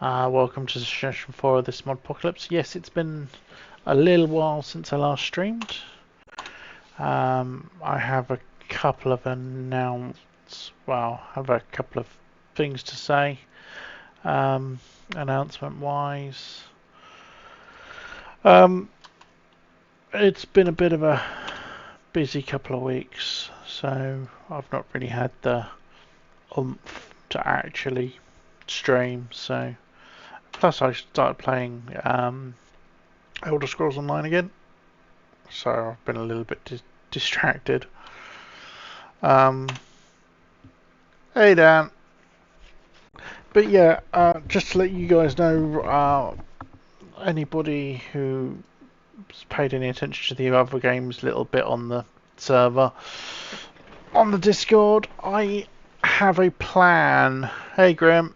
Welcome to Session4 of this Modpocalypse. Yes, it's been a little while since I last streamed. I have a couple of things to say. Announcement-wise, it's been a bit of a busy couple of weeks, so I've not really had the oomph to actually stream. So, plus I started playing Elder Scrolls Online again, so I've been a little bit distracted. Hey Dan. But yeah, just to let you guys know, anybody who's paid any attention to the other games a little bit on the server, on the Discord, I have a plan. Hey Grim.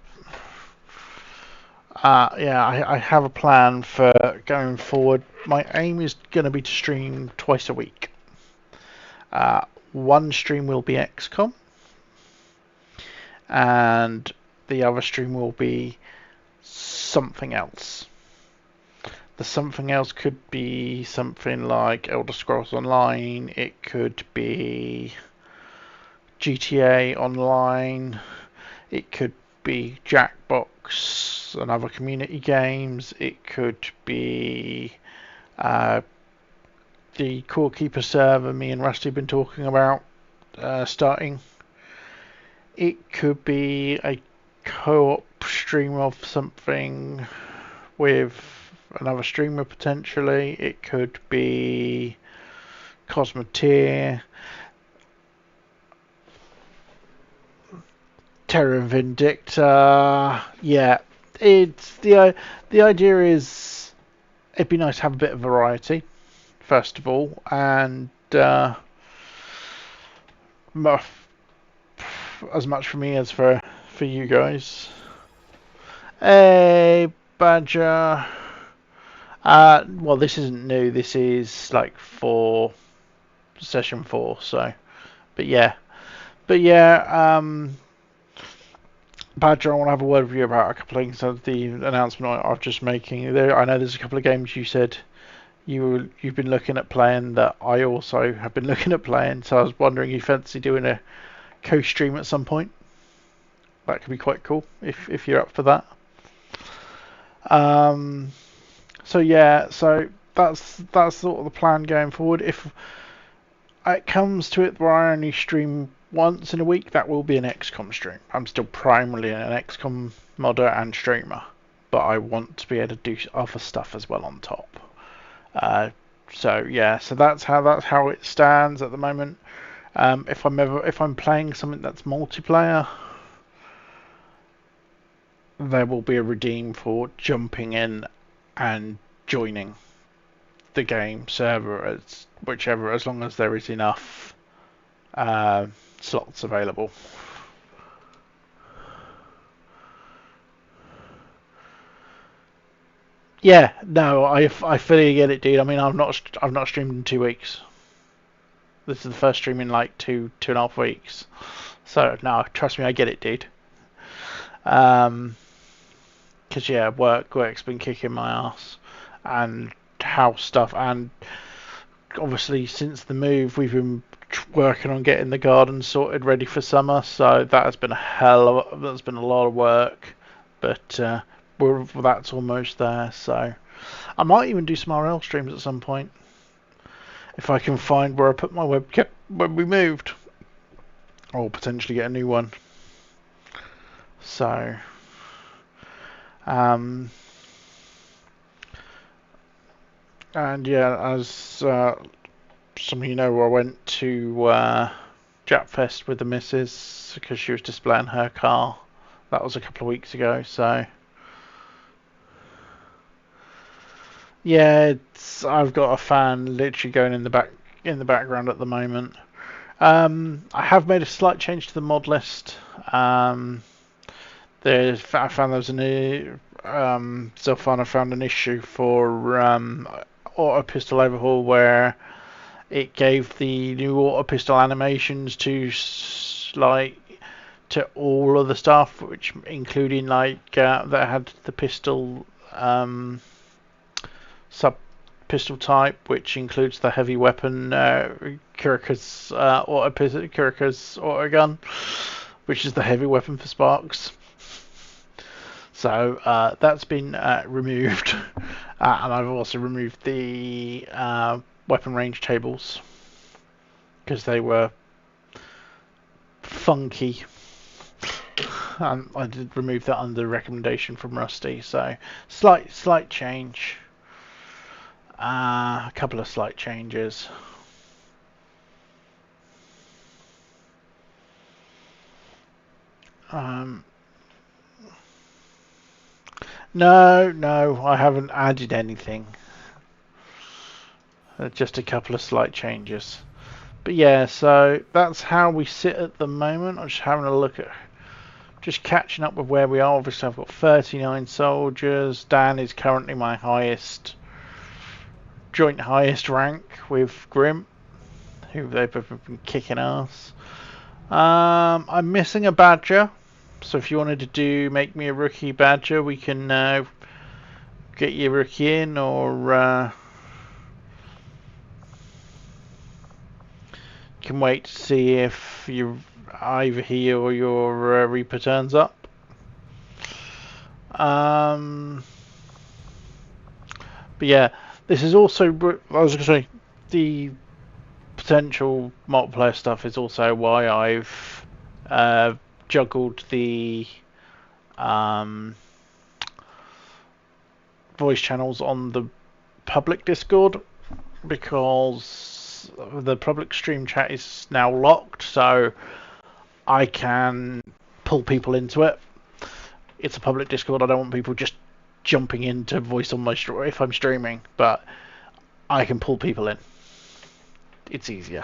I have a plan for going forward. My aim is going to be to stream twice a week. One stream will be XCOM, and the other stream will be something else. The something else could be something like Elder Scrolls Online, it could be GTA Online, it could be Jackbox and other community games, it could be the Core Keeper server me and Rusty have been talking about starting. It could be a co-op stream of something with another streamer potentially. It could be Cosmoteer, Terra Vindicta. Yeah, it's the idea is it'd be nice to have a bit of variety first of all, and as much for me as for you guys. Hey, Badger. Well, this isn't new. This is like for Session4. So, but yeah. Badger, I want to have a word with you about a couple of things of the announcement I've just making. I know there's a couple of games you said you've been looking at playing that I also have been looking at playing. So I was wondering if you fancy doing a co-stream at some point. That could be quite cool if you're up for that. So yeah, so that's sort of the plan going forward. If it comes to it where I only stream once in a week, that will be an XCOM stream. I'm still primarily an XCOM modder and streamer, but I want to be able to do other stuff as well on top. So yeah, so that's how it stands at the moment. If I'm playing something that's multiplayer, there will be a redeem for jumping in and joining the game server as long as there is enough slots available. Yeah, no, I fully get it, dude. I mean, I've not streamed in 2 weeks. This is the first stream in like 2.5 weeks. So no, trust me, I get it, dude. Because yeah, work's been kicking my ass, and house stuff, and obviously since the move, we've been working on getting the garden sorted ready for summer. So that has been that's been a lot of work, but that's almost there. So I might even do some RL streams at some point if I can find where I put my webcam when we moved, or potentially get a new one. So and yeah, as some of you know, I went to Japfest with the missus because she was displaying her car. That was a couple of weeks ago. So yeah, I've got a fan literally going in the background at the moment. I have made a slight change to the mod list. I found there was so far I found an issue for auto pistol overhaul where it gave the new auto pistol animations to to all of the stuff, which including like that had the pistol sub pistol type, which includes the heavy weapon Kurika's auto gun, which is the heavy weapon for Sparks. So that's been removed, and I've also removed the weapon range tables because they were funky. I did remove that under recommendation from Rusty, so slight change. A couple of slight changes. No, I haven't added anything. Just a couple of slight changes. But yeah, so that's how we sit at the moment. I'm just having a look at, just catching up with where we are. Obviously, I've got 39 soldiers. Dan is currently my joint highest rank with Grim, who they've been kicking ass. I'm missing a badger, so if you wanted to make me a rookie badger, we can get your rookie in, or can wait to see if you either he or your Reaper turns up. But yeah, this is also, I was going to say, the potential multiplayer stuff is also why I've juggled the voice channels on the public Discord, because the public stream chat is now locked, so I can pull people into it. It's a public Discord. I don't want people just jumping in to voice on my stream if I'm streaming, but I can pull people in. It's easier.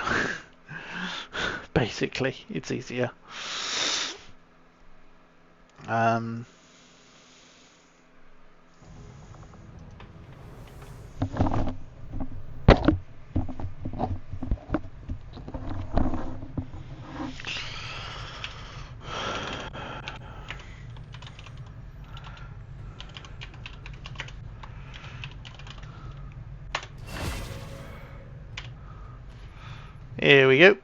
Basically, it's easier. Here we go.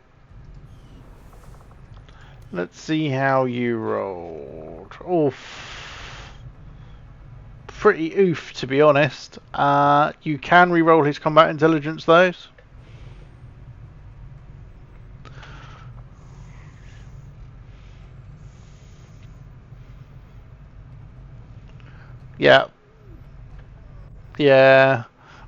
Let's see how you rolled. Oof. Pretty oof, to be honest. You can re-roll his combat intelligence, though. Yeah. Yeah.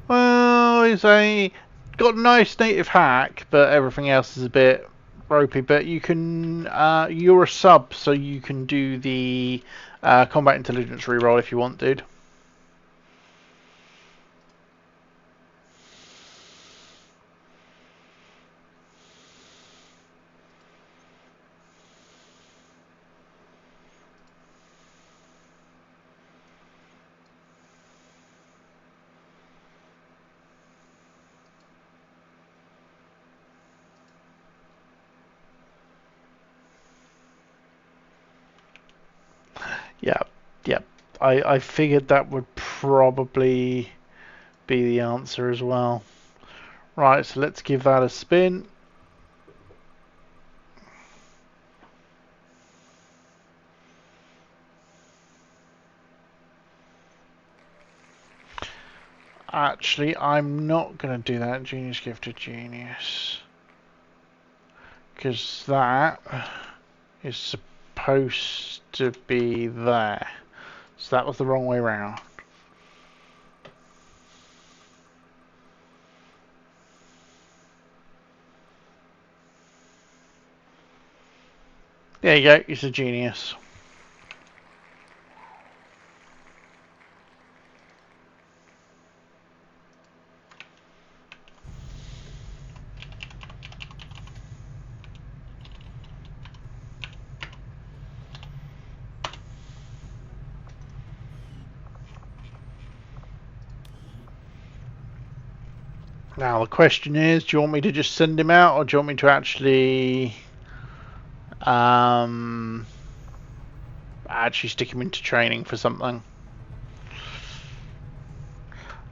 Well, he's got a nice native hack, but everything else is a bit ropey. But you can, you're a sub, so you can do the combat intelligence reroll if you want, dude. Yeah. I figured that would probably be the answer as well. Right, so let's give that a spin. Actually, I'm not going to do that. Genius Gift of Genius. Because that is supposed to be there. So that was the wrong way around. There you go, he's a genius. Now the question is, do you want me to just send him out, or do you want me to actually Actually stick him into training for something.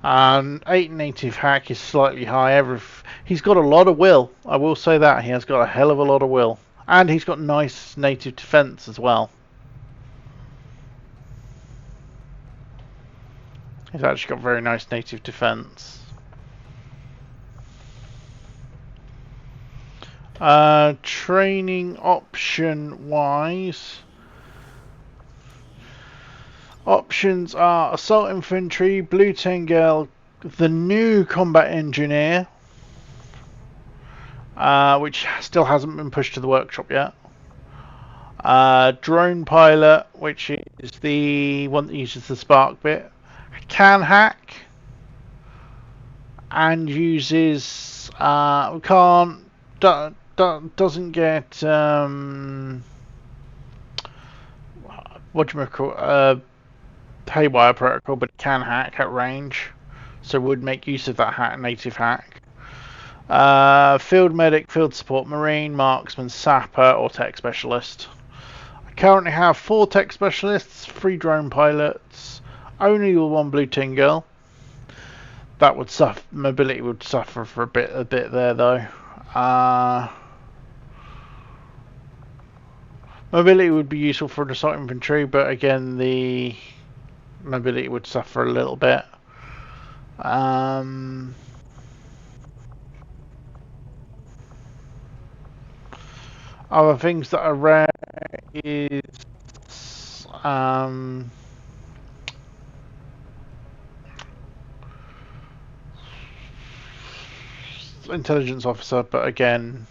8 native hack is slightly higher. He's got a lot of will. I will say that. He has got a hell of a lot of will. And he's got nice native defense as well. He's actually got very nice native defense. Training option wise, options are Assault Infantry, Blue Tengel, the new Combat Engineer, which still hasn't been pushed to the workshop yet. Drone Pilot, which is the one that uses the spark bit. Can hack and uses doesn't get what do you call haywire protocol, but it can hack at range, so would make use of that native hack. Field medic, field support, marine, marksman, sapper, or tech specialist. I currently have 4 tech specialists, 3 drone pilots, only 1 blue tin girl. That would suffer. Mobility would suffer for a bit there though. Mobility would be useful for an assault infantry, but again the mobility would suffer a little bit. Other things that are rare is intelligence officer, but again,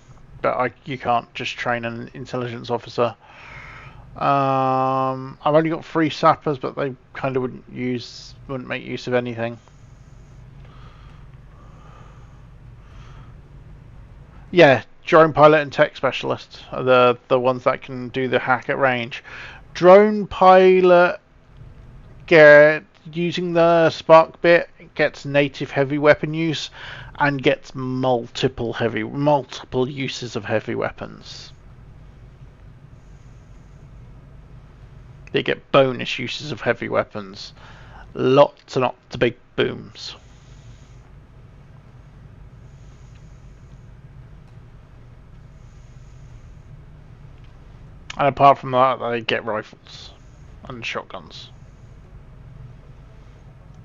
you can't just train an intelligence officer. I've only got 3 sappers, but they kind of wouldn't make use of anything. Yeah, drone pilot and tech specialist are the ones that can do the hack at range. Drone pilot using the spark bit gets native heavy weapon use and gets multiple uses of heavy weapons. They get bonus uses of heavy weapons. Lots and lots of big booms. And apart from that, they get rifles and shotguns.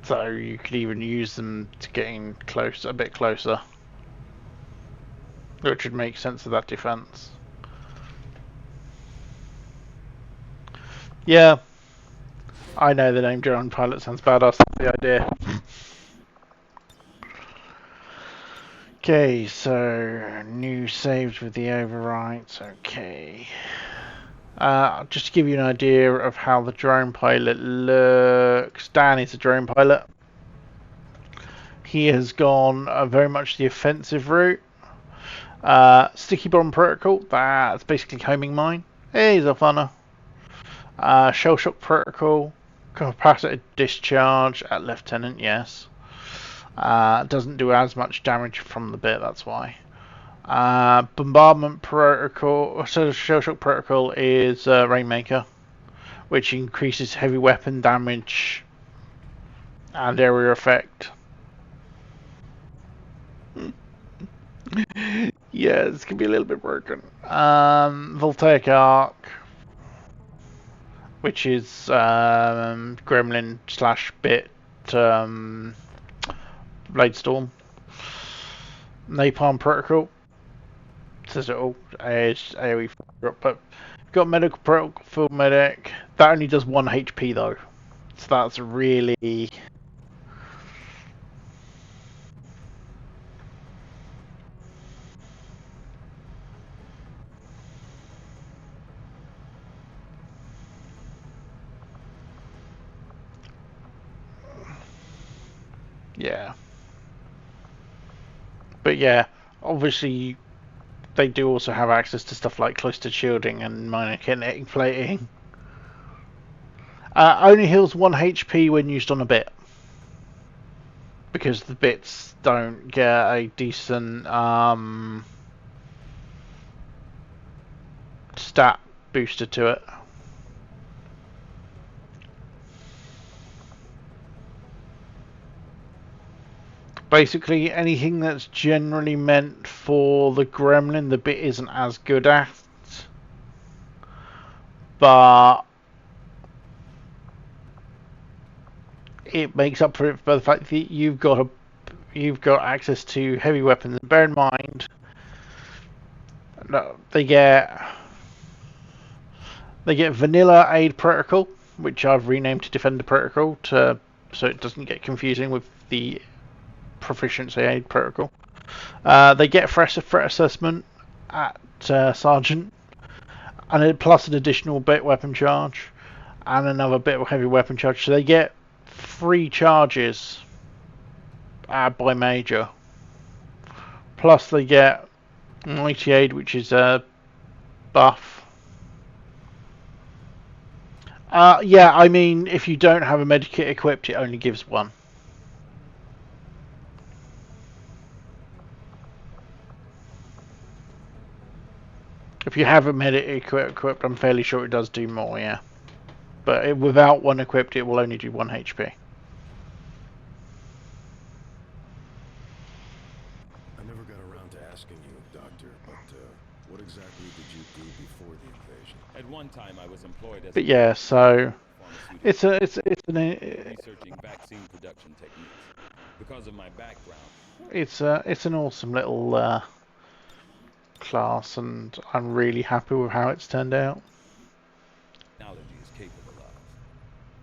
So you could even use them to getting a bit closer. Which would make sense of that defense. Yeah, I know the name drone pilot sounds badass. That's the idea. Okay, so new saves with the overwrites. Okay. Just to give you an idea of how the drone pilot looks, Dan is a drone pilot. He has gone very much the offensive route. Sticky bomb protocol, that's basically homing mine. He's a funner. Shell shock protocol, capacitor discharge at lieutenant, yes. Doesn't do as much damage from the bit, that's why. Bombardment protocol, so shell shock protocol is Rainmaker, which increases heavy weapon damage and area effect. Yeah, this can be a little bit broken. Voltaic arc, which is gremlin / bit blade storm. Napalm protocol, says it all. It's AoE, but got medical protocol, full medic. That only does 1 HP though, so that's really. Yeah. But yeah, obviously they do also have access to stuff like cloistered shielding and minor kinetic plating. Only heals 1 HP when used on a bit, because the bits don't get a decent stat booster to it. Basically, anything that's generally meant for the gremlin, the bit isn't as good at. But it makes up for it by the fact that you've got access to heavy weapons. Bear in mind, they get vanilla aid protocol, which I've renamed to defender protocol so it doesn't get confusing with the proficiency aid protocol. They get threat assessment at sergeant, and plus an additional bit weapon charge, and another bit of heavy weapon charge. So they get 3 charges by major. Plus they get mighty aid, which is a buff. Yeah, I mean, if you don't have a medikit equipped, it only gives 1. If you have a medikit equipped, I'm fairly sure it does do more, yeah. But without 1 equipped, it will only do 1 HP. I never got around to asking you, Doctor, but what exactly did you do before the invasion? At one time, I was employed as. But yeah, so it's an researching vaccine production techniques. Because of my background, it's an awesome little class, and I'm really happy with how it's turned out. technology is capable of,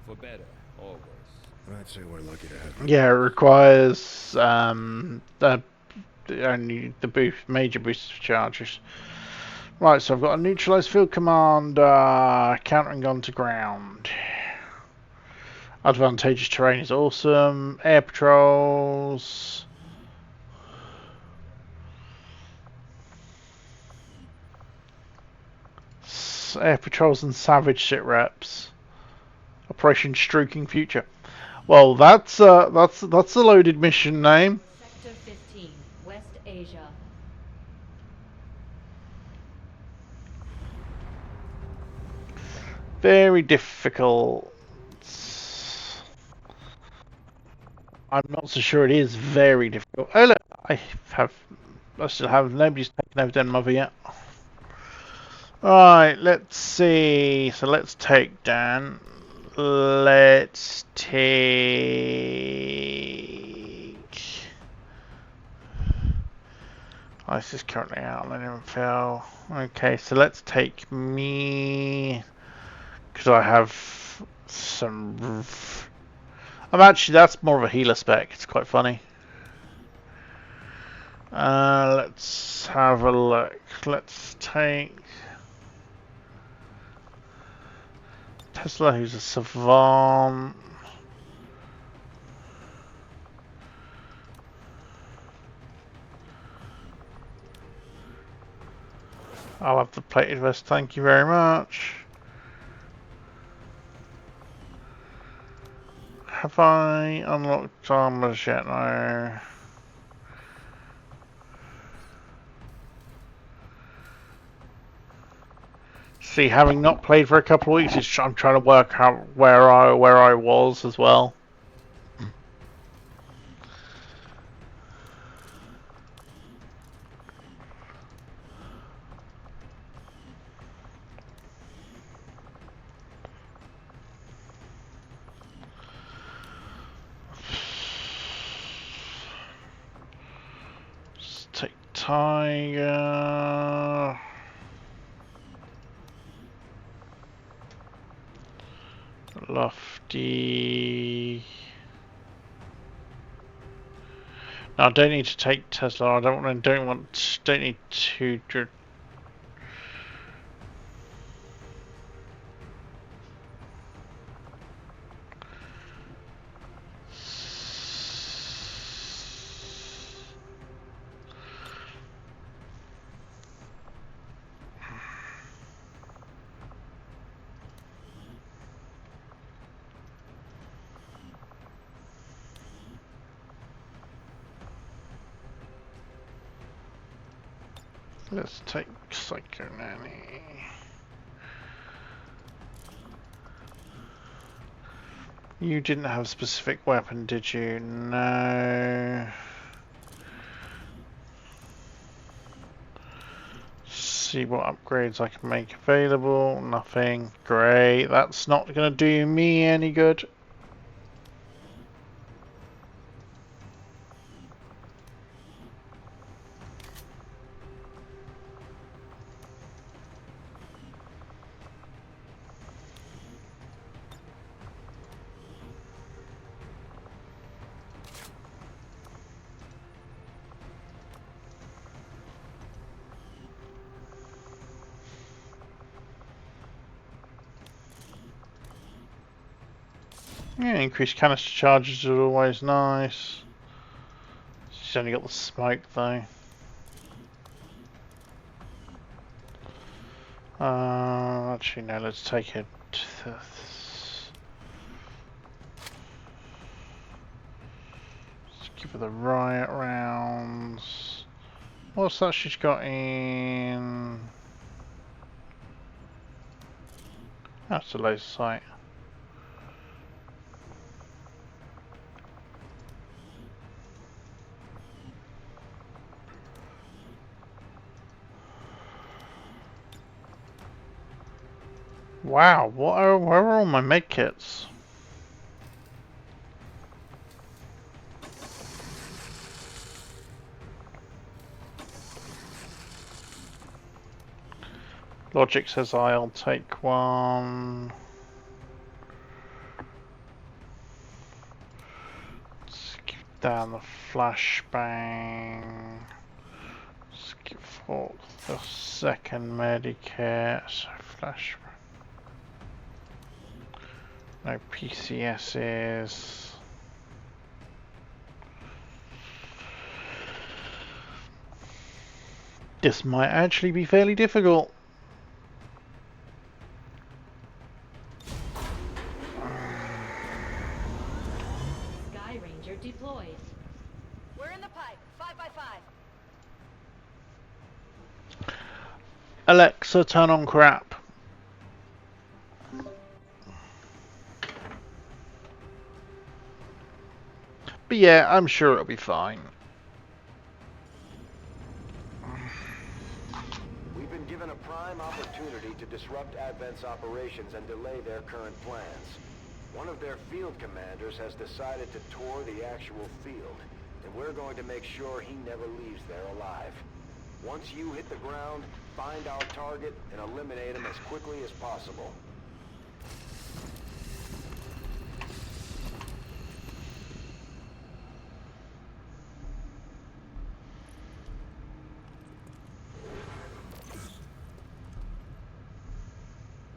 for better or worse. I'd say we're lucky to have you. Yeah, it requires only the major booster charges. Right, so I've got a neutralized field command, countering onto ground. Advantageous terrain is awesome. Air patrols. Air patrols and savage sit reps. Operation Stroking Future. Well, that's a loaded mission name. Sector 15, West Asia. Very difficult. I'm not so sure it is very difficult. Oh look, I still have nobody's taken over Denmother yet. Right, let's see. So let's take Dan. Let's take. Oh, this is currently out. Let him fail. Okay, so let's take me, because I have some. Actually, that's more of a healer spec. It's quite funny. Let's have a look. Let's take Tesla, who's a savant. I'll have the plated vest, thank you very much. Have I unlocked armors yet? No. See, having not played for a couple of weeks, I'm trying to work out where I was as well. Let's take Tiger. Lofty. No, I don't need to take Tesla. I don't need to. Let's take Psycho Nanny. You didn't have a specific weapon, did you? No. See what upgrades I can make available. Nothing. Great. That's not going to do me any good. Yeah, increased canister charges is always nice. She's only got the smoke though. Actually no, let's take it. Let's give her the riot rounds. What's that she's got in? That's a laser sight. Wow, where are all my medkits? Logic says I'll take one. Let's give down the flashbang. Let's give for the second medikit. So flashbang. No PCSs. This might actually be fairly difficult. Sky Ranger deployed. We're in the pipe. 5x5. Alexa, turn on crap. But yeah, I'm sure it'll be fine. We've been given a prime opportunity to disrupt Advent's operations and delay their current plans. One of their field commanders has decided to tour the actual field, and we're going to make sure he never leaves there alive. Once you hit the ground, find our target and eliminate him as quickly as possible.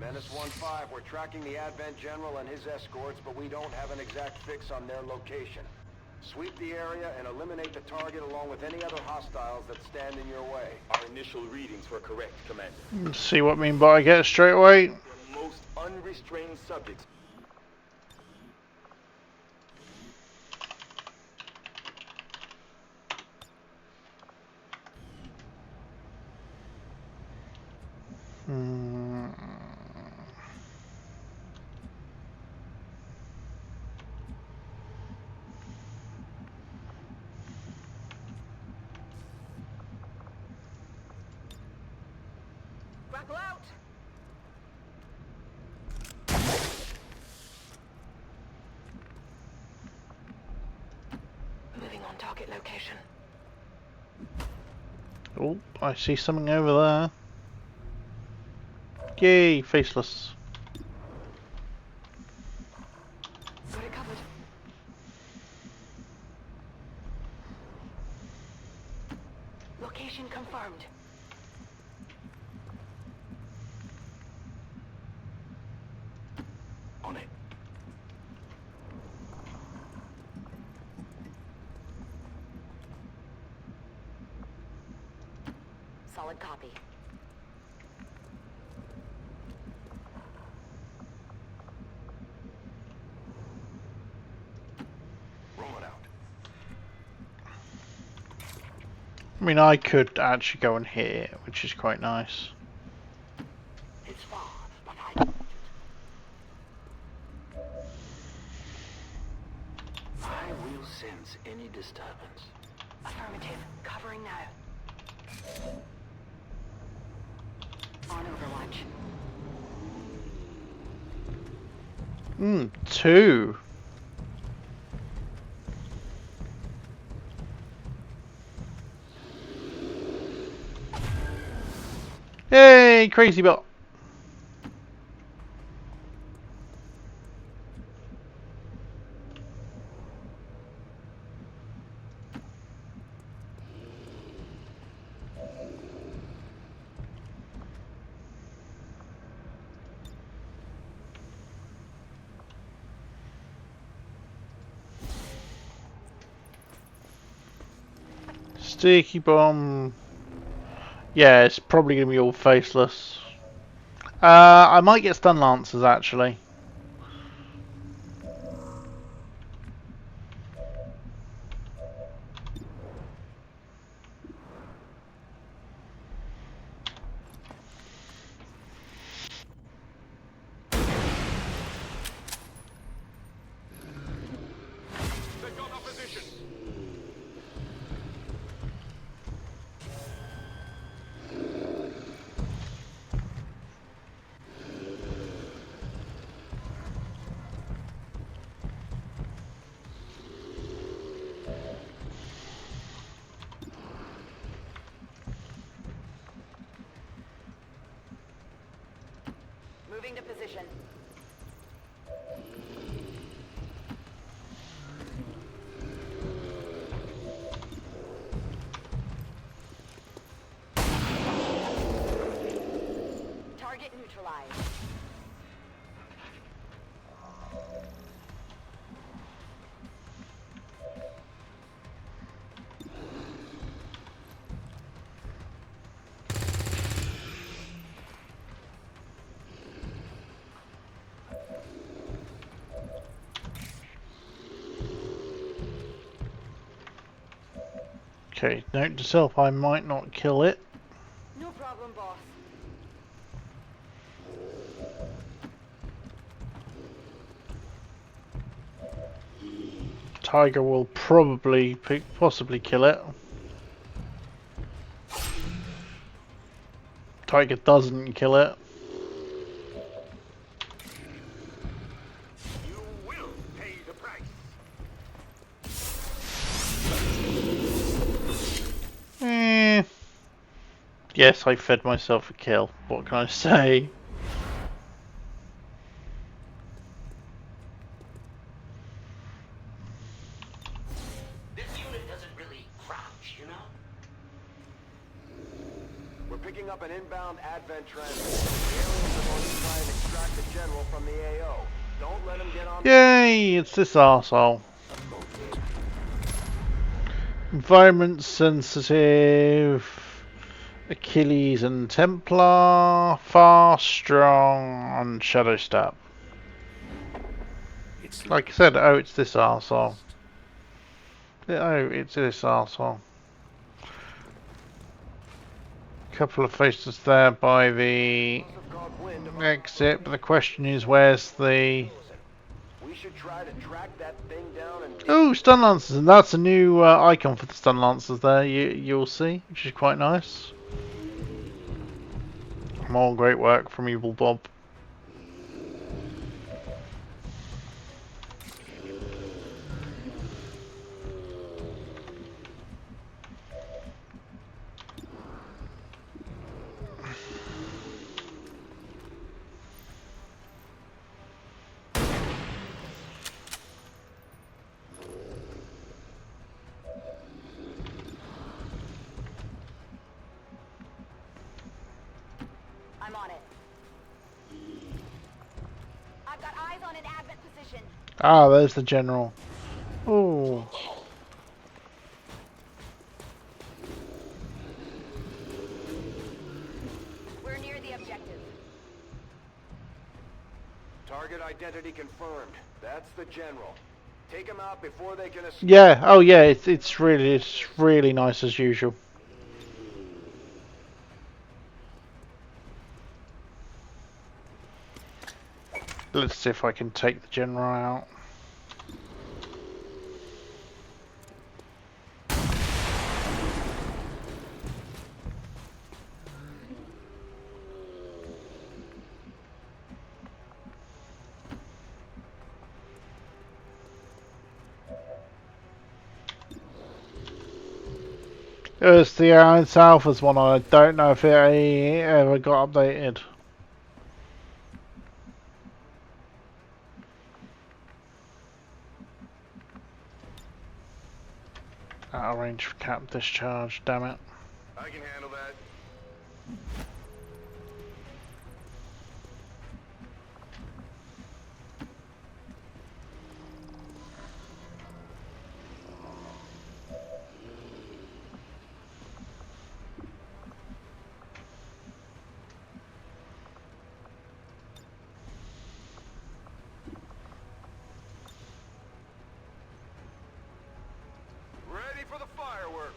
Menace 1-5, we're tracking the Advent General and his escorts, but we don't have an exact fix on their location. Sweep the area and eliminate the target along with any other hostiles that stand in your way. Our initial readings were correct, Commander. See what I mean by get straight away. The most unrestrained subjects. Grapple out. Moving on target location. Oh, I see something over there. Yay, faceless. Got it covered. Location confirmed. On it. Solid copy. Rolling out. I mean, I could actually go and hit it, which is quite nice. It's far, but I don't. sense any disturbance. Affirmative. Covering now. On Overwatch. 2. Yay, crazy bot. Sticky bomb. Yeah, it's probably going to be all faceless. I might get stun lancers actually. Take on opposition. Moving to position. Target neutralized. Okay, note to self, I might not kill it. No problem, boss. Tiger will probably, possibly kill it. Tiger doesn't kill it. You will pay the price. Yes, I fed myself a kill. What can I say? This unit doesn't really crouch, you know? We're picking up an inbound advent transfer. The aliens are going to try and extract the general from the AO. Don't let him get on. Yay, it's this arsehole. Environment sensitive. Achilles and Templar. Fast, strong, and Shadow Step. It's Like I said, oh, it's this arsehole. Oh, it's this arsehole. Couple of faces there by the exit, but the question is, where's the... We should try to track that thing down and Oh, stun lancers, and that's a new icon for the stun lancers there. You'll see, which is quite nice. More great work from Evil Bob. I'm on it. I've got eyes on an advent position. Ah, there's the general. Oh. We're near the objective. target identity confirmed. That's the general. Take him out before they can escape. Yeah, oh yeah, it's really nice as usual. Let's see if I can take the general out. It's the Alliance Alpha's one. I don't know if it ever got updated. Out of range for cap discharge, damn it. I can handle that. Ready for the fireworks.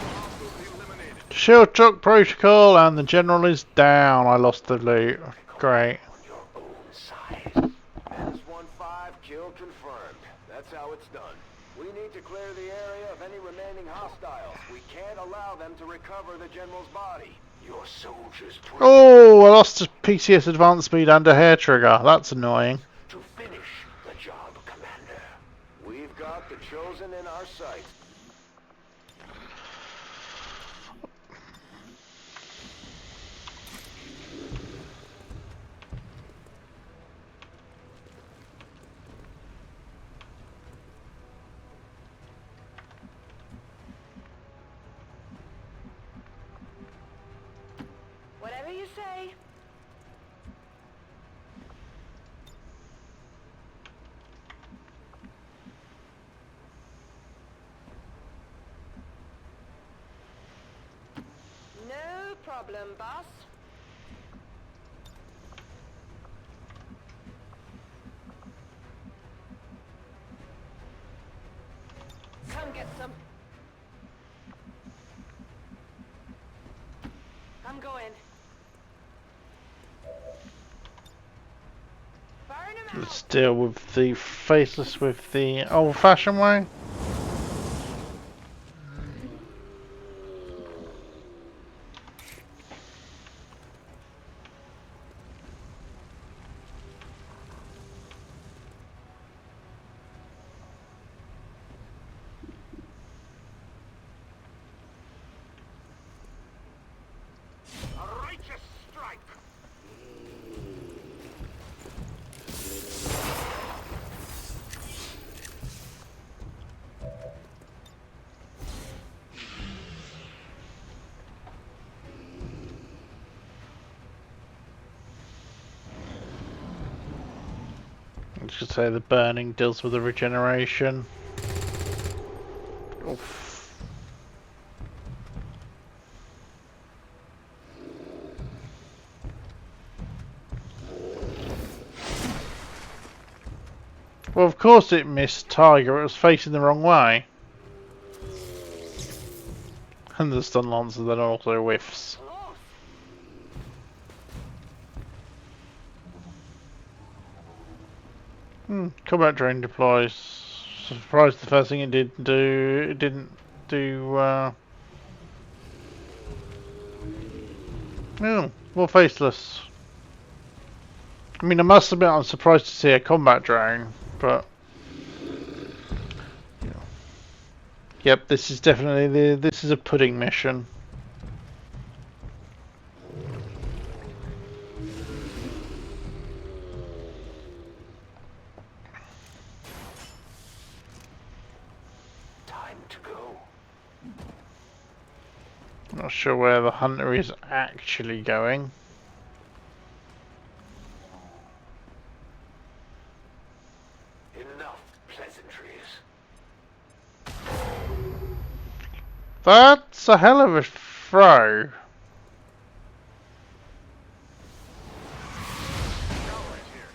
Hostiles eliminated. Shield truck protocol and the general is down. I lost the loot. Great. S-15 kill confirmed. That's how it's done. We need to clear the area of any remaining hostiles. We can't allow them to recover the general's body. Your soldiers Oh, I lost a PCS advance speed and a hair trigger. That's annoying. to finish the job, Commander. We've got the Chosen in our sights. Whatever you say. No problem, boss. Come get some. I'm going. Burn 'em out. Let's deal with the faceless with the old-fashioned way. A righteous strike. I should say the burning deals with the regeneration. Oof. Well, of course it missed Tiger. It was facing the wrong way. And the stun lancer then also whiffs. Combat drone deploys. Surprised the first thing it didn't do. Oh, more faceless. I mean, I must admit, I'm surprised to see a combat drone, but yep, this is definitely this is a pudding mission. Time to go. Not sure where the hunter is actually going. Enough pleasantries. That's a hell of a throw. Cowboys here.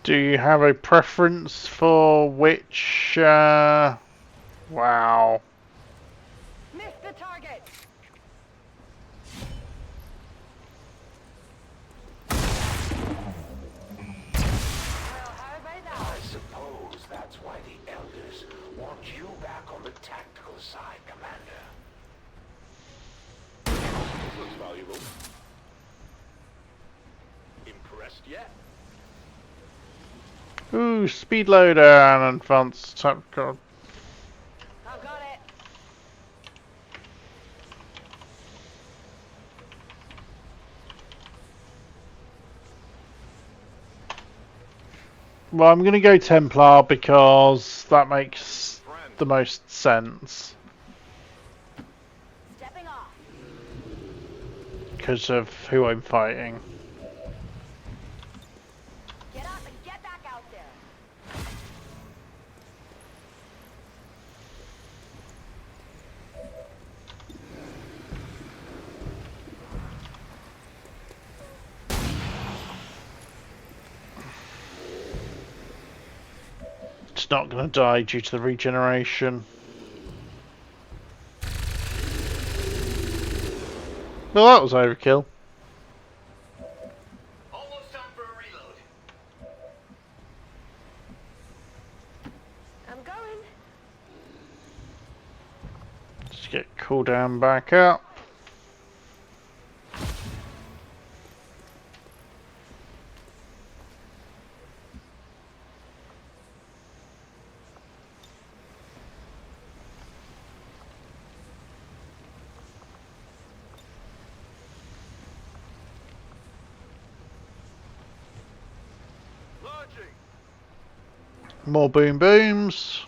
Do you have a preference for which? Wow. Missed the target. Well, how about that? I suppose that's why the Elders want you back on the tactical side, Commander. This looks valuable. Impressed yet? Ooh, speed loader and advanced tactical. I've got it. Well, I'm gonna go Templar because that makes Friend. the most sense Stepping off. because of who I'm fighting. Get up and get back out there. It's not gonna die due to the regeneration. Well, that was overkill. Almost time for a reload. I'm going. Just get cooldown back up. Launching. More boom booms.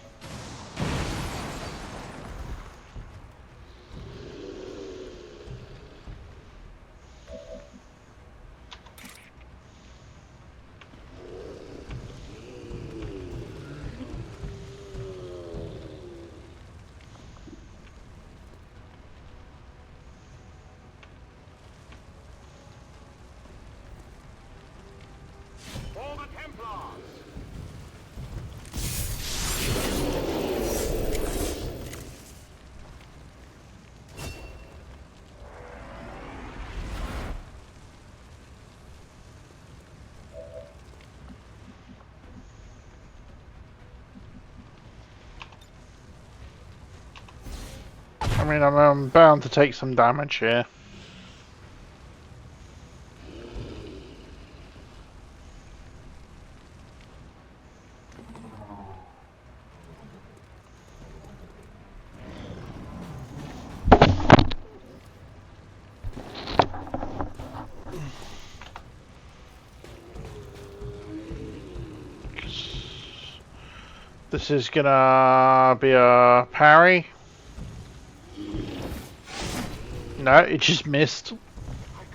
For the Templars. I mean, I'm bound to take some damage here. This is gonna be a parry. No, it just missed. I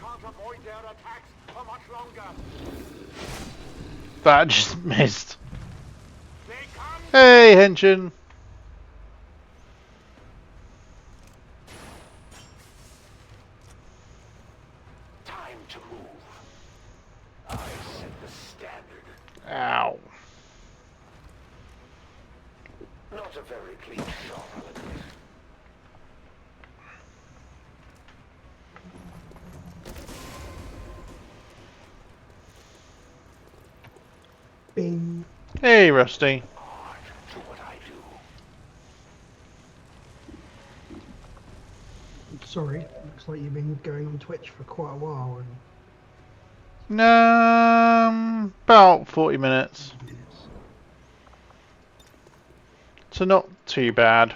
can't avoid their attacks for much longer. That just missed. They come. Hey, Henshin. Time to move. I set the standard. Ow. Not a very clean shot, I'll admit. Bing. Hey, Rusty. Hard to what I do. Sorry, looks like you've been going on Twitch for quite a while. About 40 minutes. And So not too bad.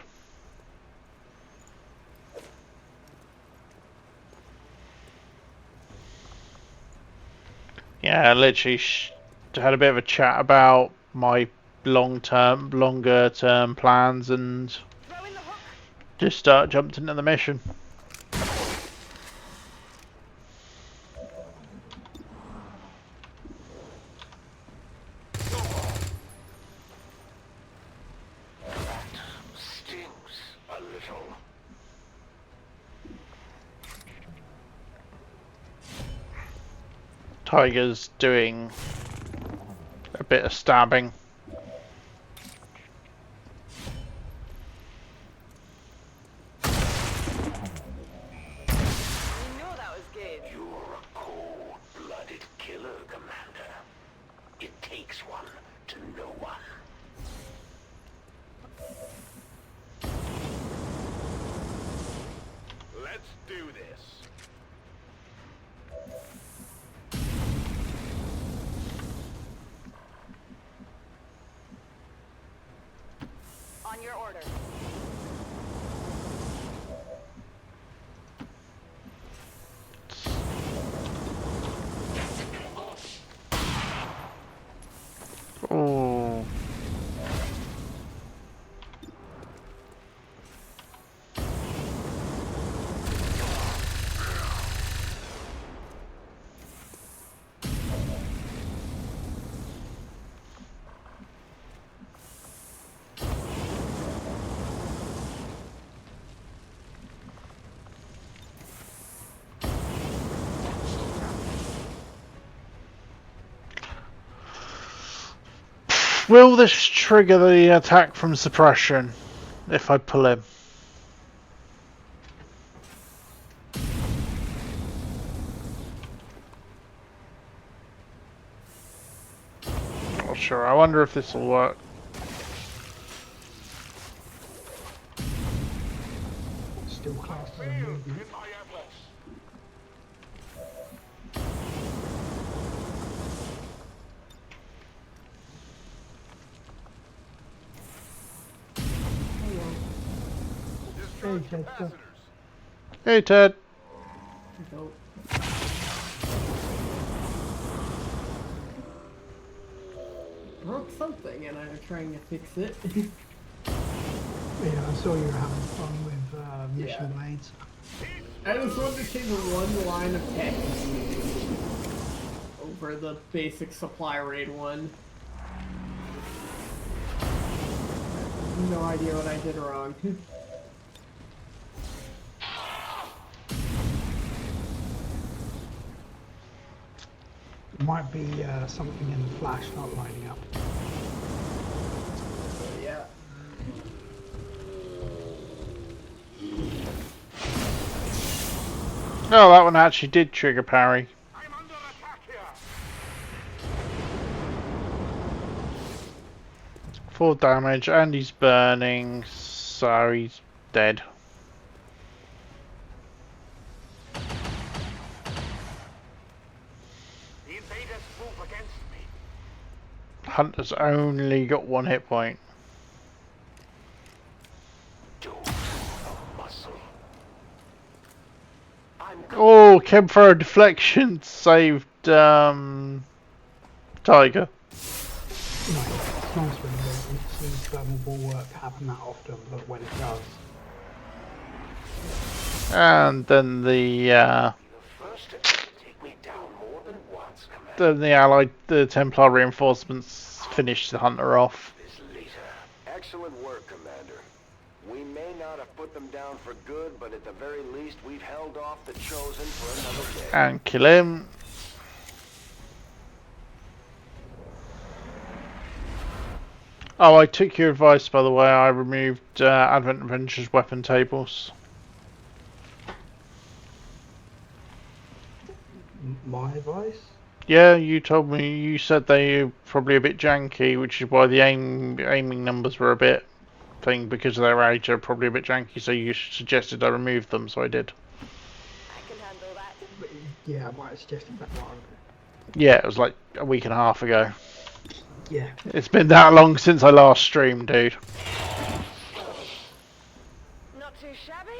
Yeah, I literally had a bit of a chat about my longer term plans and Throw in the hook. just jumped into the mission. Stings a little. Tiger's doing a bit of stabbing. You know that was good. You're a cold-blooded killer, Commander. It takes one to know one. Let's do this. On your order. Oh. Will this trigger the attack from suppression if I pull him? Not sure. I wonder if this will work. Still classed as a Failed movement. in my efforts. Discharge Ted, go. capacitors. Hey, Ted. Nope. Broke something and I'm trying to fix it. Yeah, I saw you were having fun with mission Yeah. blades. I just wanted to change one line of text over the basic supply raid one. No idea what I did wrong. Might be something in the flash not lining up. Yeah. Oh, that one actually did trigger parry. I'm under attack here. 4 damage, and he's burning, so he's dead. The invaders move against me. Hunter's only got 1 hit point. Muscle. I'm Oh, Chemthrower deflection saved Tiger. Nice. It's nice when you don't see thermal bulwark happen that often, but when it does, And then the first to take me down more than once, Commander. the Templar reinforcements finished the Hunter off. This leader. Excellent work, Commander. We may not have put them down for good, but at the very least, we've held off the Chosen for another day. And kill him. Oh, I took your advice, by the way. I removed Advent Adventures weapon tables. my advice. Yeah, you told me, you said they were probably a bit janky, which is why the aiming numbers were a bit thing, because of their age, are probably a bit janky, so you suggested I remove them, so I did. I can handle that. But, yeah, I might have suggested that while ago. Yeah, it was like a week and a half ago. Yeah. It's been that long since I last streamed, dude. Not too shabby.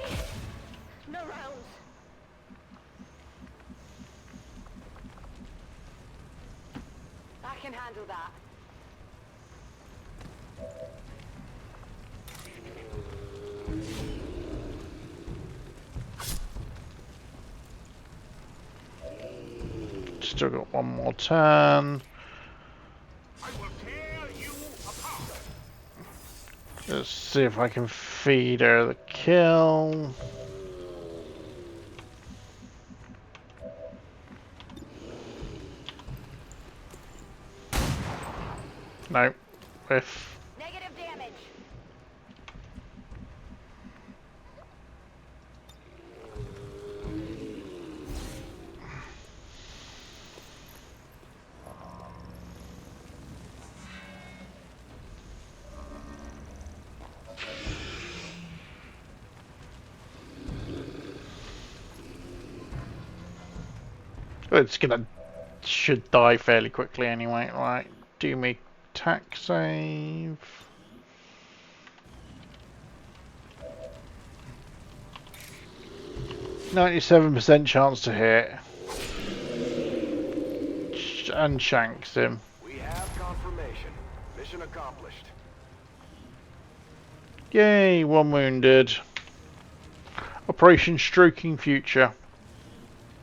No rounds. I can handle that. Still got one more turn. I will tear you apart. Let's see if I can feed her the kill. No. If Negative damage. it's gonna should die fairly quickly anyway. Right. Do me attack save. %97 chance to hit. And shanks him. We have confirmation. Mission accomplished. Yay, 1 wounded. Operation Stroking Future.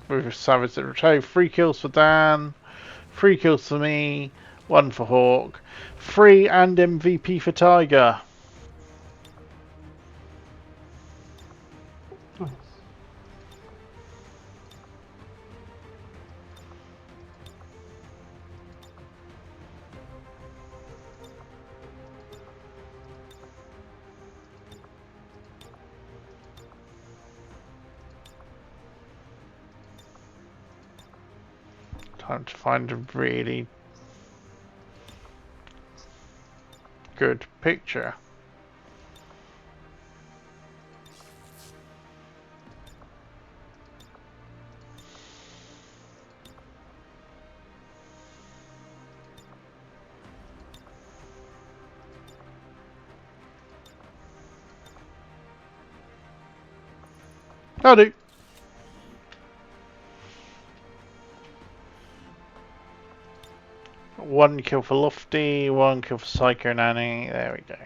With Savage at Retain. 3 kills for Dan. 3 kills for me. 1 for Hawk. 3 and MVP for Tiger. Nice. Time to find a really good picture. Howdy. One kill for Lofty, 1 kill for Psycho Nanny. There we go.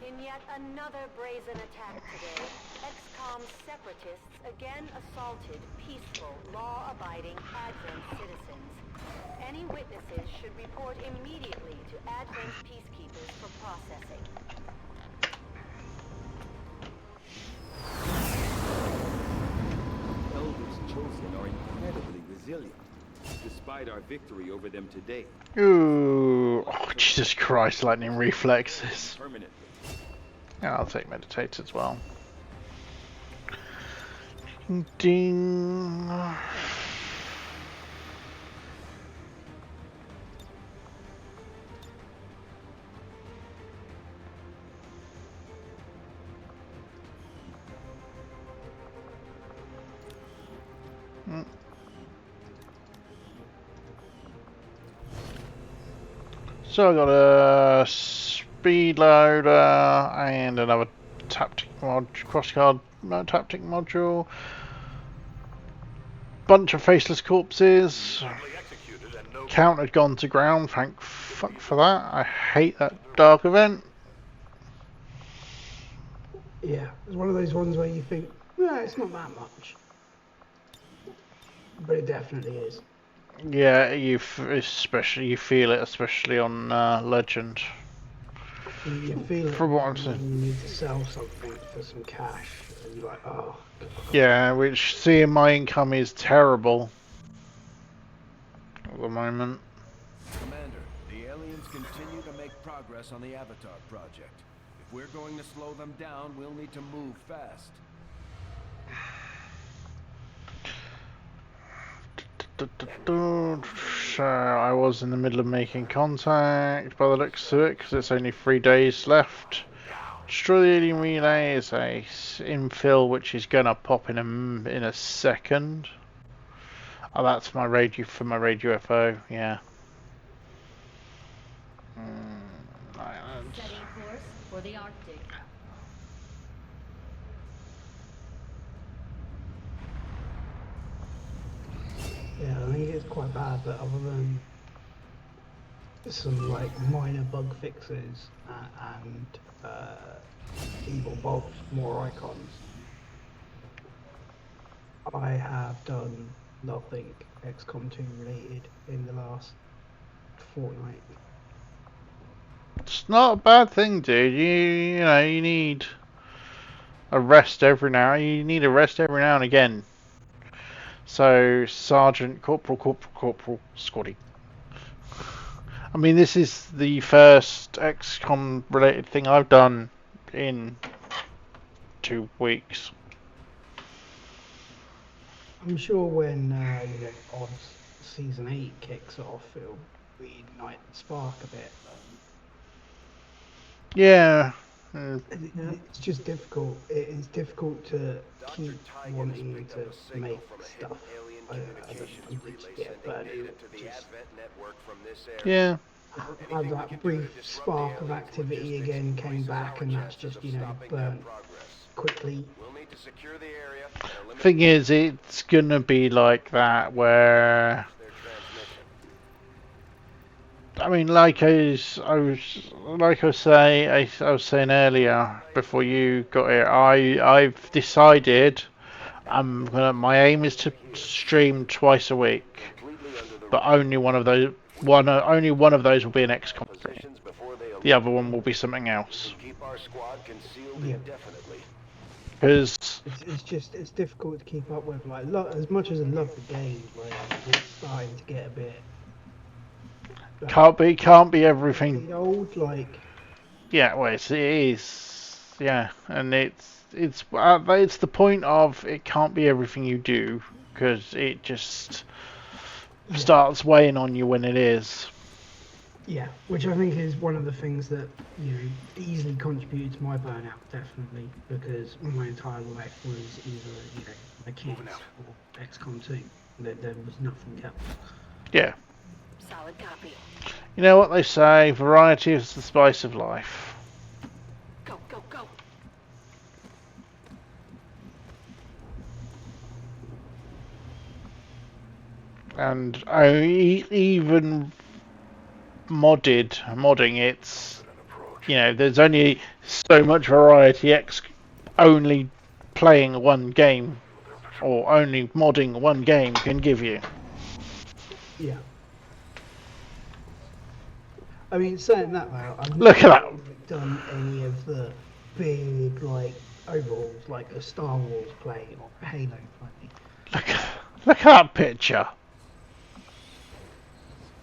In yet another brazen attack today, XCOM separatists again assaulted peaceful, law-abiding Advent citizens. Any witnesses should report immediately to Advent peacekeepers for processing. Elders chosen are incredibly resilient, despite our victory over them today. Ooh, oh, Jesus Christ, lightning reflexes. Permanently. Yeah, I'll take meditate as well. Ding. So I got a speed loader and another tactic crossguard tactic module. Bunch of faceless corpses. Count had gone to ground. Thank fuck for that. I hate that dark event. Yeah, it's one of those ones where you think, yeah, it's not that much. But it definitely is. Yeah, you feel it, especially on Legend. You feel it From what I'm when saying. you need to sell something for some cash, and you're like, oh. Yeah, which seeing my income is terrible at the moment. Commander, the aliens continue to make progress on the Avatar project. If we're going to slow them down, we'll need to move fast. So I was in the middle of making contact by the looks of it, because it's only 3 days left. Destroy the alien relay is a infill which is gonna pop in a second. Oh, that's my radio for my radio UFO. Yeah. Setting course for the Arctic. Yeah, I think it's quite bad that other than some like minor bug fixes and evil bobs, more icons, I have done nothing XCOM 2 related in the last fortnight. It's not a bad thing, dude. You know you need a rest every now. You need a rest every now and again. So Sergeant, Corporal, Squaddy. I mean, this is the first XCOM related thing I've done in 2 weeks. I'm sure when Odds Season 8 kicks off, it'll reignite the spark a bit. Yeah. It's just difficult. It is difficult to keep wanting to make stuff. I don't get burned out. Yeah. Had that brief spark of activity again came back, and that's just burnt quickly. Thing is, it's gonna be like that where. I mean, like I was saying earlier before you got here, I've decided my aim is to stream twice a week, but only one of those will be an XCOM stream. The other one will be something else. Yeah. Because it's difficult to keep up with. Like, as much as I love the game, like, it's starting to get a bit. Can't be everything. The old, like. Yeah, well, it is. Yeah, and it's the point of it can't be everything you do, because it just starts weighing on you when it is. Yeah, which I think is one of the things that easily contributed to my burnout, definitely, because my entire life was either my kids or XCOM 2. There was nothing else. Yeah. Solid copy. You know what they say, variety is the spice of life. Go, go, go. And even modding, it's there's only so much variety only playing one game or only modding one game can give you. Yeah. I mean, saying that though, I've Look at never that. done any of the big overhauls like a Star Wars play or a Halo play. Look at that picture.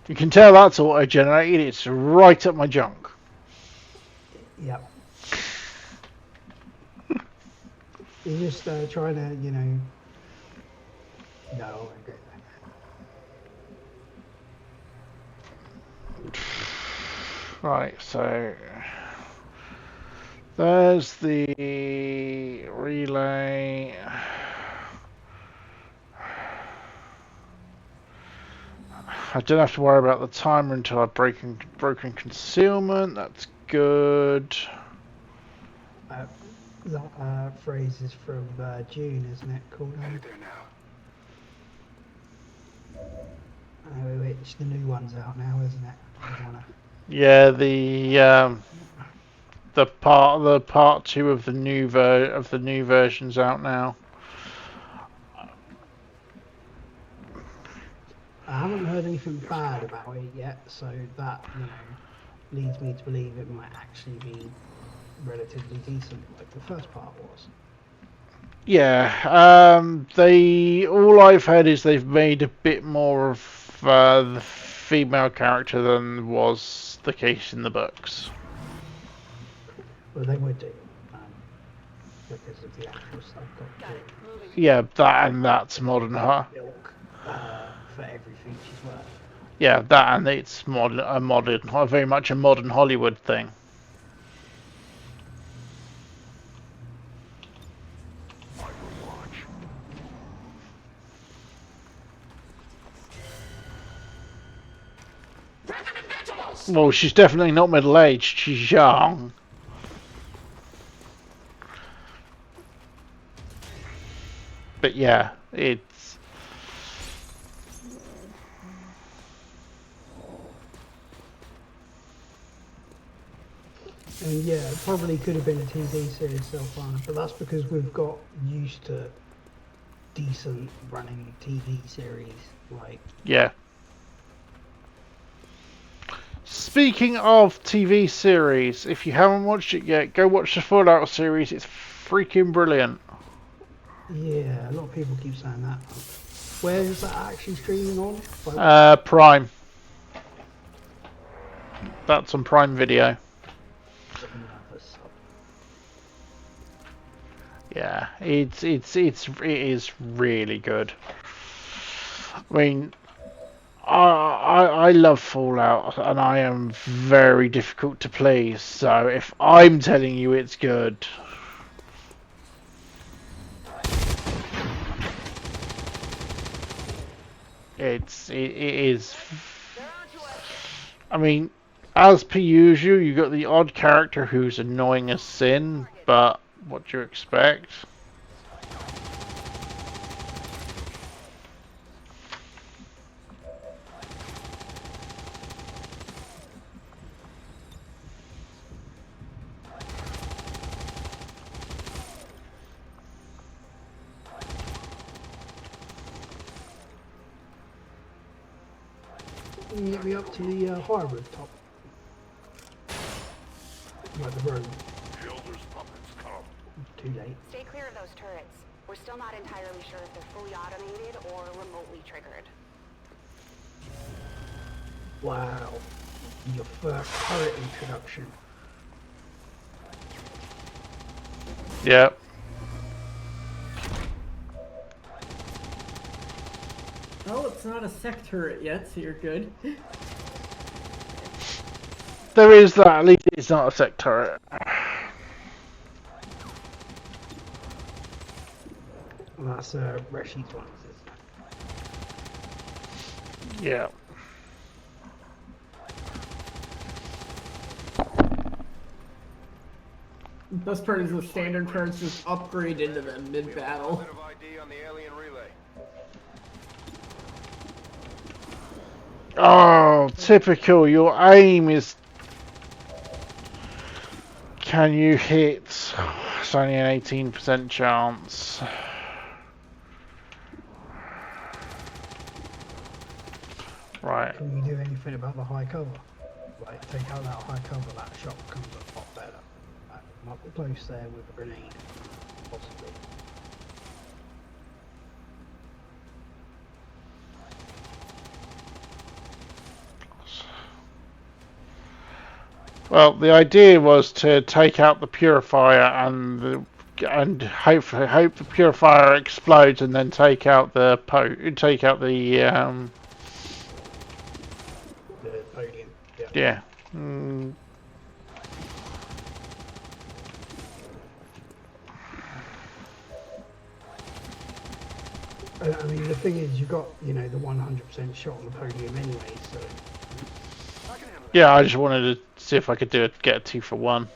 You can tell that's auto-generated. It's right up my junk. Yep. You're just trying to, No, I agree. Right, so there's the relay. I don't have to worry about the timer until I've broken concealment. That's good. That phrase is from June, isn't it? Called which the new one's out now, isn't it? Yeah, the part 2 of the new version's out now. I haven't heard anything bad about it yet, so that leads me to believe it might actually be relatively decent, like the first part was. Yeah, all I've heard is they've made a bit more of the female character than was the case in the books. Well, they would do, because of the actual stuff got built. Yeah, that's modern, huh? Milk for everything she's worth. Yeah, that and it's very much a modern Hollywood thing. Well, she's definitely not middle-aged. She's young. But yeah, it's... And yeah, it probably could have been a TV series so far, but that's because we've got used to decent running TV series, like... Yeah. Speaking of TV series, if you haven't watched it yet, go watch the Fallout series. It's freaking brilliant. Yeah, a lot of people keep saying that. Where is that actually streaming on? Prime. That's on Prime Video. Yeah, it is really good. I mean, I love Fallout, and I am very difficult to please. So if I'm telling you it's good, it is. I mean, as per usual, you got the odd character who's annoying as sin, but what do you expect? Can you get me up to the higher rooftop? Like the room. Too late. Stay clear of those turrets. We're still not entirely sure if they're fully automated or remotely triggered. Wow. Your first turret introduction. Yeah. Oh, it's not a sec turret yet, so you're good. There is that. At least it's not a sec turret. Well, that's Rashid's one, isn't it? Yeah. Best part is the standard turrets just upgrade into them mid-battle. Oh, typical. Your aim is... Can you hit? It's only an 18% chance. Right. Can you do anything about the high cover? Like, take out that high cover, that shot comes a lot better. Like, might be close there with a grenade, possibly. Well, the idea was to take out the purifier and hope the purifier explodes, and then take out the The podium. yeah. Mm. I mean, the thing is, you got, you know, the 100% shot on the podium anyway, so... Yeah, I just wanted to see if I could get a 2-for-1.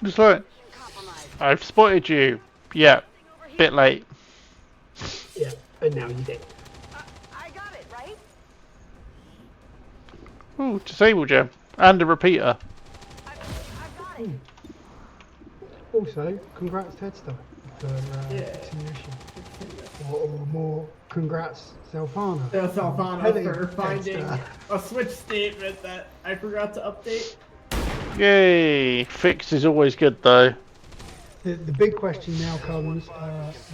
Just like, I've spotted you. Yeah, bit late. Yeah, and now you did. I got it, right? Ooh, disabled you. And a repeater. I got it. Also, congrats Tedster for fixing the issue. Or more, congrats Zelfana. Yeah, Salvana Heading for finding Tedster. a switch statement that I forgot to update. Yay! Fix is always good though. The big question now comes,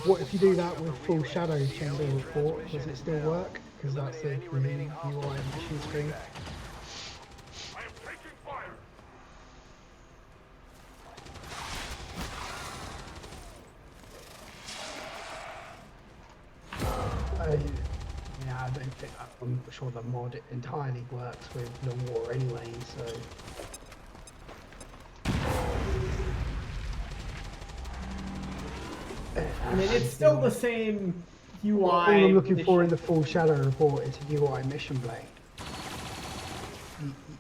what if you do that with full shadow chamber report? Does it still work? Because that's the new UI mission screen. Yeah, I don't think I'm sure the mod entirely works with Long War anyway, so. I mean, it's still the same UI. All I'm looking for mission. in the full shadow report is a UI mission blade.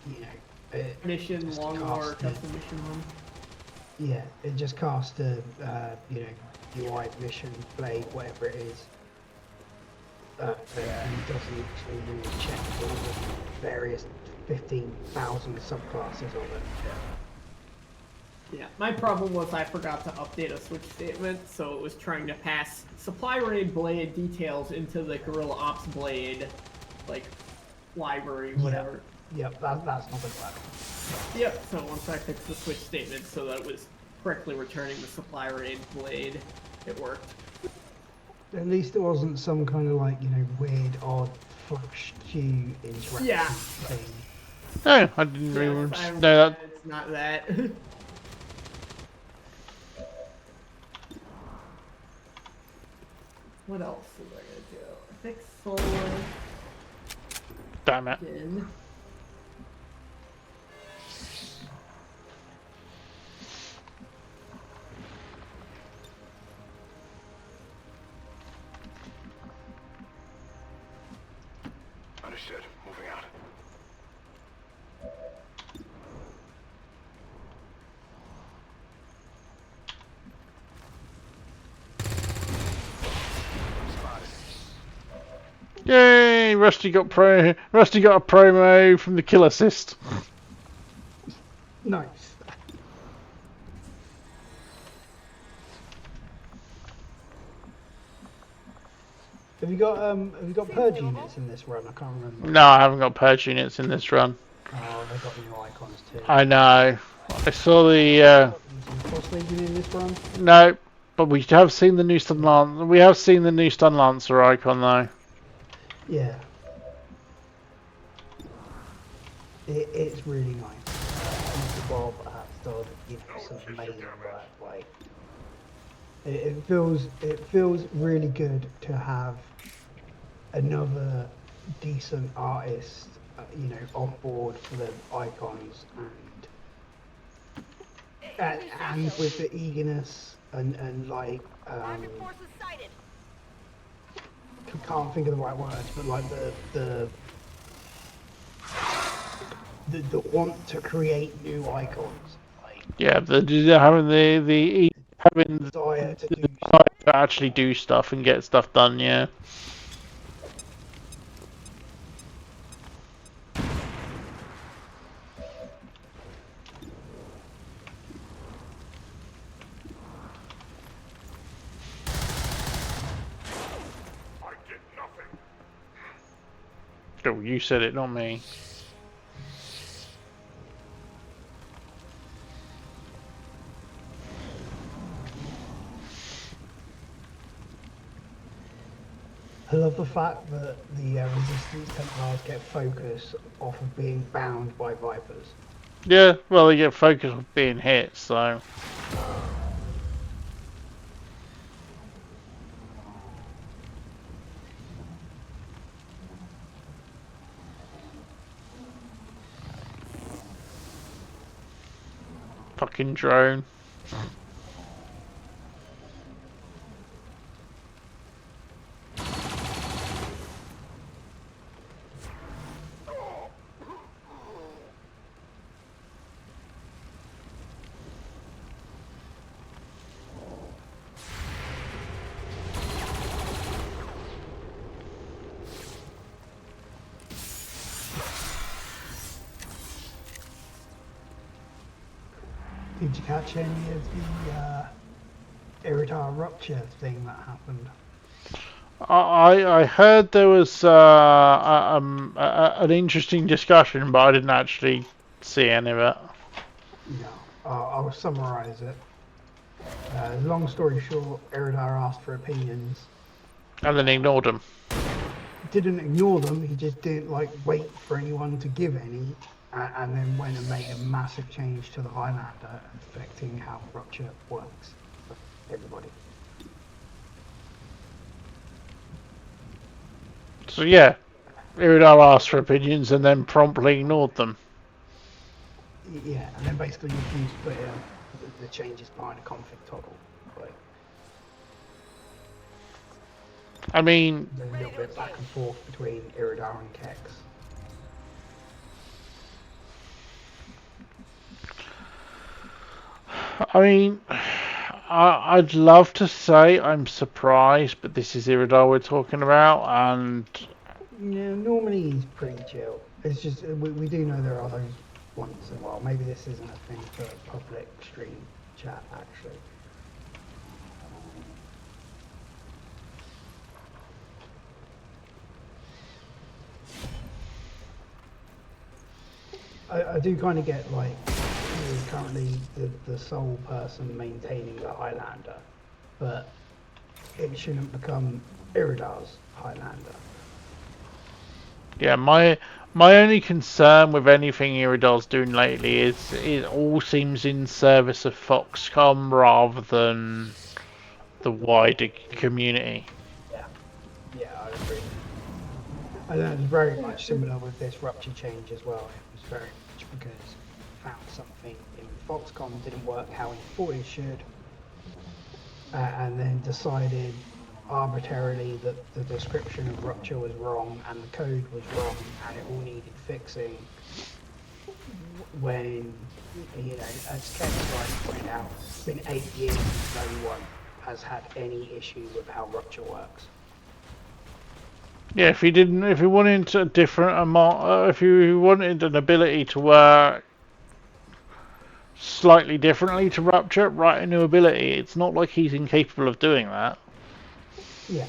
You know, Mission Long War custom mission run. Yeah, it just casts a you know, UI mission blade, whatever it is. And it doesn't actually really check all the various 15,000 subclasses of it. Yeah, my problem was I forgot to update a switch statement, so it was trying to pass supply raid blade details into the Guerrilla Ops blade, like, library, whatever. Yep, that's not gonna work. Yep, so once I fixed the switch statement so that it was correctly returning the supply raid blade, it worked. At least it wasn't some kind of like, you know, weird, odd flash queue interaction thing. No, I didn't really know that. It's not that. What else was I gonna do? Fix solar. Damn it. Again. Understood. Moving out. Yay! Rusty got a promo from the kill assist. Nice. Have you got purge units in this run? I can't remember. No, I haven't got purge units in this run. Oh, they've got new icons too. I know. I saw the Cross Legion in this run? no, but we have seen the new stun lancer. We have seen the new stun lancer icon though. Yeah. It's really nice. Mr. Bob has done, you know, some amazing work. Like, it feels really good to have another decent artist, you know, on board for the icons, and with the eagerness and like can't think of the right words, but like the want to create new icons. Like, Yeah, having the desire to do desire to actually do stuff and get stuff done. Yeah. I did nothing. Oh, you said it, not me. I love the fact that the Resistance Templars get focus off of being bound by Vipers. Yeah, well, they get focused on being hit, so. Fucking drone. Did you catch any of the Iritar Rupture thing that happened? I heard there was an interesting discussion, but I didn't actually see any of it. No, I'll summarise it. Long story short, Iritar asked for opinions. And then ignored them. Didn't ignore them, he just didn't like wait for anyone to give any, and then went and made a massive change to the Highlander, affecting how Rupture works for everybody. So yeah, Iridar asked for opinions and then promptly ignored them. Yeah, and then basically refused to put in the changes behind a config toggle. Like, I mean, there's a little bit back and forth between Iridar and Kex. I'd love to say I'm surprised, but this is Iridar we're talking about, and Yeah, normally he's pretty chill. It's just we do know there are those once in a while. Maybe this isn't a thing for public stream chat actually. I do kind of get like he's currently the sole person maintaining the Highlander, but it shouldn't become Iridar's Highlander. yeah, my only concern with anything Iridar's doing lately is it all seems in service of Foxcom rather than the wider community. Yeah, I agree. And that's very much similar with this Rupture change as well. It was very much because found something in Foxconn didn't work how he thought it should, and then decided arbitrarily that the description of Rupture was wrong and the code was wrong and it all needed fixing. When, you know, as Kex rightly pointed out, it's been 8 years since no one has had any issue with how Rupture works. Yeah, if he wanted a different amount, if he wanted an ability to work slightly differently to Rupture, write a new ability. It's not like he's incapable of doing that. Yeah.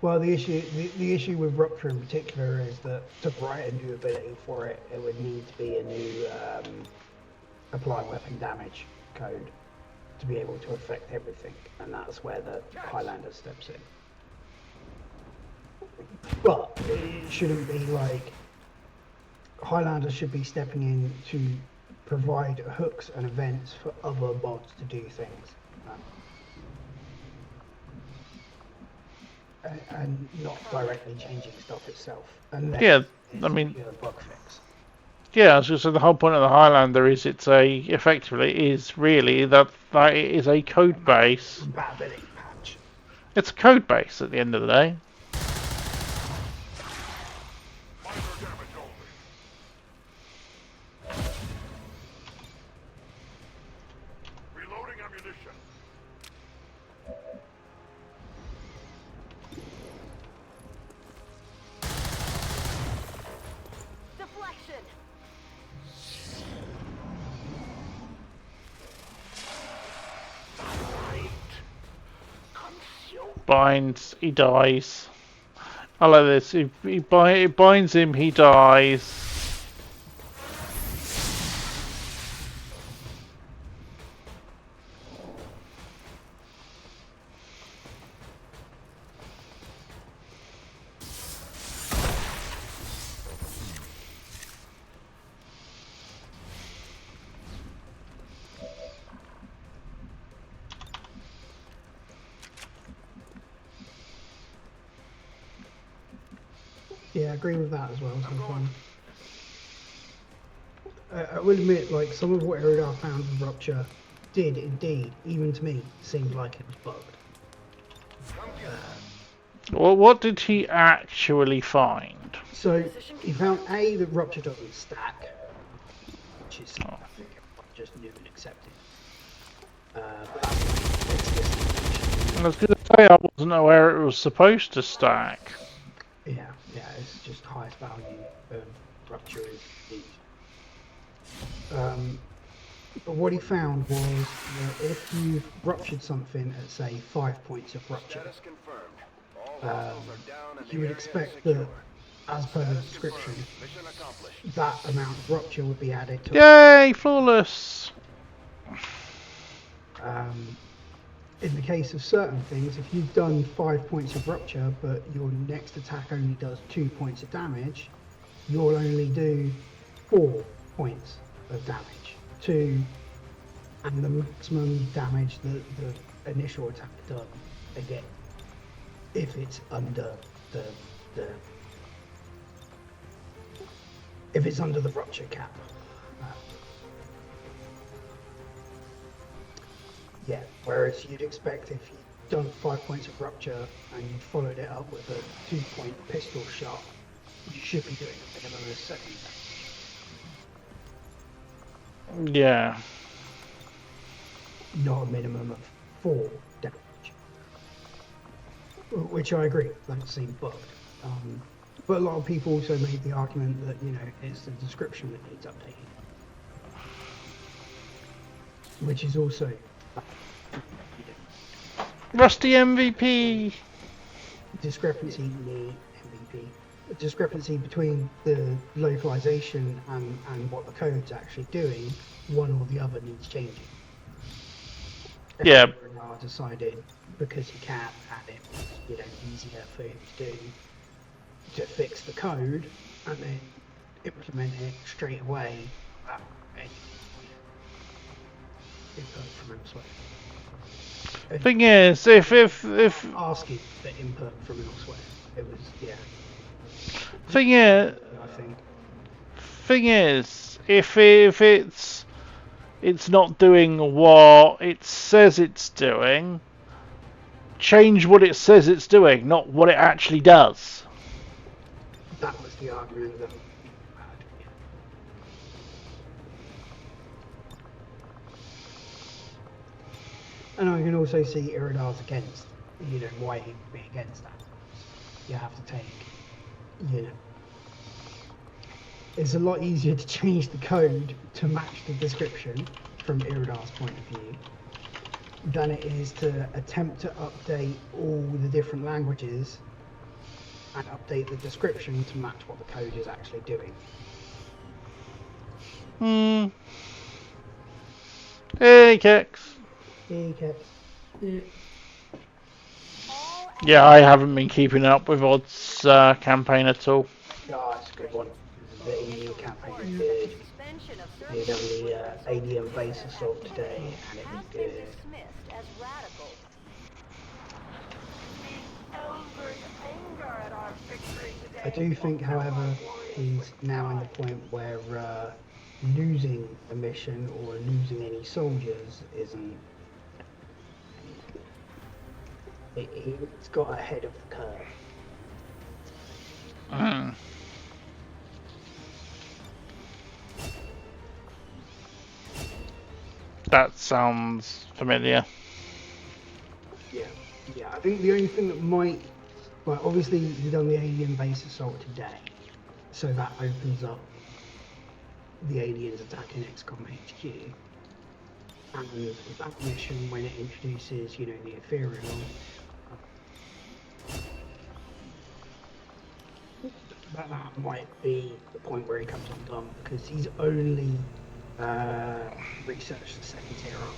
Well, the issue with Rupture in particular is that to write a new ability for it, it would need to be a new apply weapon damage code to be able to affect everything, and that's where the Highlander steps in. But it shouldn't be like Highlander should be stepping in to provide hooks and events for other mods to do things. And not directly changing stuff itself. Unless Yeah, it's I mean, a bug fix. yeah. So the whole point of the Highlander is effectively is really that it is a code base. Compatibility patch. It's a code base at the end of the day. Reloading ammunition. Deflection. Binds, he dies. I like this. If he binds him, he dies. Yeah, I agree with that as well. I will admit, like, some of what Eridar found with Rupture did indeed, even to me, seem like it was bugged. Well, what did he actually find? So, he found A, that Rupture doesn't stack, which is something I think everyone just knew and accepted. But I was going to say I wasn't aware it was supposed to stack. yeah, it's just highest value of Rupture is heat. But what he found was that if you've ruptured something at, say, 5 points of rupture, Status confirmed. All hostiles are down and the you would area expect secure. that, as per the description, Mission accomplished. that amount of rupture would be added to Yay, flawless! in the case of certain things, if you've done 5 points of rupture, but your next attack only does 2 points of damage, you'll only do 4 points of damage. 2, and the maximum damage that the initial attack done again. if it's under the if it's under the rupture cap. Yeah, whereas you'd expect if you'd done 5 points of rupture and you followed it up with a 2-point pistol shot, you should be doing a minimum of 7 damage. Yeah. Not a minimum of 4 damage. Which I agree, that seems bugged. But a lot of people also made the argument that, you know, it's the description that needs updating. Which is also... Rusty MVP! Discrepancy in the MVP. A discrepancy between the localization and what the code's actually doing, one or the other needs changing. Yeah. Now decided because he can and it was, you know, easier for him to do, to fix the code and then implement it straight away without any input from elsewhere. Thing is, if asking for input from elsewhere, it was thing is, I think. Thing is, if it's not doing what it says it's doing, change what it says it's doing, not what it actually does. That was the argument that we had. And I can also see Iridar's against, you know, why he would be against that. You have to take, you know, it's a lot easier to change the code to match the description from Iridar's point of view than it is to attempt to update all the different languages and update the description to match what the code is actually doing. Hey, Kex. Hey, Kex. Yeah, I haven't been keeping up with Odd's campaign at all. Oh, it's a good one. The EU campaign is good. We done the ADM base assault today, and it was good. I do think, however, he's now in the point where losing a mission or losing any soldiers isn't... It's got ahead of the curve. That sounds familiar. Yeah, I think the only thing that might... Well, obviously we've done the alien base assault today, so that opens up the aliens attacking XCOM HQ. And that mission, when it introduces, you know, the Ethereal, that might be the point where he comes undone, because he's only researched the second tier up.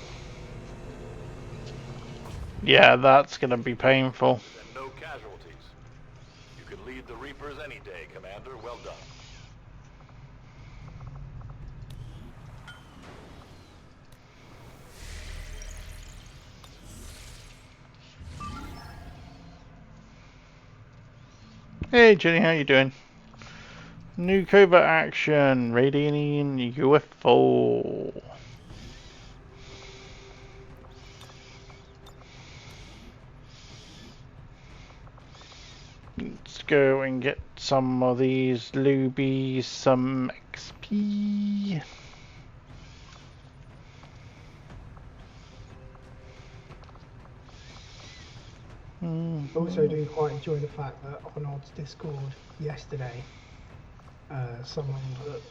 Yeah, that's gonna be painful. And no casualties. You can lead the Reapers any day, Commander. Well done. Hey Jenny, how you doing? New covert action, Radiant UFO. Let's go and get some of these lubies, some XP. Also do quite enjoy the fact that on Odd's Discord yesterday, someone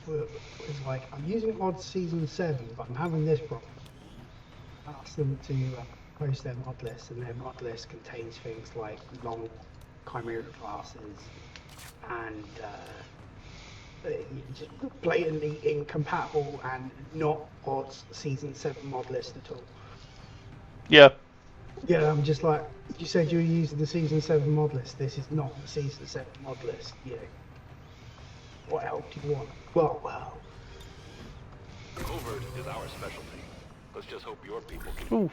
was like, I'm using Odd's Season 7, but I'm having this problem. I asked them to post their mod list, and their mod list contains things like long Chimera classes and just blatantly incompatible and not Odd's Season 7 mod list at all. Yeah. Yeah, I'm just like, you said you were using the Season 7 mod list. This is not the Season 7 mod list. You know, what help do you want? Well. Covert is our specialty. Let's just hope your people can... Oof.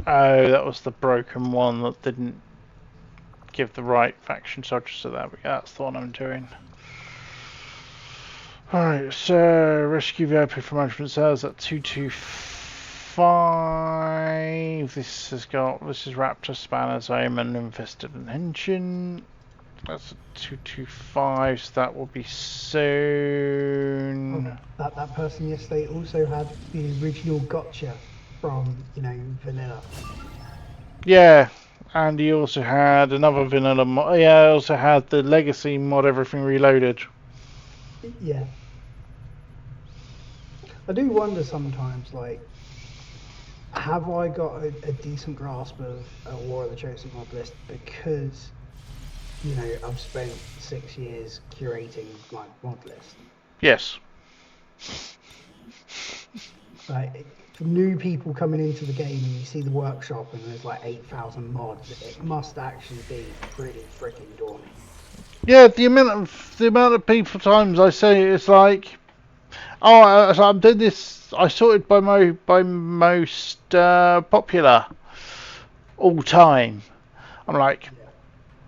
Oh, that was the broken one that didn't give the right faction soldiers to that. That's the one I'm doing. Alright, so rescue VIP for management cells at 225. This is Raptor, Spanners, Omen, Infested and Henshin. That's a 225, so that will be soon. That person yesterday also had the original gotcha from, vanilla. Yeah, and he also had another vanilla mod. Yeah, I also had the legacy mod, everything reloaded. Yeah. I do wonder sometimes, like, have I got a decent grasp of War of the Chosen mod list because, I've spent 6 years curating my mod list. Yes. Like, for new people coming into the game and you see the workshop and there's like 8,000 mods, it must actually be pretty freaking daunting. Yeah, the amount of people times I say it's like, oh, so I'm doing this. I sorted by most popular all time. I'm like,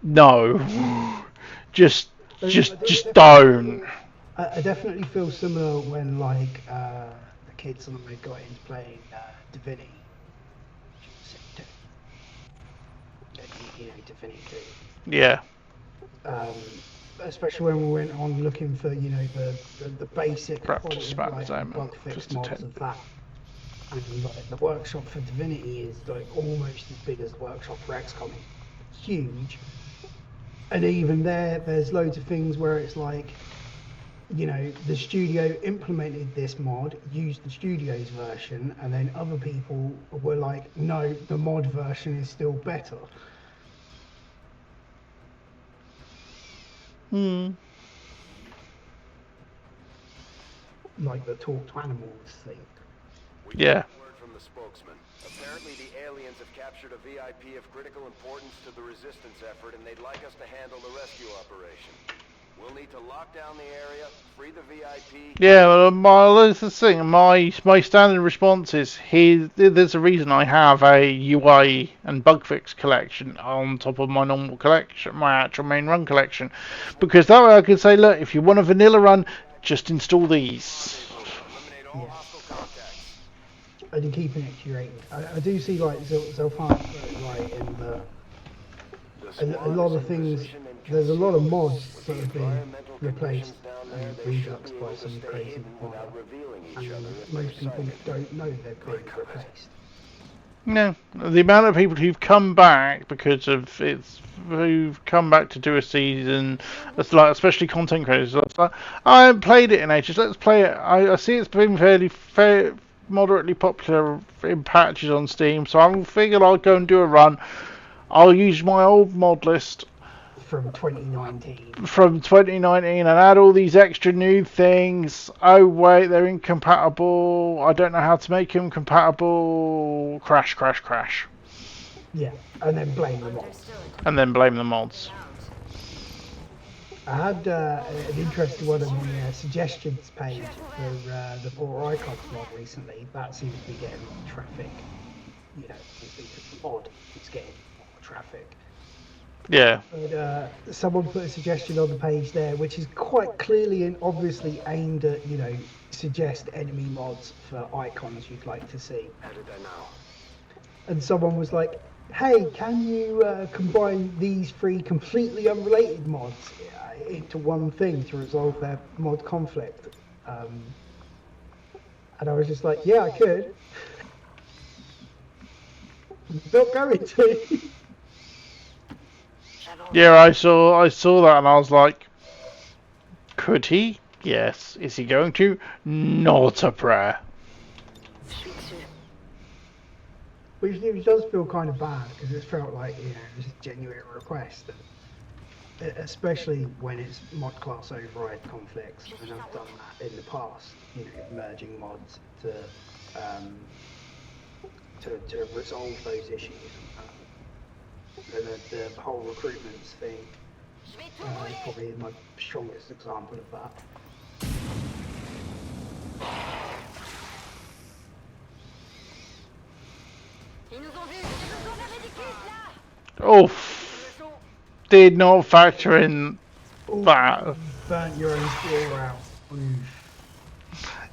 no, just don't. I definitely feel similar when like the kids and I got into playing Divinity. Divinity 2. Yeah. Especially when we went on looking for, the basic quality of like bug fix mods of that. And like, the workshop for Divinity is like almost as big as the workshop for XCOM. It's huge. And even there's loads of things where it's like, the studio implemented this mod, used the studio's version, and then other people were like, no, the mod version is still better. Like the talk to animals thing. Yeah. Word from the spokesman. Apparently the aliens have captured a VIP of critical importance to the resistance effort and they'd like us to handle the rescue operation. We'll need to lock down the area, free the VIP... Yeah, well, that's the thing. My standard response is, there's a reason I have a UI and bug fix collection on top of my normal collection, my actual main run collection. Because that way I can say, look, if you want a vanilla run, just install these. Yeah. I do keeping it curated. I do see like Zelfan right in a lot of things. There's a lot of mods that have been replaced and reduxed by some crazy mod, and most people don't know they've been replaced. No, the amount of people who've come back because of who've come back to do a season, it's like especially content creators. It's like, I haven't played it in ages. Let's play it. I see it's been moderately popular in patches on Steam, so I figured I'll go and do a run. I'll use my old mod list from 2019. And add all these extra new things. Oh wait, they're incompatible. I don't know how to make them compatible. Crash. Yeah, and then blame the mods. I had an interesting one on the suggestions page for the 4 Icons mod recently. That seems to be getting traffic. Because the mod is getting more traffic. Yeah. But someone put a suggestion on the page there, which is quite clearly and obviously aimed at, suggest enemy mods for icons you'd like to see. Edit that now. And someone was like, hey, can you combine these 3 completely unrelated mods into one thing to resolve their mod conflict? And I was just like, yeah, I could. Not going to. Yeah, I saw that and I was like, could he? Yes. Is he going to? Not a prayer. Which does feel kind of bad because it felt like, it was a genuine request. And especially when it's mod class override conflicts, and I've done that in the past, merging mods to resolve those issues. The whole recruitments thing is probably my strongest example of that. Ils nous ont vus. Oh, did not factor in that. Burnt your own floor out. Oof.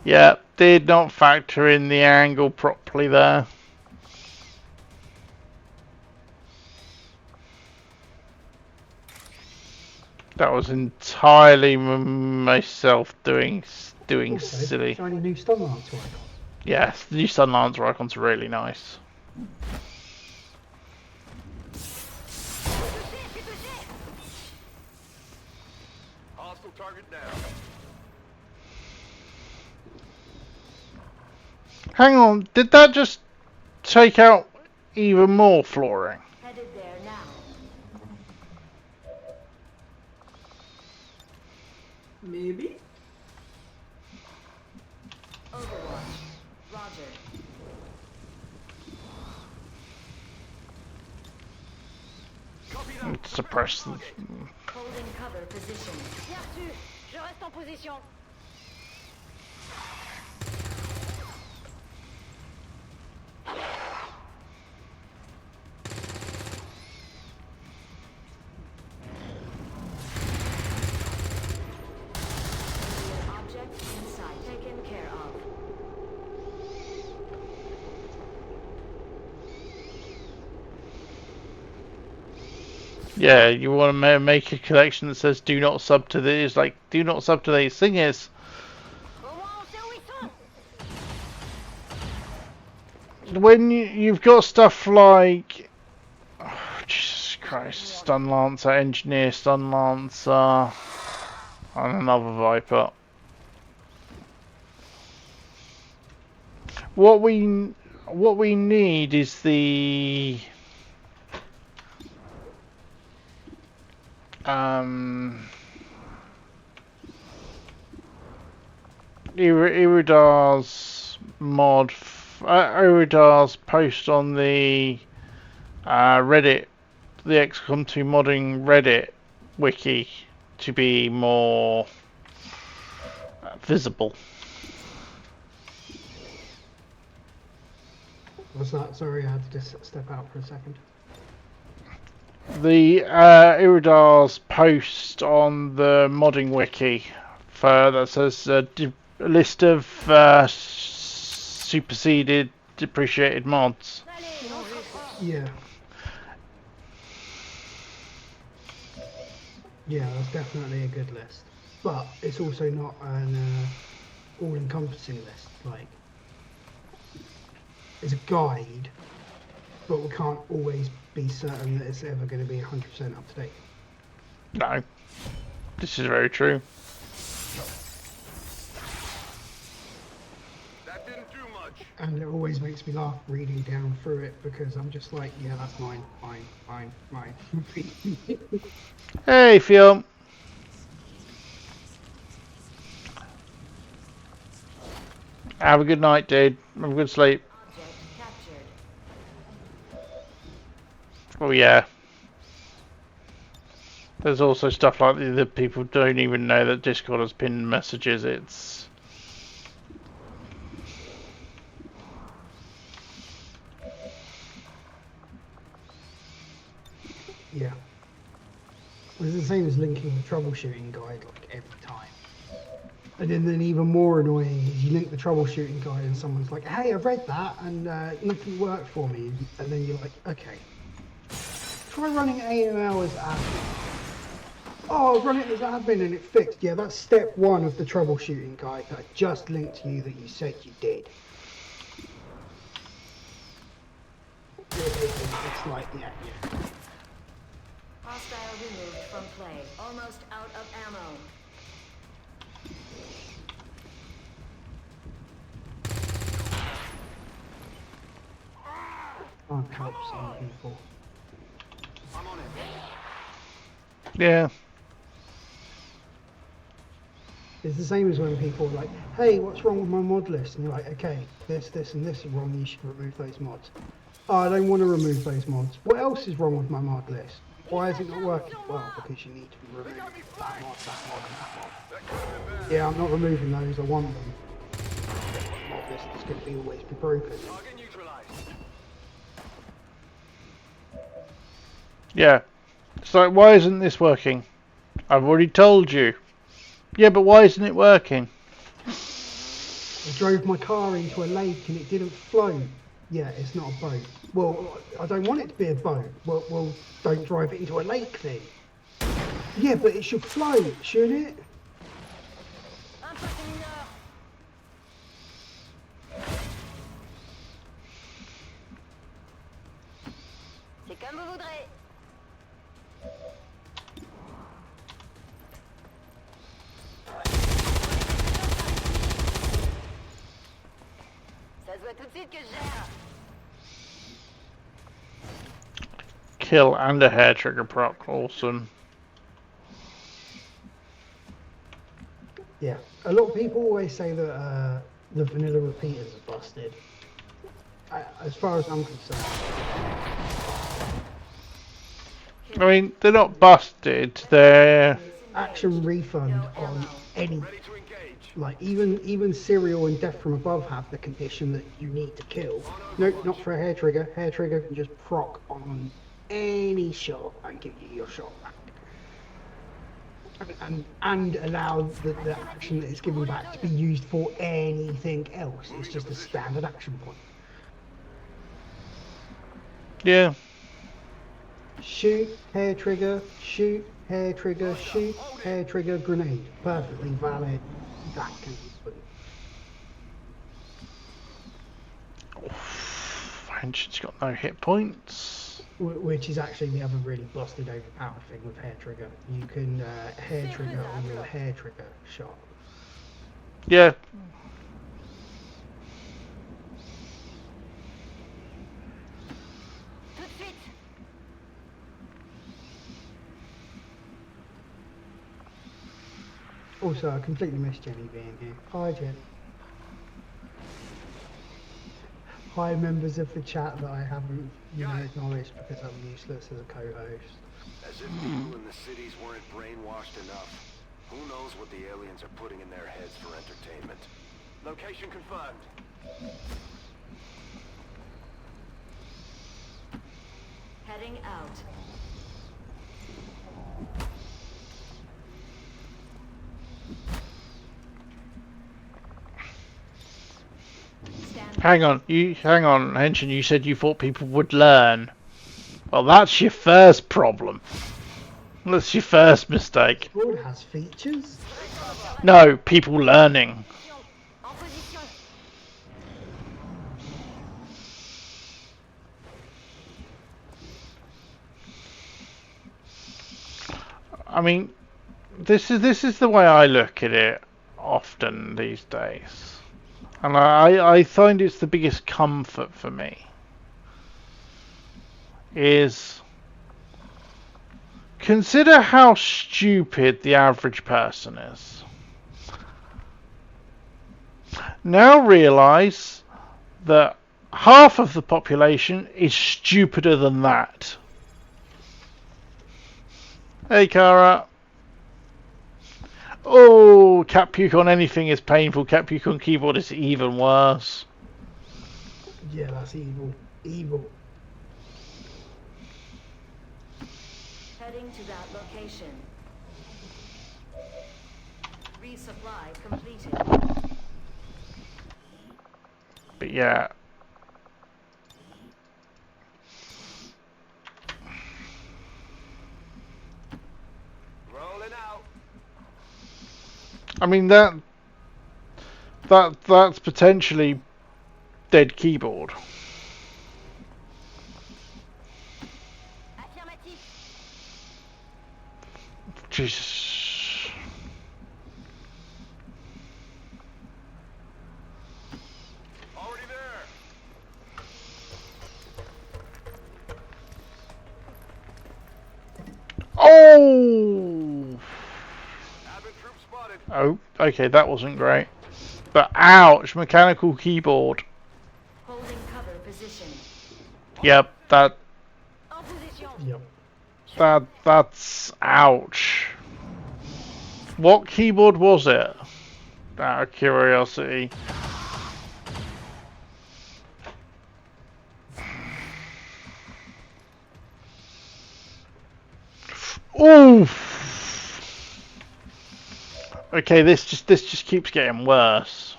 Yeah, did not factor in the angle properly there. That was entirely myself doing Also, silly. shiny new stun lance icon. Yes, the new Stun Lancer icons are really nice. Hostile target down. Hang on, did that just take out even more flooring? Headed there now. Maybe? Overwatch. Roger. Suppress the... Holding cover position. Bien reçu. Je reste en position. Object inside. Taken care of. Yeah, you want to make a collection that says do not sub to these, like, do not sub to these. Thing is, Au moins on sait où ils sont. when you've got stuff like... Oh, Jesus Christ, Stun Lancer, Engineer, Stun Lancer, and another Viper. What we need is the... Iridar's mod, Iridar's post on the Reddit, the XCOM 2 modding Reddit wiki to be more visible. What's that? Sorry, I had to just step out for a second. The Iridar's post on the modding wiki for that says a list of superseded, depreciated mods. Yeah. Yeah, that's definitely a good list. But it's also not an all-encompassing list. Like, it's a guide, but we can't always be certain that it's ever going to be 100% up to date. No, this is very true. That didn't do much. And it always makes me laugh reading down through it because I'm just like, yeah, that's mine. Hey, Phil. Have a good night, dude. Have a good sleep. Object captured. Oh yeah. There's also stuff like that people don't even know that Discord has pinned messages. It's... Yeah. It's the same as linking the troubleshooting guide like every time. And then even more annoying is you link the troubleshooting guide and someone's like, hey, I've read that and nothing worked for me. And then you're like, okay. Try running AML as admin. Oh, I've run it as admin and it fixed. Yeah, that's step 1 of the troubleshooting guide that I just linked to you that you said you did. It's like, yeah. Hostile removed from play. Almost out of ammo. Can't help some people. I'm on it. Yeah. It's the same as when people are like, hey, what's wrong with my mod list? And you're like, okay, this, and this is wrong, you should remove those mods. Oh, I don't want to remove those mods. What else is wrong with my mod list? Why is it not working? Well, because you need to remove that mod, and that mod. Yeah, I'm not removing those, I want them. My mod list is going to always be broken. Target neutralized. Yeah. It's like, why isn't this working? I've already told you. Yeah, but why isn't it working? I drove my car into a lake and it didn't float. Yeah, it's not a boat. Well, I don't want it to be a boat. Well, don't drive it into a lake then. Yeah, but it should float, shouldn't it? C'est comme vous voudrez. Ça se voit tout de suite que je gère. Kill and a hair trigger proc. Awesome. Yeah, a lot of people always say that the vanilla repeaters are busted. As far as I'm concerned. I mean, they're not busted. They're Action refund on any, like even Serial and Death from Above have the condition that you need to kill. Nope, not for a hair trigger. Hair trigger can just proc on any shot and give you your shot back. And allow the action that it's given back to be used for anything else. It's just a standard action point. yeah. Shoot, hair trigger, shoot, hair trigger, shoot, hair trigger, grenade. Perfectly valid. That can be put. She's got no hit points. Which is actually the other really busted overpowered thing with hair trigger. You can hair trigger on your hair trigger shot. Yeah. Also, I completely missed Jenny being here. Hi, Jen. Hi, members of the chat that I haven't, acknowledged because I'm useless as a co-host. As if people in the cities weren't brainwashed enough. Who knows what the aliens are putting in their heads for entertainment. Location confirmed. Heading out. Hang on, Henshin, you said you thought people would learn. Well, that's your first problem. That's your first mistake. It has features. No, people learning. I mean, this is the way I look at it often these days. And I find it's the biggest comfort for me. Is consider how stupid the average person is. Now realise that half of the population is stupider than that. Hey, Kara. Oh, cat puke on anything is painful. Cat puke on keyboard is even worse. Yeah, that's evil. Evil. Heading to that location. Resupply completed. But yeah. Rolling out. I mean that's potentially dead keyboard. Affirmatif. Jesus. Already there. Oh! Advent troop spotted. Oh, okay, that wasn't great. But ouch, mechanical keyboard. Holding cover position. Yep, that En position. Yep. that's ouch. What keyboard was it? Out of curiosity. Oof. Okay, this just keeps getting worse.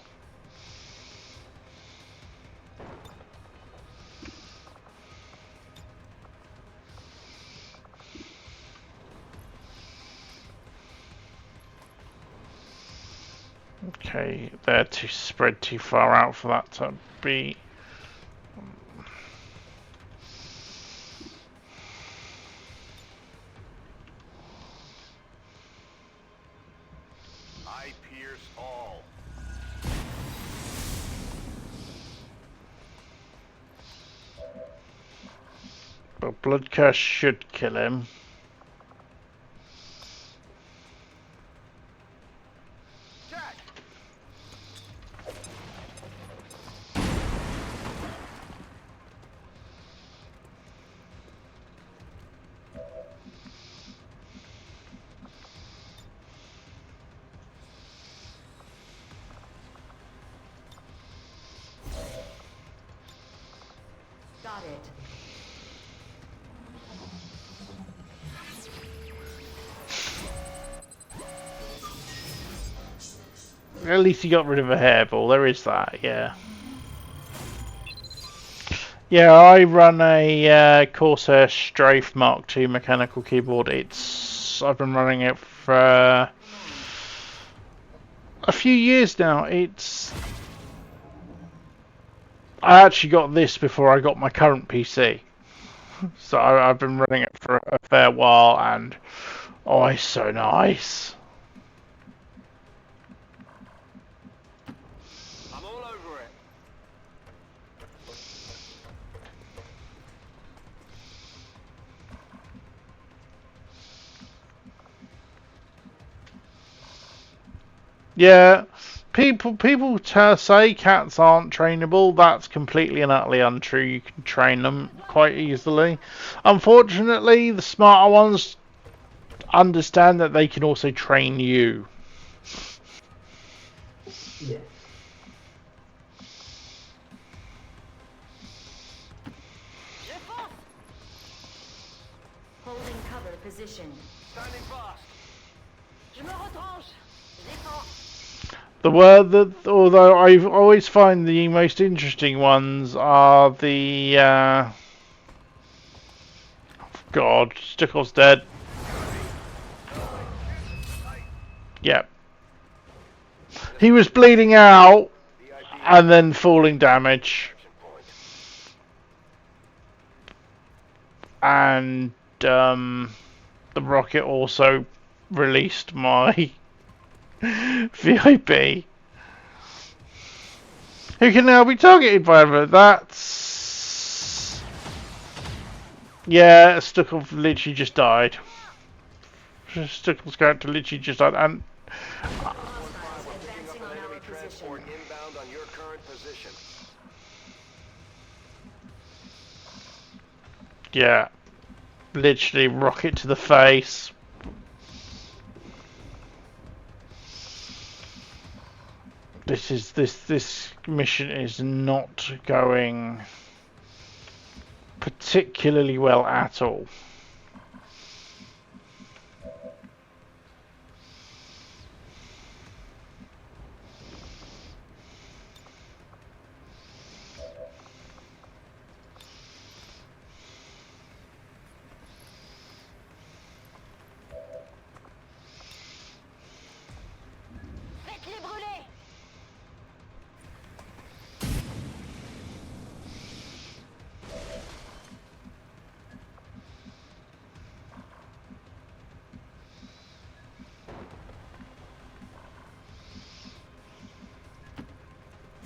Okay, they're too spread too far out for that to be. I pierce all. But Blood Curse should kill him. Got it. At least he got rid of a hairball. There is that, yeah. Yeah, I run a Corsair Strafe Mark II mechanical keyboard. I've been running it for a few years now. I actually got this before I got my current PC, so I've been running it for a fair while, and oh, it's so nice. I'm all over it. Yeah, people say cats aren't trainable. That's completely and utterly untrue. You can train them quite easily. Unfortunately, the smarter ones understand that they can also train you. Yeah. Holding cover position. Standing fast. Je me retranche. Défends. The word that, although I always find the most interesting ones are the God, Stickle's dead. Yep. He was bleeding out and then falling damage. And the rocket also released my VIP, who can now be targeted by other. That's, yeah, Stickle literally just died. Stickle's character literally just died, and Advancing on our position. Inbound on your current position. yeah, literally rocket to the face. This mission is not going particularly well at all. Faites-les brûler.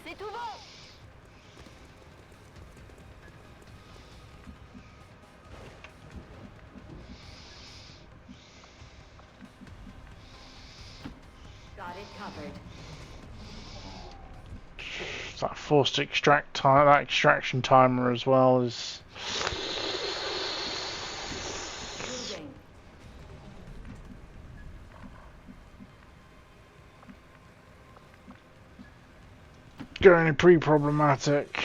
C'est tout bon. Got it covered. That forced extract time, that extraction timer as well is. Moving. Going to pretty problematic.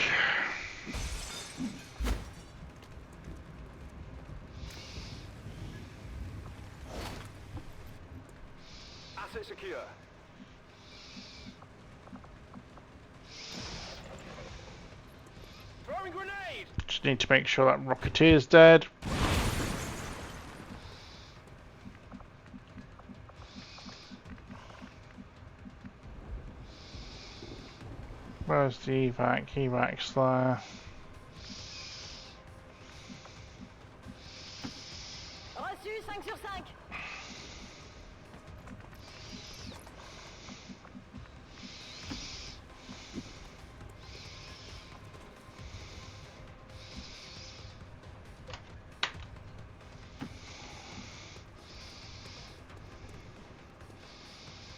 Access secure. Throwing grenade. Just need to make sure that Rocketeer's dead. Where's the evac? Evac's there. Reçu 5 sur 5.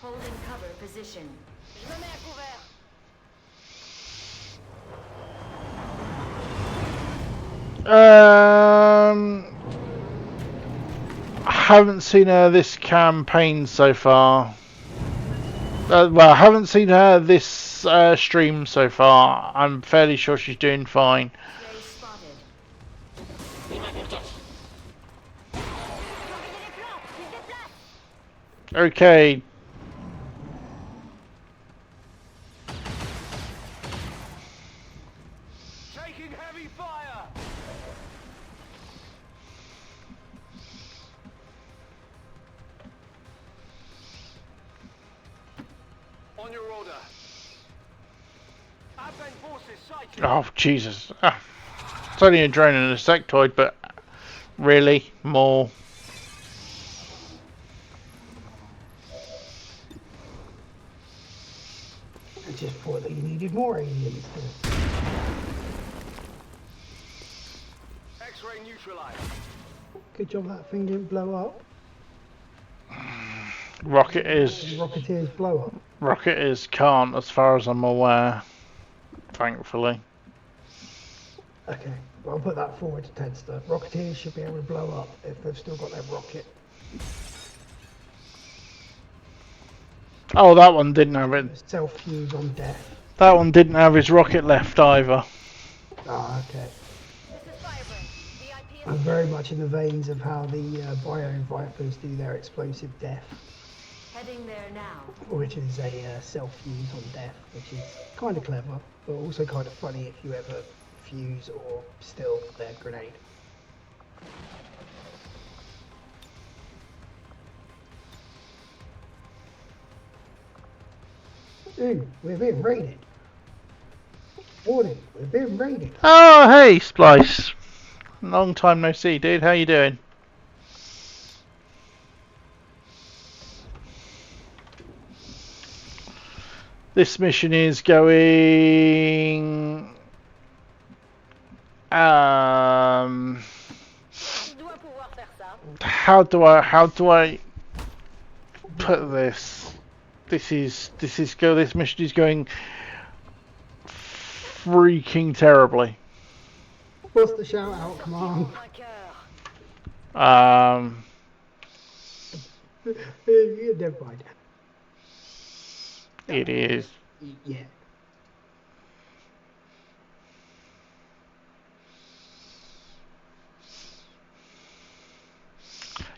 Holding cover position. Je me mets à couvert. I haven't seen her this campaign so far. Well, I haven't seen her this stream so far. I'm fairly sure she's doing fine. Prey spotted. Okay. Taking heavy fire. On your order. Advent forces sighted. Oh, Jesus. It's only a drone and a sectoid, but really? More? I just thought that you needed more aliens. X-ray neutralized. Good job that thing didn't blow up. Rocketeers blow up. Rocketeers can't, as far as I'm aware. Thankfully. Okay, well, I'll put that forward to Tedster. Rocketeers should be able to blow up if they've still got their rocket. Oh, that one didn't have it. Self-fuse on death. That one didn't have his rocket left either. Ah, okay. This is Firebrand. VIP is I'm very much in the veins of how the Bio Vipers do their explosive death, Heading there now. which is a self-fuse on death, which is kind of clever, but also kind of funny if you ever fuse or still their grenade. Ooh, we're being raided. Warning, we're being raided. Oh, hey, Splice. Long time no see, dude. How you doing? This mission is going... Je dois pouvoir faire ça. How do I put this? This mission is going freaking terribly. What's the shout out? Come on. Vainqueur. Never mind. It is. Yeah.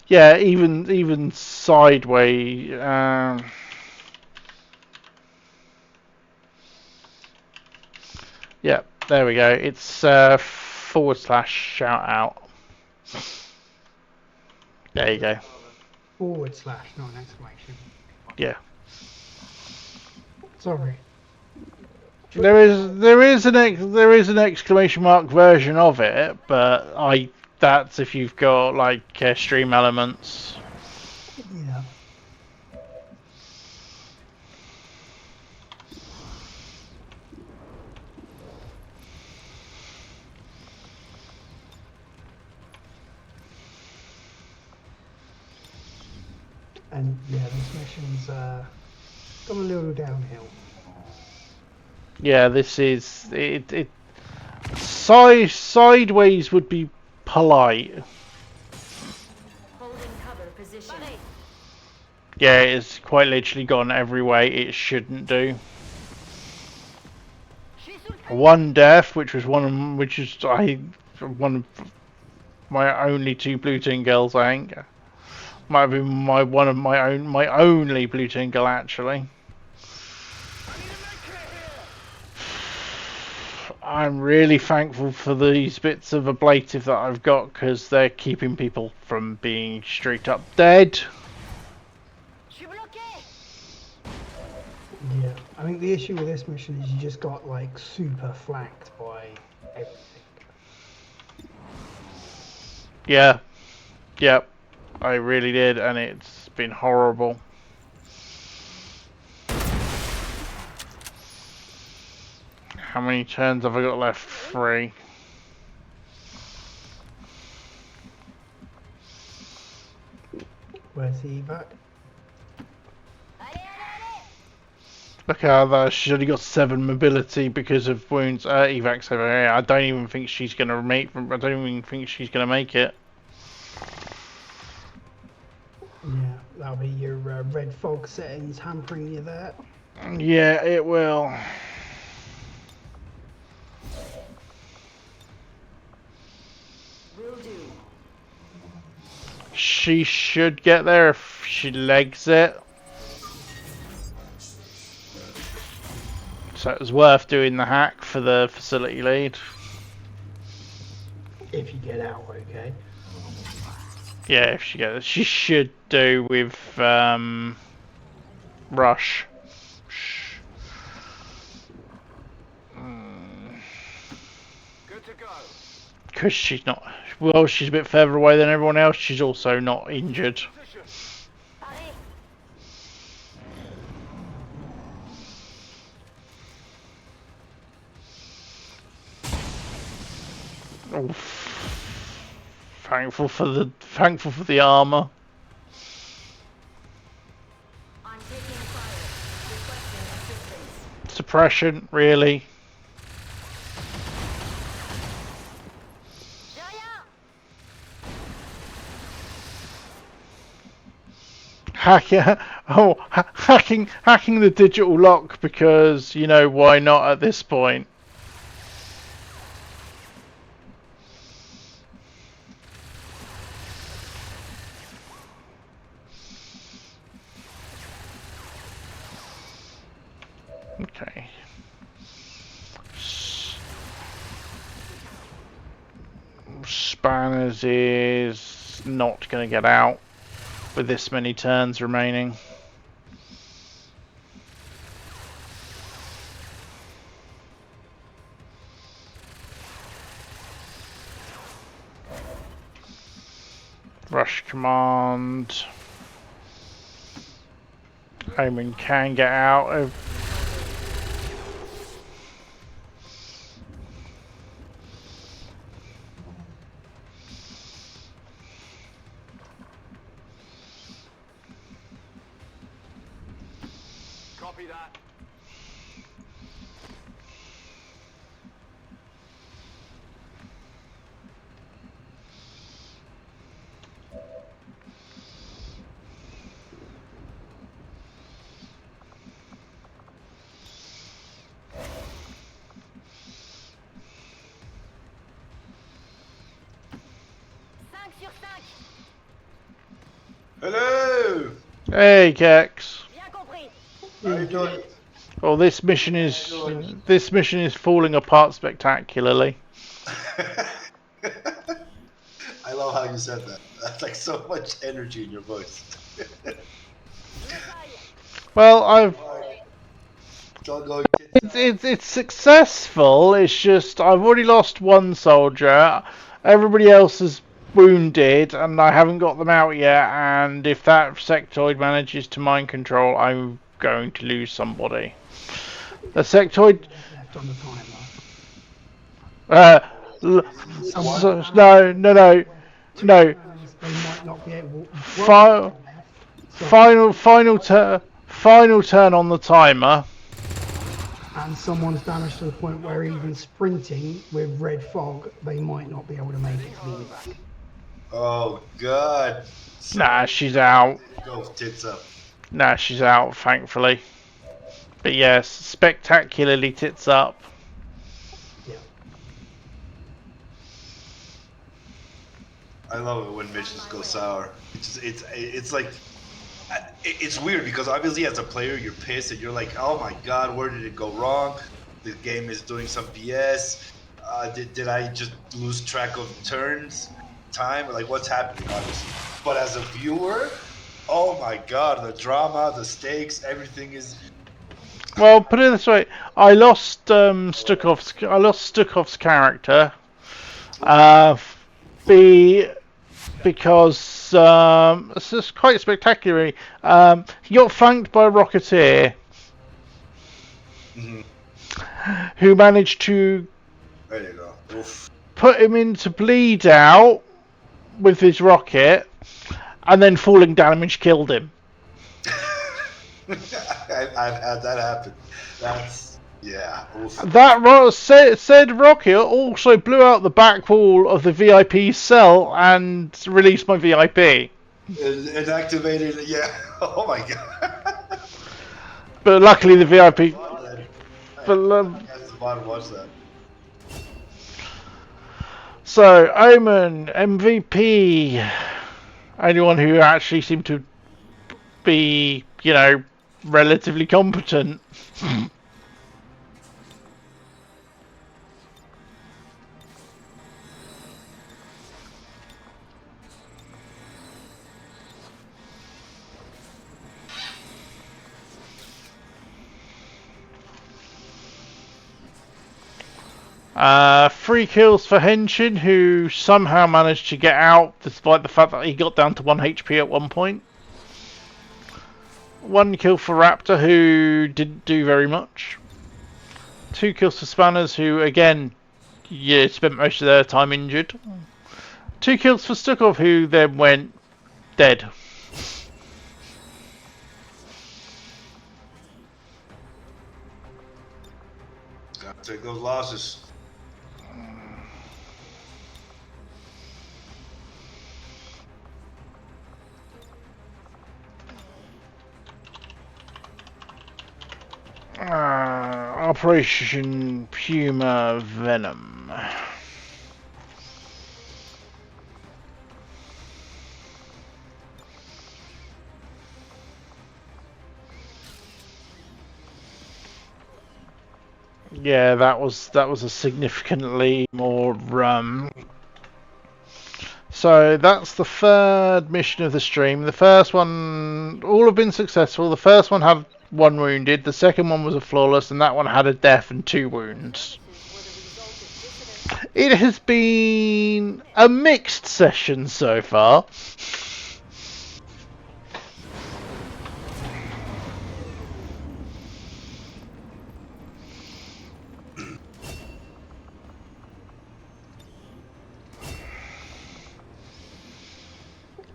Yeah, even sideways. Yeah, there we go. It's / shout out. There you go. / not an exclamation. Yeah. Sorry. There is an exclamation mark version of it, but that's if you've got like stream elements. Yeah. And yeah, this mission's gone a little downhill. Yeah, this is it. Sideways would be polite. Holding cover position. Yeah, it's quite literally gone every way it shouldn't do. One death, which is one of my only 2 platoon girls, I think. Might have been my only blue tingle actually. I'm really thankful for these bits of ablative that I've got because they're keeping people from being straight up dead. Yeah, I think the issue with this mission is you just got like super flanked by everything. Yeah, yep, I really did, and it's been horrible. How many turns have I got left? 3. Where's the evac? Look at that, she's only got 7 mobility because of wounds. Evacs over here. I don't even think she's gonna make. I don't even think she's gonna make it. Yeah, that'll be your red fog settings hampering you there. Yeah, it will. Will do. She should get there if she legs it. So it was worth doing the hack for the facility lead. If you get out, okay. Yeah, if she gets, she should do with rush. Good to go. Because she's not. Well, she's a bit further away than everyone else. She's also not injured. Oh, thankful for the armor. I'm taking fire. Requesting assistance. Suppression, really. Hacking the digital lock because, you know, why not at this point? Okay. Spanners is not going to get out with this many turns remaining. Rush command. Omen can get out of. Copy that. Hello! Hey, Kex. How you doing? Well, this mission is falling apart spectacularly. I love how you said that. That's like so much energy in your voice. Well, It's it's successful. It's just I've already lost one soldier. Everybody else is wounded, and I haven't got them out yet. And if that sectoid manages to mind control, I'm going to lose somebody. The sectoid. Left on the timer. No. They might not be able. Final turn on the timer. And someone's damaged to the point where even sprinting with red fog, they might not be able to make it to the evac. Oh god. Nah, she's out. Go tits up. Nah, she's out, thankfully. But yes, spectacularly tits up. Yeah. I love it when missions go sour. It's like it's weird because obviously as a player you're pissed and you're like, oh my god, where did it go wrong? The game is doing some BS. Did I just lose track of turns, time? Like what's happening, obviously. But as a viewer, oh my god, the drama, the stakes, everything is. Well, put it this way: I lost Stukov's character. Because this is quite spectacular. He got flanked by a Rocketeer, who managed to There you go. Oof. put him into bleed out with his rocket, and then falling damage killed him. I've had that happen. That's yeah. Oof. That said rocket also blew out the back wall of the VIP cell and released my VIP. It activated. Yeah. Oh my god. But luckily the VIP. Watch that. So Omen MVP, only one who actually seemed to be, you know, relatively competent. Three kills for Henshin, who somehow managed to get out despite the fact that he got down to 1 HP at one point. 1 kill for Raptor, who didn't do very much. 2 kills for Spanners, who again, yeah, spent most of their time injured. 2 kills for Stukov, who then went dead. Gotta take those losses. Operation Puma Venom. Yeah, that was a significantly more So that's the third mission of the stream. The first one, all have been successful. The first one had 1 wounded, the second one was a flawless, and that one had a death and 2 wounds. It has been a mixed session so far.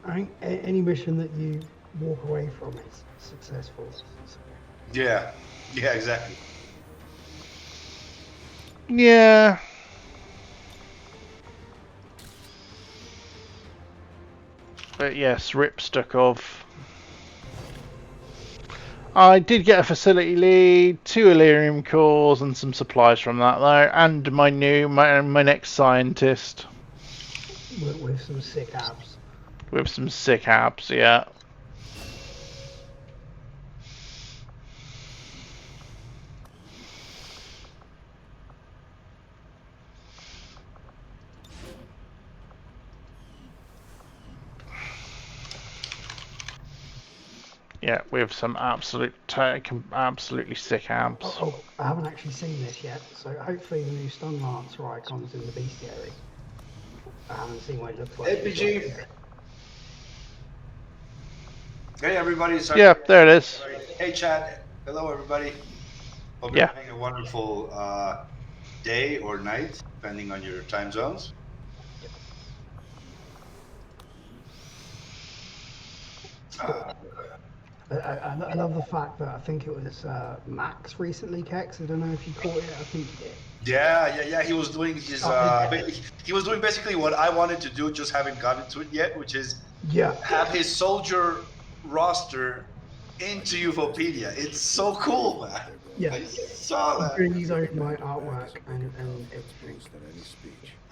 I think any mission that you walk away from is successful. Yeah. Yeah. Exactly. Yeah. But yes, rip Stukov. I did get a facility lead, 2 Illyrium cores, and some supplies from that though, and my next scientist. With some sick abs. With some sick abs, yeah. Yeah, with some absolutely sick abs. Oh, I haven't actually seen this yet, so hopefully the new Stun Lancer icon's in the bestiary. I haven't seen what it looks like. APG. Hey everybody. Sorry. Yeah, there it is. Hey chat. Hello everybody. Hope you're having a wonderful day or night, depending on your time zones. I love the fact that I think it was Max recently, Kex. I don't know if you caught it. I think you did. Yeah. He was doing his. He was doing basically what I wanted to do, just haven't gotten to it yet, which is have his soldier roster into Ufopedia. It's so cool, man. Yeah, I saw that. Doing his own artwork and everything.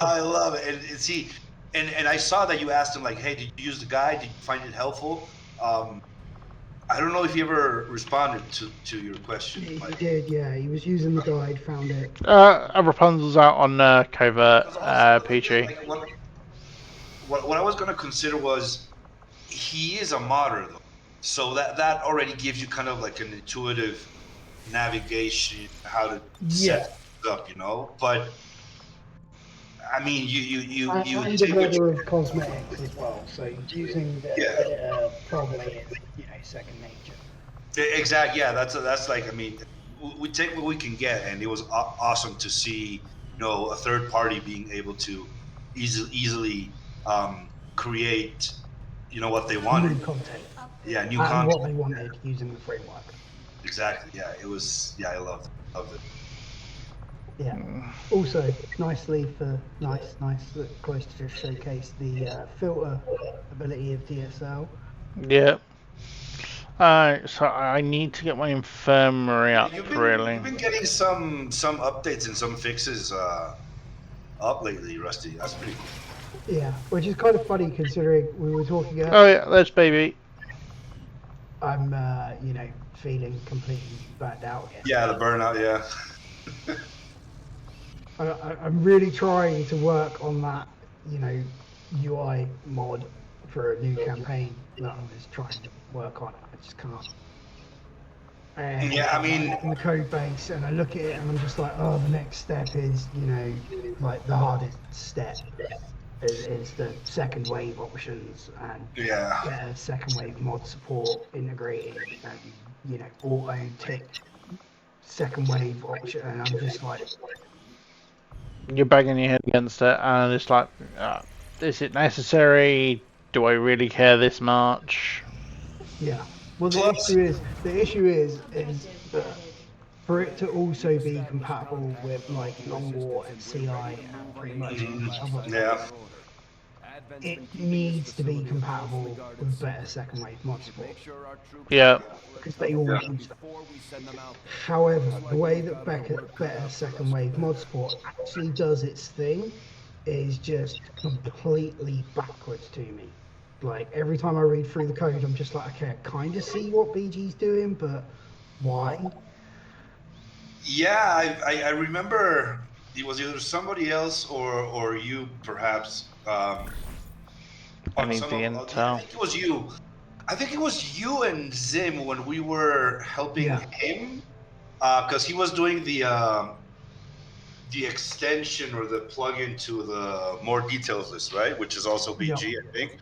I love it. And see, and I saw that you asked him like, hey, did you use the guide? Did you find it helpful? I don't know if he ever responded to your question. He But did, yeah. He was using the guide, found it. Rapunzel's out on covert because also, PG. like, what I was gonna consider was he is a modder though, so that already gives you kind of like an intuitive navigation how to set it up, you know. But I mean, you And take a what level you, of cosmetics as well. So using the editor probably is, second nature. exactly, yeah. That's like, I mean, we take what we can get, and it was awesome to see, a third party being able to easily create, what they wanted. New content. Yeah, new And content. what they wanted using the framework. Exactly. Yeah, it was. Yeah, I loved it. Yeah. Also, nice close to showcase the filter ability of DSL. Yeah. So I need to get my infirmary up, really. You've been getting some updates and some fixes up lately, Rusty. That's pretty cool. Yeah, which is kind of funny considering we were talking about. Oh yeah, there's baby. I'm, feeling completely burnt out again. Yeah, the burnout. Yeah. I'm really trying to work on that, UI mod for a new campaign that I was trying to work on. I just can't. And yeah, I mean, in the code base, and I look at it and I'm just like, oh, the next step is, like the hardest step is the second wave options and yeah, second wave mod support integrated and auto tick second wave option, and I'm just like, you're banging your head against it, and it's like, is it necessary? Do I really care this much? Yeah. Well, the issue is that for it to also be compatible with like Long War and CI and pretty much yeah. it needs to be compatible with better second wave mod support. Yeah. Because they all use that. However, the way that better second wave mod support actually does its thing is just completely backwards to me. Like every time I read through the code, I'm just like, okay, I kind of see what BG's doing, but why? Yeah, I remember it was either somebody else or you perhaps. I need the intel. I think it was you. I think it was you and Zim when we were helping him, because he was doing the extension or the plugin to the more details list, right? Which is also BG, I think.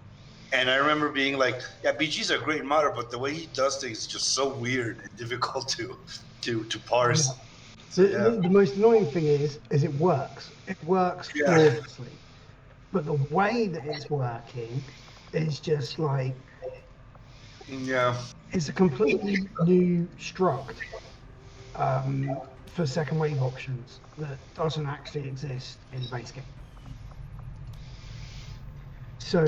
And I remember being like, yeah, BG's a great modder, but the way he does things is just so weird and difficult to parse. Yeah. The most annoying thing is it works. It works flawlessly. But the way that it's working is just like, it's a completely new struct for second wave options that doesn't actually exist in the base game. So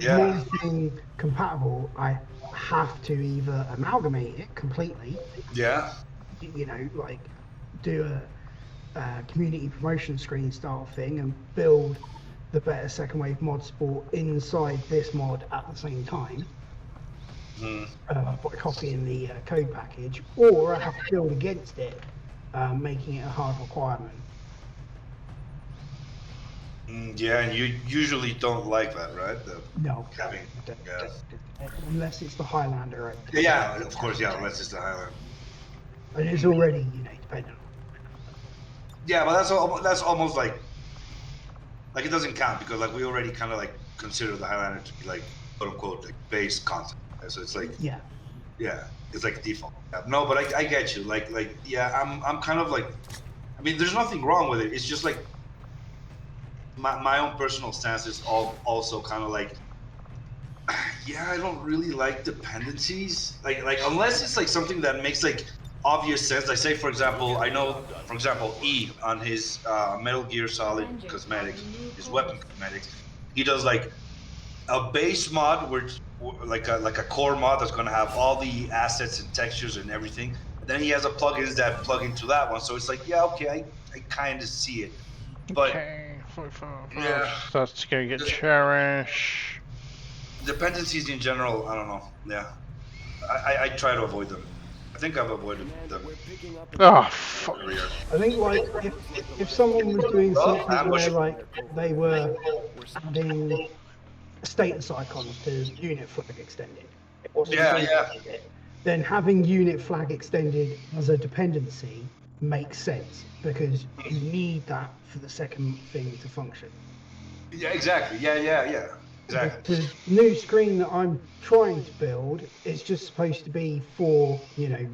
anything compatible, I have to either amalgamate it completely. Yeah. Like do a community promotion screen style thing and build the better second wave mod support inside this mod at the same time. By copying the code package, or I have to build against it, making it a hard requirement. Yeah, and you usually don't like that, right? No. Unless it's the Highlander. Right? Yeah, of course, unless it's the Highlander. And it's already, dependent. Yeah, but that's almost like it doesn't count because like we already kind of like consider the Highlander to be like quote unquote like base content. So it's like it's like default. No, but I get you. Like I'm kind of like, I mean, there's nothing wrong with it. It's just like my own personal stance is also kind of like, I don't really like dependencies. Like unless it's like something that makes like obvious sense. Like say for example, I know for example E on his Metal Gear Solid cosmetics, his weapon cosmetics, he does like a base mod which like a core mod that's going to have all the assets and textures and everything. Then he has a plugins that plug into that one. So it's like, I kind of see it. But Yeah. That's going to get cherish. Dependencies in general, I don't know. Yeah. I try to avoid them. I think I've avoided them. Oh, fuck. I think like if someone was doing Oh, something ambush. where like they were adding status icons to unit flag extended, it wasn't Yeah, doing yeah. it, then having unit flag extended as a dependency makes sense because you need that for the second thing to function. Yeah, exactly. Yeah. Exactly. The new screen that I'm trying to build is just supposed to be for, you know,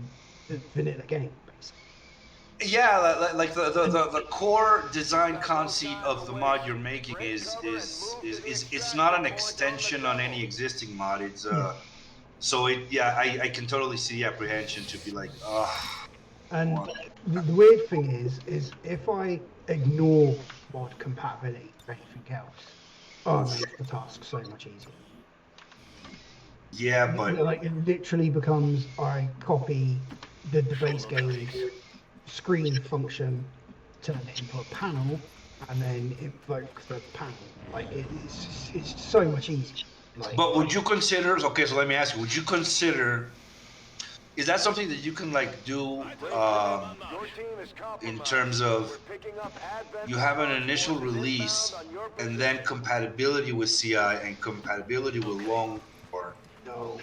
the vanilla game, basically. Yeah, like the core design conceit of the mod you're making is it's not an extension on any existing mod. It's so I can totally see the apprehension to be like, And the weird thing is if I ignore mod compatibility or anything else, it makes the task so much easier. yeah, but Like it literally becomes I copy the base game's screen function, turn it into a panel, and then invoke the panel. Like it's so much easier. Like, but would you consider? Okay, so let me ask you: would you consider? Is that something that you can like do in terms of you have an initial release and then compatibility with CI and compatibility with long or are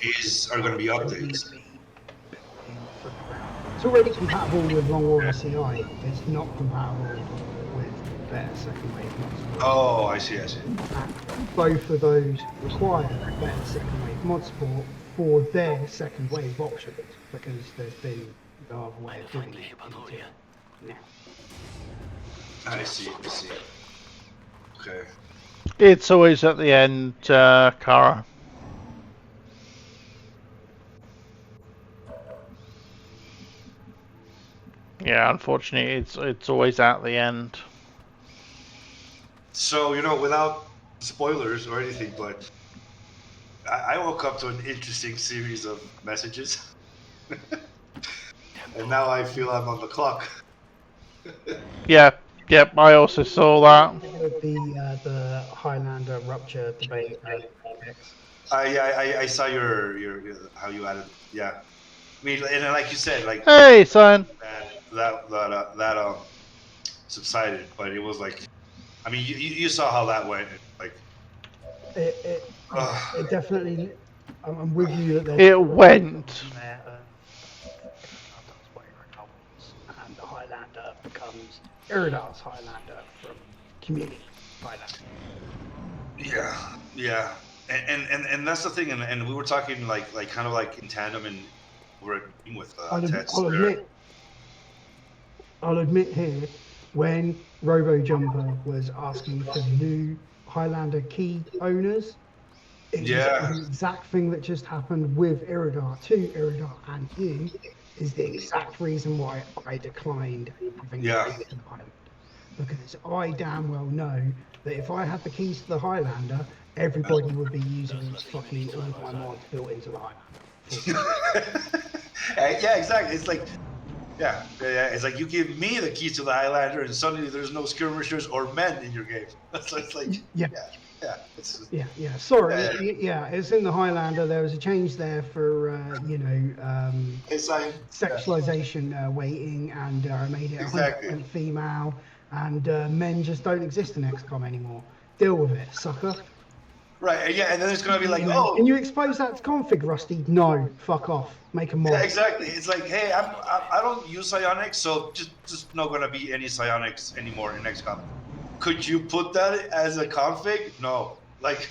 going to be updates? It's already compatible with long order CI. It's not compatible with better second wave mod support. Oh, I see. And both of those require better second wave mod support for their second wave options because there's been no other way of doing it until now. I see. Okay. It's always at the end, Kara. Yeah, unfortunately, it's always at the end. So, without spoilers or anything, but I woke up to an interesting series of messages. And now I feel I'm on the clock. Yep, I also saw that. The Highlander rupture debate. I saw your how you added. Yeah. I mean, and like you said, like Hey, son. That subsided, but it was like, I mean, you saw how that went. Like, it definitely. I'm with you that it went. And the Highlander becomes Iridar's Highlander from Community Highlander. Yeah, and that's the thing, and we were talking like kind of like in tandem, and we're with I'll admit here, when Robo Jumper was asking for new Highlander key owners, it was the exact thing that just happened with Iridar to Iridar and you is the exact reason why I declined having the keys to the Highlander. Because I damn well know that if I had the keys to the Highlander, everybody would be using fucking all of my mods built into the Highlander. Yeah, exactly. It's like, yeah. It's like you give me the keys to the Highlander, and suddenly there's no skirmishers or men in your game. It's like, yeah. Sorry, it's in the Highlander. There was a change there for sexualization weighting, and I made it 100% female, and men just don't exist in XCOM anymore. Deal with it, sucker. Right, yeah, and then it's gonna be like, oh, can you expose that to config, Rusty? No, fuck off. Make a mod. Yeah, exactly. It's like, hey, I don't use psionics, so just not gonna be any psionics anymore in XCOM. Could you put that as a config? No. Like,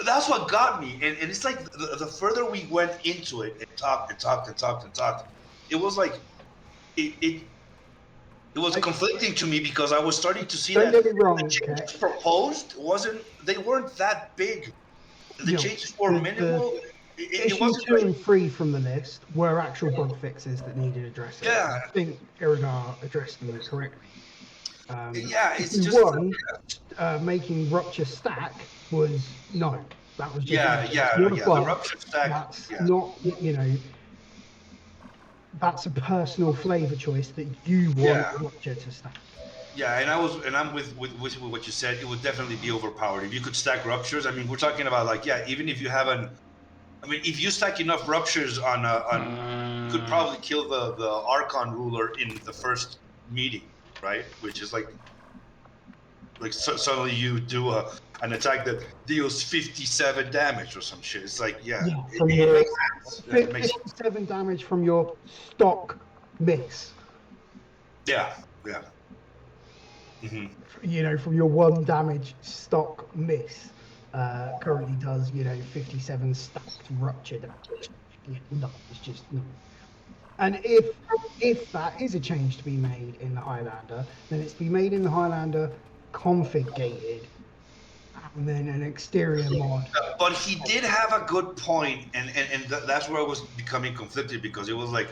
that's what got me. And it's like the further we went into it and talked, it was like it was conflicting to me because I was starting to see that the changes proposed weren't that big. The changes were minimal. Issues 2 and 3 from the list were actual bug fixes that needed addressing. Yeah. I think Iridar addressed them correctly. It's just making Rupture stack was no. That was just the Rupture stack. That's not, that's a personal flavor choice that you want Rupture to stack. Yeah, and I'm with what you said. It would definitely be overpowered if you could stack ruptures. I mean, we're talking about like, yeah, even if you have if you stack enough ruptures you could probably kill the Archon ruler in the first meeting, right? Which is like suddenly you do an attack that deals 57 damage or some shit. It's like, yeah, from it your makes sense. It makes 57 damage from your stock miss. Yeah. Mm-hmm. You know, from your 1 damage stock miss, currently does 57 stacked rupture damage. No, it's just no. And if that is a change to be made in the Highlander, then it's to be made in the Highlander config gated, and then an exterior mod. But he did have a good point, and that's where I was becoming conflicted, because it was like,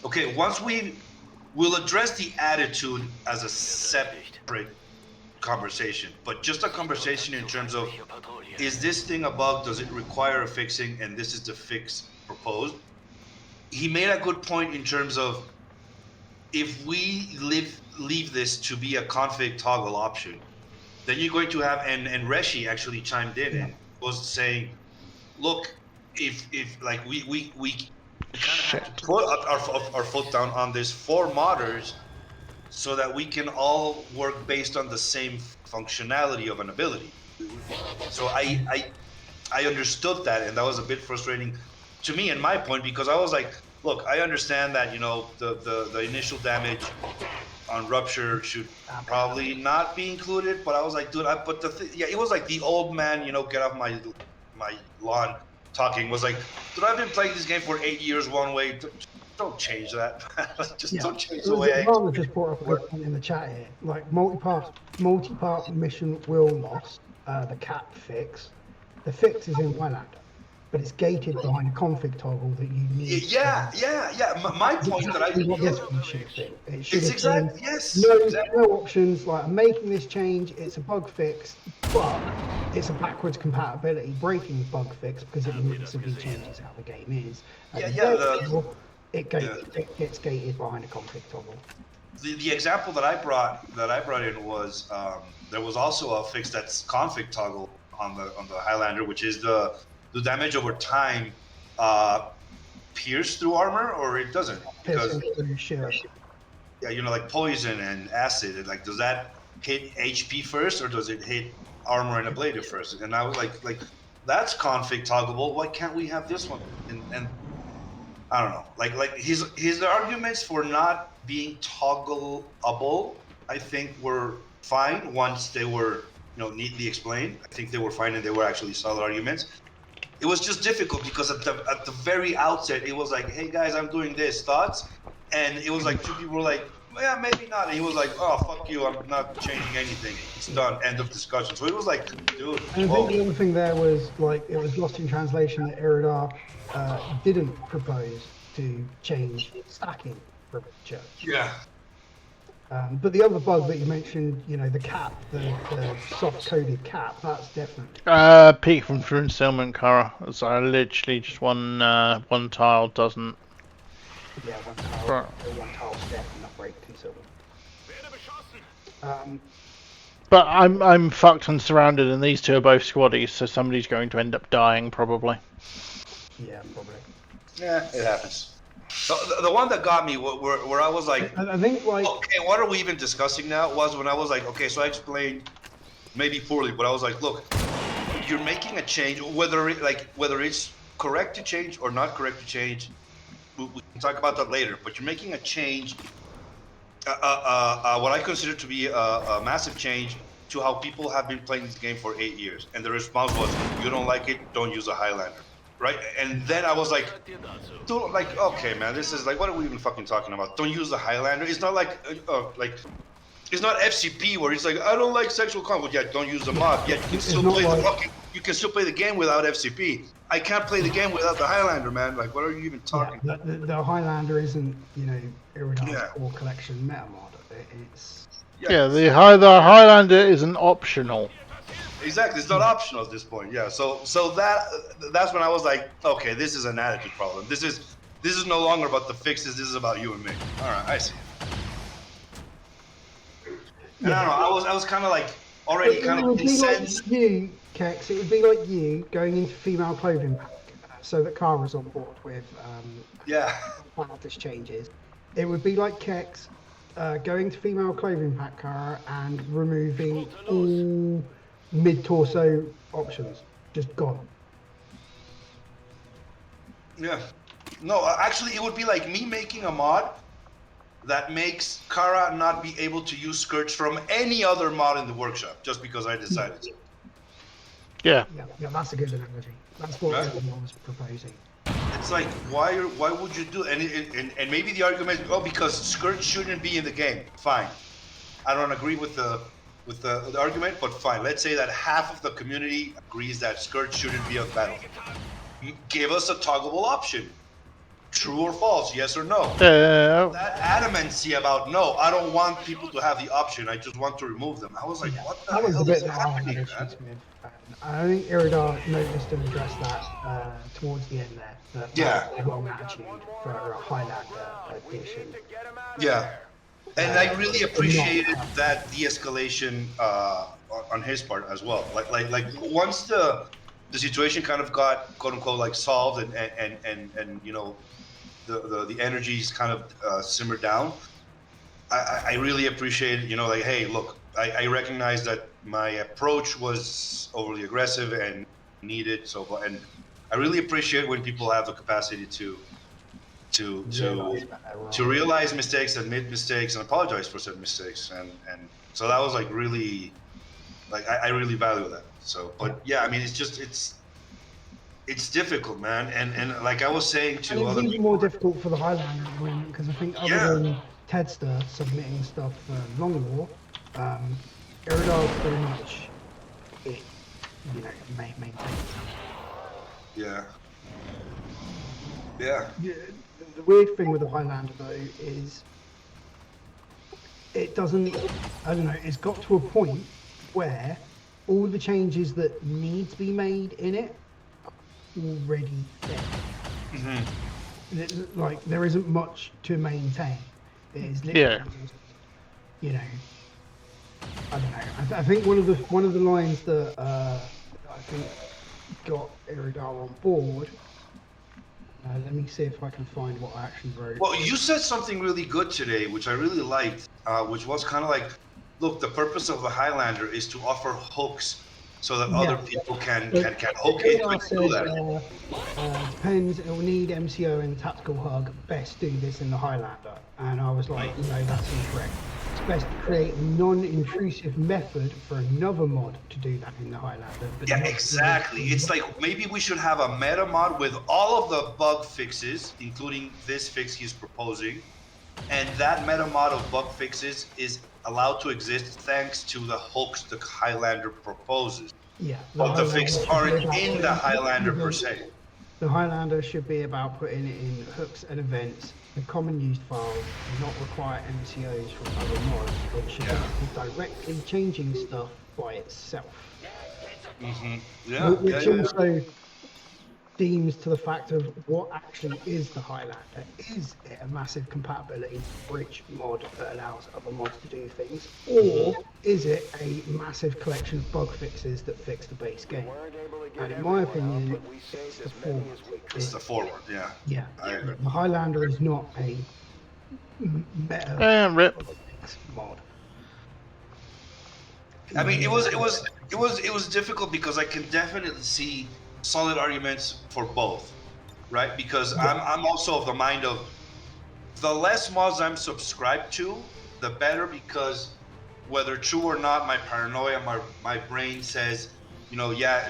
okay, once we'll address the attitude as a separate conversation, but just a conversation in terms of, is this thing a bug? Does it require a fixing? And this is the fix proposed. He made a good point in terms of, if we leave this to be a config toggle option, then you're going to have, and Reshi actually chimed in and was saying, look, if like we kind of have to put our foot down on this for modders, so that we can all work based on the same functionality of an ability. So I understood that, and that was a bit frustrating to me and my point, because I was like, look, I understand that the initial damage on rupture should probably not be included, but I was like, dude, it was like the old man, get off my lawn talking, was like, dude, I've been playing this game for 8 years one way. Don't change that. Don't change the way. Marlon just brought up a good point in the chat here. Like multi-part mission will loss, the cap fix. The fix is in Highlander, but it's gated behind a config toggle that you need. Yeah. My point that I what this one should be. It should it's exactly yes. No options. Like, I'm making this change. It's a bug fix, but it's a backwards compatibility breaking bug fix, because it massively changes how the game is. It gets gated behind a config toggle. The example that I brought in was there was also a fix that's config toggle on the Highlander, which is the damage over time pierce through armor, or it doesn't, because like poison and acid, like, does that hit HP first, or does it hit armor and ablative first? And I was like that's config toggleable. Why can't we have this one? And I don't know, like his arguments for not being toggleable, I think, were fine once they were neatly explained. I think they were fine, and they were actually solid arguments. It was just difficult because at the very outset, it was like, hey guys, I'm doing this, thoughts? And it was like 2 people were like, yeah, maybe not. And he was like, oh, fuck you, I'm not changing anything. It's done, end of discussion. So it was like, dude, and I think the other thing there was, like, it was lost in translation that Iridar didn't propose to change stacking rupture. Yeah. But the other bug that you mentioned, the cap, the soft-coded cap, that's definitely. Peak from concealment, Cara. So literally just one tile doesn't. Yeah, one tile step and not break concealment. But I'm fucked and surrounded, and these two are both squaddies, so somebody's going to end up dying probably. Yeah, probably. Yeah, it happens. The one that got me, where I was like, I think, like, okay, what are we even discussing now? Was when I was like, okay, so I explained, maybe poorly, but I was like, look, you're making a change, whether it's correct to change or not correct to change, we can talk about that later. But you're making a change, what I consider to be a massive change to how people have been playing this game for 8 years, and the response was, you don't like it, don't use a Highlander. Right, and then I was like, dude, like, okay, man, this is like, what are we even fucking talking about? Don't use the Highlander. It's not like it's not FCP where it's like, I don't like sexual combat. Yeah, don't use the mod. Yeah, you can still play you can still play the game without FCP. I can't play the game without the Highlander, man. Like, what are you even talking about? The Highlander isn't, Iridar's core collection meta mod. It's the Highlander isn't optional. Exactly, it's not optional at this point. Yeah, so that's when I was like, okay, this is an attitude problem. This is no longer about the fixes. This is about you and me. All right, I see. And I don't know. I was kind of like already It kind of would be like incensed. you, Kex. It would be like you going into female clothing pack, so that Kara's on board with Yeah. this changes. It would be like Kex going to female clothing pack, Kara, and removing all mid-torso options. Just gone. Yeah. No, actually, it would be like me making a mod that makes Kara not be able to use skirts from any other mod in the workshop just because I decided to. Yeah. Yeah, that's a good analogy. That's what everyone was proposing. It's like, why would you do? And maybe the argument, oh, because skirts shouldn't be in the game. Fine. I don't agree with the argument, but fine. Let's say that half of the community agrees that skirts shouldn't be on the battle. Give us a toggleable option. True or false, yes or no. That adamancy about no, I don't want people to have the option. I just want to remove them. I was like, what the That was hell the bit is that I happening, had man? issues with. I think Iridar noticed and addressed that towards the end there. That was the wrong attitude for a Highlander edition. Yeah. And I really appreciated that de-escalation on his part as well. Like once the situation kind of got quote unquote like solved and you know the energies kind of simmered down. I really appreciated, you know, like, hey, look, I recognize that my approach was overly aggressive and needed and I really appreciate when people have the capacity to realize mistakes, admit mistakes, and apologize for said mistakes, and so that was like really, like I really value that. So, but yeah, I mean, it's difficult, man, and like I was saying to and it's other even people, more difficult for the Highlander at the moment because I think other than Tedster submitting stuff for Long War, Iridar pretty much maintains. Yeah. The weird thing with the Highlander though is it doesn't, I don't know, it's got to a point where all the changes that need to be made in it are already there. Like there isn't much to maintain. It is literally just, you know, I don't know. I think one of the lines that I think got Iridar on board. Let me see if I can find what I actually wrote. Well, you said something really good today, which I really liked, which was kind of like, look, the purpose of the Highlander is to offer hooks so that other people can hook into it and do that. Depends, it will need MCO and tactical hug. Best do this in the Highlander. And I was like, no, that's incorrect. It's best to create a non-intrusive method for another mod to do that in the Highlander. But yeah, exactly. It's like maybe we should have a meta mod with all of the bug fixes, including this fix he's proposing, and that meta mod of bug fixes is allowed to exist thanks to the hooks the Highlander proposes. Yeah. But the fixes aren't in the Highlander per se. The Highlander should be about putting it in hooks and events, the common used files, and not require MCOs from other mods. It should be directly changing stuff by itself. Which also deems to the fact of what actually is the Highlander. Is it a massive compatibility bridge mod that allows other mods to do things, or is it a massive collection of bug fixes that fix the base game? And in my opinion, it's the forward. It's the forward, yeah. Yeah, the Highlander is not a meta mod. I mean, it was difficult because I can definitely see solid arguments for both, right? Because I'm also of the mind of the less mods I'm subscribed to, the better, because whether true or not, my paranoia, my brain says, you know, you're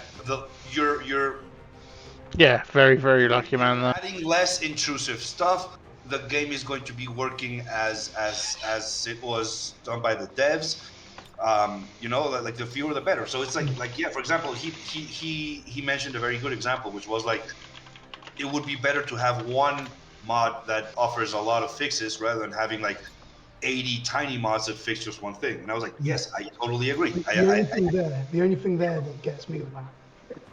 very, very lucky, man. Adding less intrusive stuff, the game is going to be working as it was done by the devs. You know, like the fewer the better. So it's like yeah. For example, he mentioned a very good example, which was like it would be better to have one mod that offers a lot of fixes rather than having like 80 tiny mods that fix just one thing. And I was like, yes, I totally agree. The only thing there that gets me with that,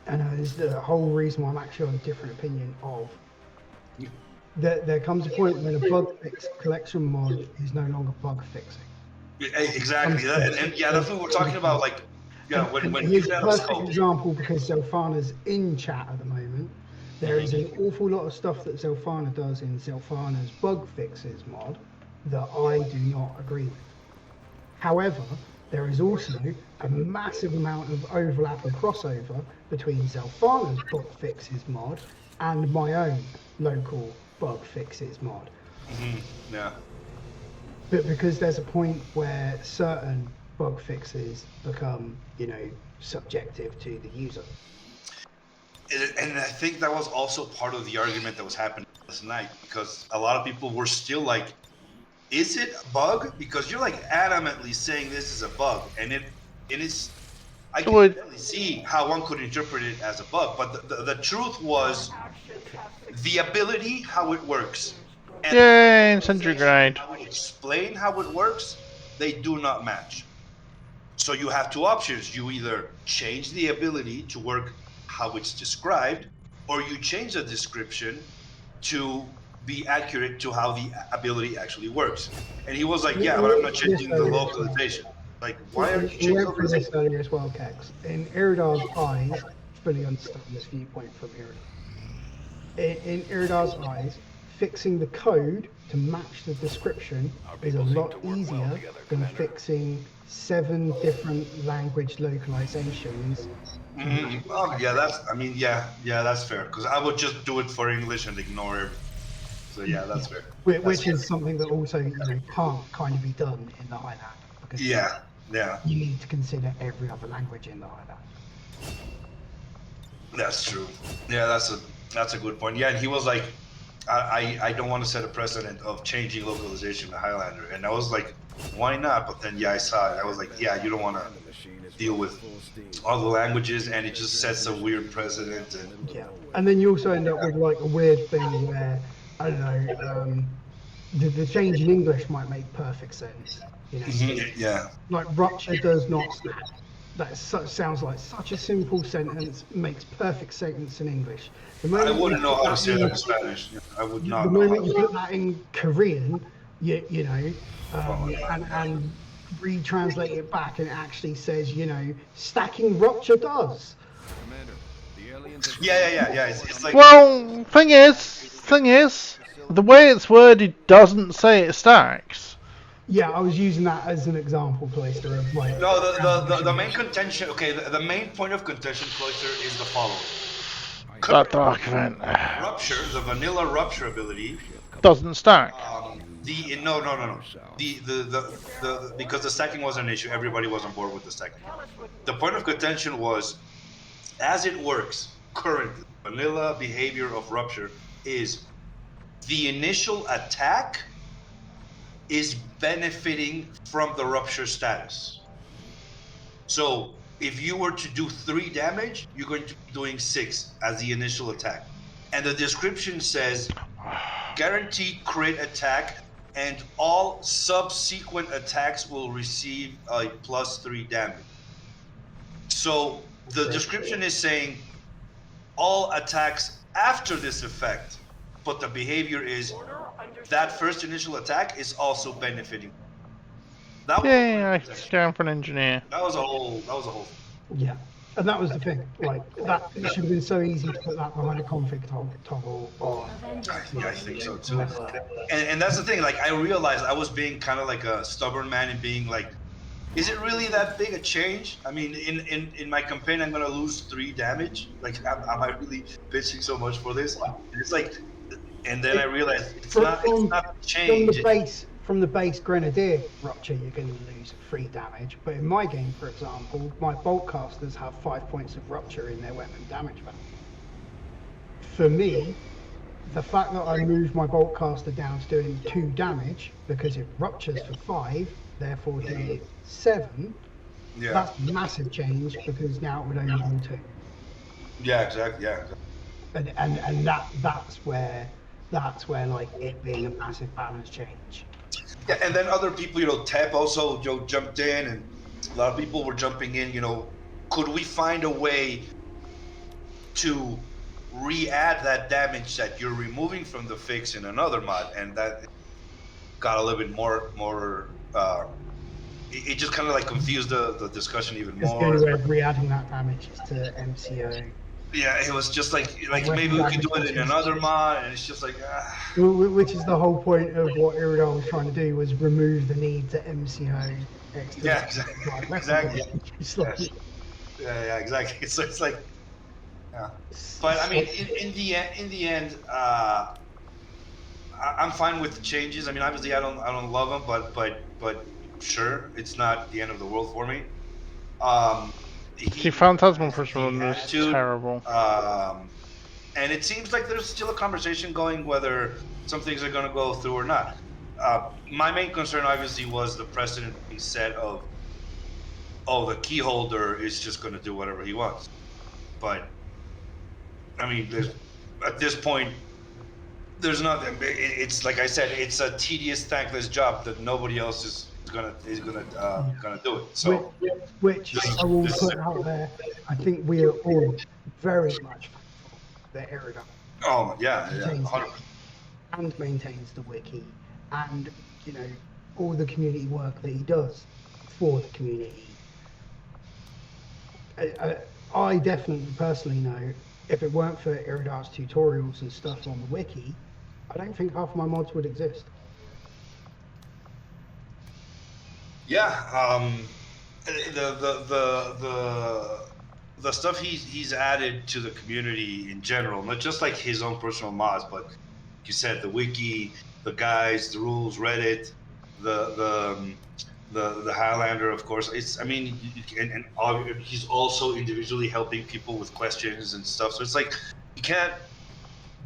and is the whole reason why I'm actually on a different opinion of. There comes a point when a bug fix collection mod is no longer bug fixing. Exactly. And yeah, that's what we're talking about. Like, yeah, when here's you a have a perfect scope. example because Zelfana's in chat at the moment. There is an awful lot of stuff that Zelfana does in Zelfana's bug fixes mod that I do not agree with. However, there is also a massive amount of overlap and crossover between Zelfana's bug fixes mod and my own local bug fixes mod. Yeah. But because there's a point where certain bug fixes become, subjective to the user. And I think that was also part of the argument that was happening last night, because a lot of people were still like, is it a bug? Because you're like adamantly saying this is a bug, and it's I can definitely see how one could interpret it as a bug, but the truth was the ability, how it works, and Yay, Sentry Grenade. how it explain how it works, they do not match. So you have two options. You either change the ability to work how it's described, or you change the description to be accurate to how the ability actually works. And he was like, yeah, but I'm not changing the localization. Like, why are you changing We went through this localization? earlier as well, Kex. In Iridar's eyes, fully understand this viewpoint from Iridar. In Iridar's eyes, fixing the code to match the description is a lot easier than fixing 7 different language localizations. Oh, yeah, that's fair. Because I would just do it for English and ignore it. So yeah, that's fair. Which is something that also can't kind of be done in the Highlander. Because yeah. You need to consider every other language in the Highlander. That's true. Yeah, that's a good point. Yeah, and he was like, I don't want to set a precedent of changing localization to Highlander, and I was like, why not? But then I saw it. I was like, yeah, you don't want to deal with all the languages, and it just sets a weird precedent. And then you also end up with like a weird thing where I don't know, the change in English might make perfect sense. Yeah. Like rupture does not snap. That sounds like such a simple sentence, makes perfect sense in English. I wouldn't know how to say that in Spanish. I would not. The moment you put that in Korean, and retranslate it back, and it actually says, stacking rupture does. Yeah. It's like. Well, thing is, the way it's worded doesn't say it stacks. Yeah, I was using that as an example, Cloister, of like. No, the main contention. Okay, the main point of contention, Cloister, is the following. That dark event. Rupture, the vanilla rupture ability, doesn't stack. No. The because the stacking was an issue, everybody was on board with the stacking. The point of contention was, as it works currently, vanilla behavior of rupture is the initial attack is benefiting from the rupture status. So if you were to do 3 damage, you're going to be doing 6 as the initial attack. And the description says, guaranteed crit attack, and all subsequent attacks will receive a +3 damage. So the description is saying all attacks after this effect, but the behavior is that first initial attack is also benefiting. I stand for an engineer. That was a whole. Yeah, and that was the thing. Like that, it should have been so easy to put that behind a config toggle. I think so too. And that's the thing. Like I realized I was being kind of like a stubborn man and being like, is it really that big a change? I mean, in my campaign, I'm gonna lose 3 damage. Like, am I really bitching so much for this? It's like, and then I realized it's not change. From the base Grenadier Rupture, you're going to lose 3 damage. But in my game, for example, my Bolt Casters have 5 points of Rupture in their weapon damage value. For me, the fact that I moved my Bolt Caster down to doing 2 damage, because it ruptures for 5, therefore doing 7, that's a massive change, because now it would only do 2. Yeah, exactly. Yeah. And that's where like it being a massive balance change. Yeah, and then other people, Tep also jumped in, and a lot of people were jumping in. Could we find a way to re-add that damage that you're removing from the fix in another mod? And that got a little bit more it just kind of like confused the discussion even Because the more. only way of re-adding that damage is to MCO. Yeah, it was just like maybe we could do it in another mod, and it's just like Which is the whole point of what Iridar was trying to do, was remove the need to MCO extra. Yeah, exactly. It's like, Yeah, exactly. So it's like, yeah. But I mean, in the end, I'm fine with the changes. I mean, obviously, I don't love them, but sure, it's not the end of the world for me. See, Phantasmal Prism is terrible. And it seems like there's still a conversation going whether some things are going to go through or not. My main concern, obviously, was the precedent being set of, the key holder is just going to do whatever he wants. But I mean, at this point, there's nothing. It's like I said, it's a tedious, thankless job that nobody else is gonna do it. So, which I will put out there. I think we are all very much thankful that Iridar. Oh yeah, 100%. And maintains the wiki, and all the community work that he does for the community. I definitely personally know, if it weren't for Iridar's tutorials and stuff on the wiki, I don't think half of my mods would exist. Yeah, the stuff he's added to the community in general, not just like his own personal mods, but like you said, the wiki, the guides, the rules, Reddit, the Highlander, of course. It's, I mean, and he's also individually helping people with questions and stuff. So it's like, you can't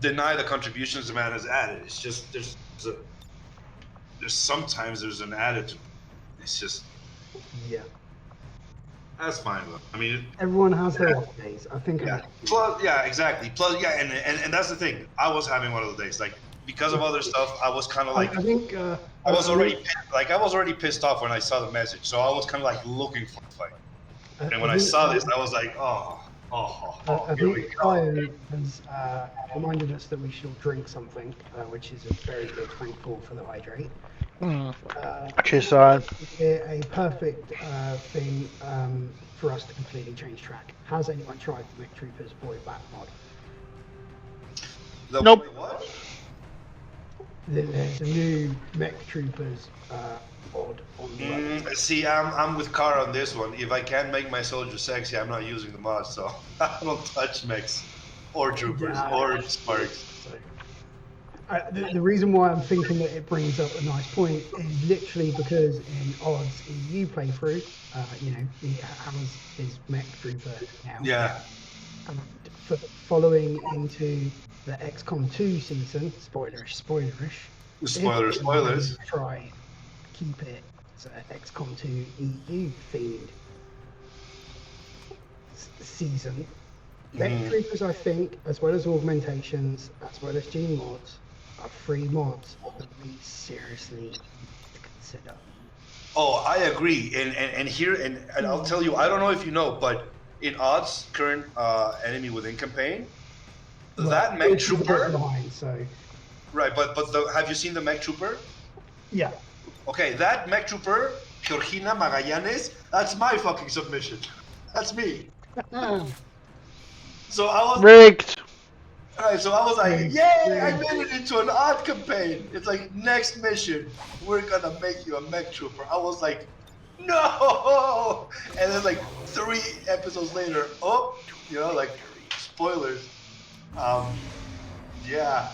deny the contributions the man has added. It's just there's sometimes there's an attitude. It's just, yeah, that's fine though. I mean, everyone has their off days. I think. Yeah. Plus, yeah, exactly. Plus, yeah, and that's the thing. I was having one of those days, like, because of other stuff. I was kind of like, I think I was already pissed off when I saw the message. So I was kind of like looking for a fight. And when I saw this, I was like, I think Kyle has reminded us that we should drink something, which is a very good thankful for the hydrate. Cheers, Ryan. A perfect thing for us to completely change track. Has anyone tried the Mech Troopers Boy Back mod? Nope. What? There's a new Mech Troopers mod on the Reddit. See, I'm with Kara on this one. If I can't make my soldier sexy, I'm not using the mod, so I don't touch mechs or troopers or sparks. The reason why I'm thinking that it brings up a nice point is literally because in Odd's EU playthrough, he has his Mech Trooper now. Yeah. And following into the XCOM 2 season, spoilers. Try keep it as XCOM 2 EU themed season. Mech Troopers, I think, as well as augmentations, as well as gene mods, are free mods that we seriously need to consider. Oh, I agree. And here, and I'll tell you, I don't know if you know, but in Odd's current enemy within campaign, that Mech Trooper. Right, but have you seen the Mech Trooper? Yeah. Okay, that Mech Trooper, Georgina Magallanes, that's my fucking submission. That's me. So I was rigged. Alright, so I was like, yay, I made it into an Odd campaign. It's like, next mission, we're gonna make you a Mech Trooper. I was like, no! And then like 3 episodes later, like, spoilers. Yeah.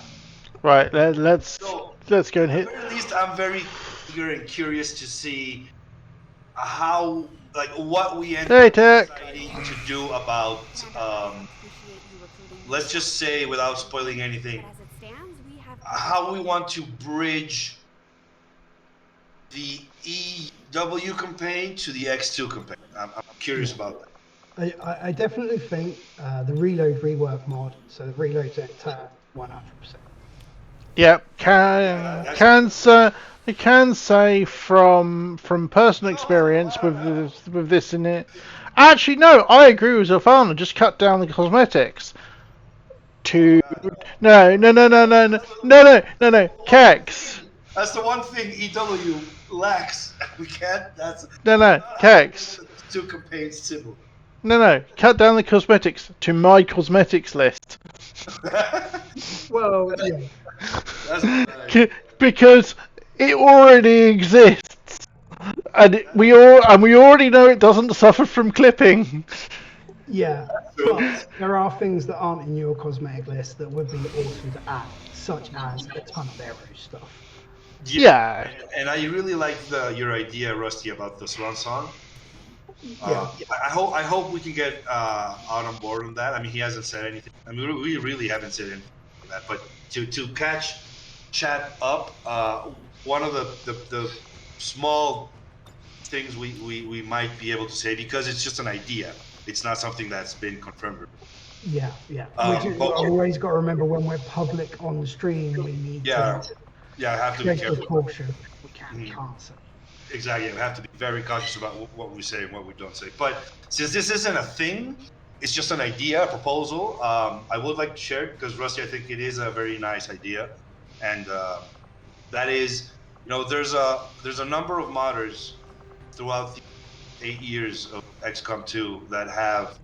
Right, let's go and hit. At least I'm very eager and curious to see how, like, what we end up deciding to do about, let's just say, without spoiling anything, how we want to bridge the EW campaign to the X2 campaign. I'm curious about that. I definitely think the reload rework mod, so the reload's at 100%. Yep, I can say from personal experience with this in it. Actually, no, I agree with Zafana. Just cut down the cosmetics. No, Kex. That's the one thing EW lacks. We can't. That's No, Kex. two campaigns similar. No. Cut down the cosmetics to my cosmetics list. Well, yeah. That's nice. Because it already exists, and we already know it doesn't suffer from clipping. Yeah, but there are things that aren't in your cosmetic list that would be awesome to add, such as a ton of arrow stuff. Yeah. And I really like your idea, Rusty, about the Swan Song. Yeah. I hope we can get out on board on that. I mean, he hasn't said anything. I mean, we really haven't said anything on that. But to catch chat up, one of the small things we might be able to say, because it's just an idea. It's not something that's been confirmed. Yeah. Which is, always got to remember when we're public on the stream, we need to have to be careful. caution. We can't say. Exactly, we have to be very cautious about what we say and what we don't say. But since this isn't a thing, it's just an idea, a proposal. I would like to share it because, Rusty, I think it is a very nice idea, and that is, there's a number of modders throughout the 8 years of XCOM 2 that have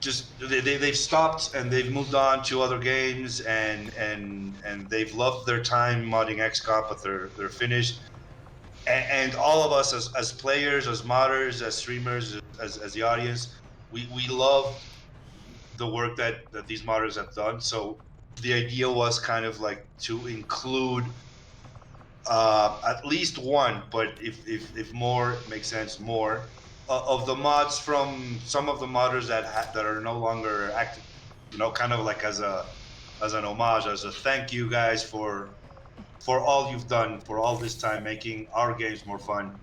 they've stopped and they've moved on to other games and they've loved their time modding XCOM, but they're finished. And all of us as players, as modders, as streamers, as the audience, we love the work that these modders have done. So the idea was kind of like to include at least one, but if more makes sense, more of the mods from some of the modders that are no longer active. Kind of like as an homage, as a thank you guys for all you've done for all this time making our games more fun.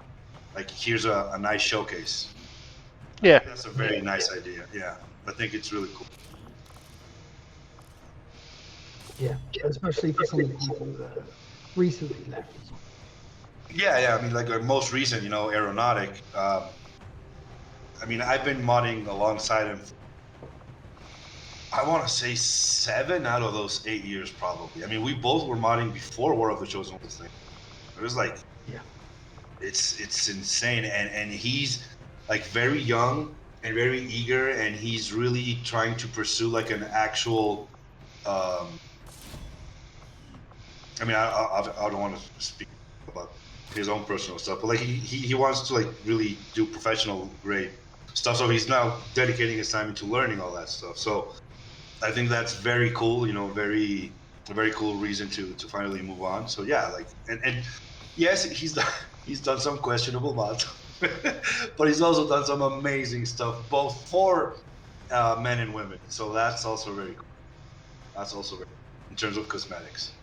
Like, here's a nice showcase. Yeah. That's a very nice idea. Yeah. I think it's really cool. Yeah, especially for some of the people that recently left. Yeah. I mean, like our most recent, Aeronautic. I mean, I've been modding alongside him. I want to say 7 out of those 8 years, probably. I mean, we both were modding before War of the Chosen Ones thing. It was like, it's insane, and he's like very young and very eager, and he's really trying to pursue like an actual. I mean, I don't want to speak about his own personal stuff, but like he wants to like really do professional grade stuff. So he's now dedicating his time into learning all that stuff. So I think that's very cool, a very cool reason to finally move on. So yeah, like and yes, he's done some questionable mods, but he's also done some amazing stuff both for men and women. So that's also very cool. That's also very cool in terms of cosmetics.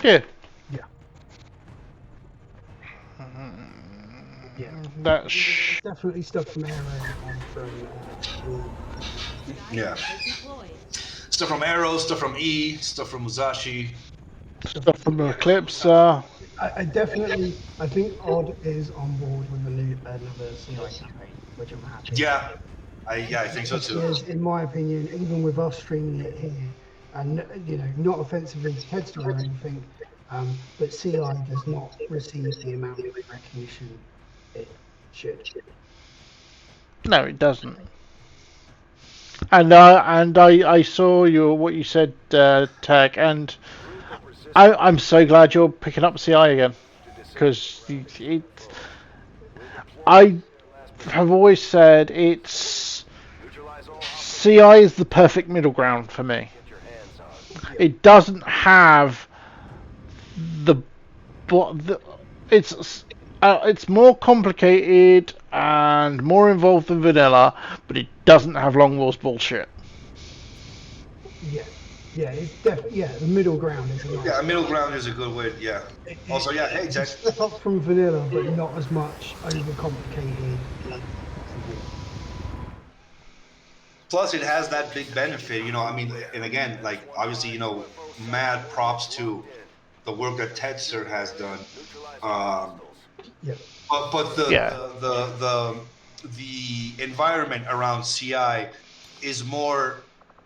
Yeah. Yeah. That's definitely stuff from Arrow and from yeah. Stuff from Arrow, stuff from E, stuff from Musashi. Stuff from Eclipse. I think Odd is on board with another CI campaign, which I'm happy. Yeah, I think so too. Because in my opinion, even with us streaming it here, and not offensively to Headster or anything, but CI does not receive the amount of recognition it should. No, it doesn't. And I saw what you said, Tag, and I'm so glad you're picking up CI again, because I have always said CI is the perfect middle ground for me. It doesn't have it's more complicated and more involved than vanilla, but it doesn't have Long War's bullshit. It's definitely the middle ground is a nice middle ground is a good way. Yeah. Also, hey, Jack. Step up from vanilla, but not as much overcomplicated. Plus, it has that big benefit, I mean, and again, like obviously, mad props to the work that Tedster has done. But the environment around CI is more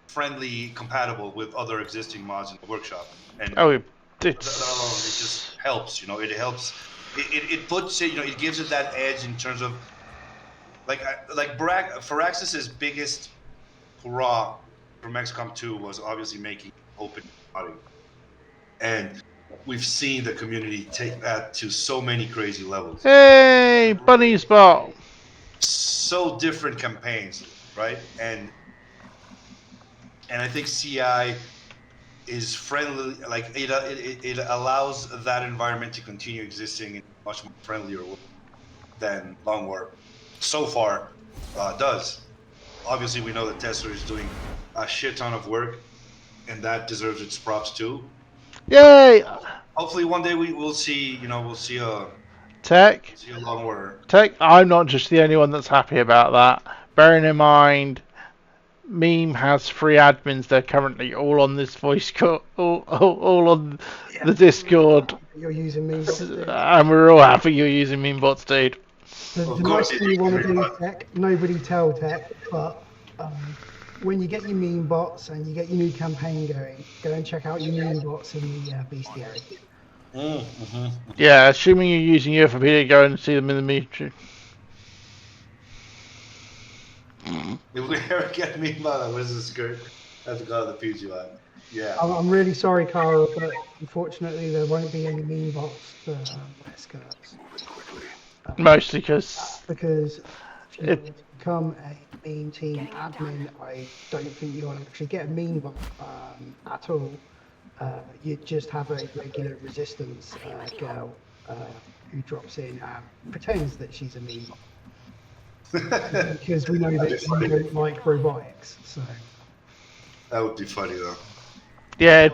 friendly, compatible with other existing mods in the workshop. And alone, it just helps. You know, it helps. It puts it. You know, it gives it that edge in terms of like Firaxis's biggest hurrah from XCOM 2 was obviously making open modding, and we've seen the community take that to so many crazy levels. Hey, bunny spot. So different campaigns, right? And I think CI is friendly. Like it allows that environment to continue existing in a much more friendlier way than Long War so far does. Obviously, we know that Tesla is doing a shit ton of work, and that deserves its props too. Yay! Hopefully, one day we'll see. You know, we'll see a Long War. Tech. I'm not just the only one that's happy about that. Bearing in mind, Meme has 3 admins. They're currently all on this voice call, all on the Discord. You're using Memebots, dude. And we're all happy you're using Memebots, dude. The nice thing you want to do, Tech, nobody tell Tech, but when you get your Memebots and you get your new campaign going, go and check out your Memebots in the bestiary. Yeah, assuming you're using UFOP, go and see them in the meter. If we ever get a meme on what is the skirt? I have to go to the PG line. Yeah. I'm really sorry, Carl, but unfortunately there won't be any Memebots for wear skirts. Mostly because if you want to become a meme team admin, I don't think you'll actually get a Memebot at all. You just have a regular resistance girl who drops in and pretends that she's a Memebot. Because we know that you don't like robotics, so. That would be funny though. Yeah,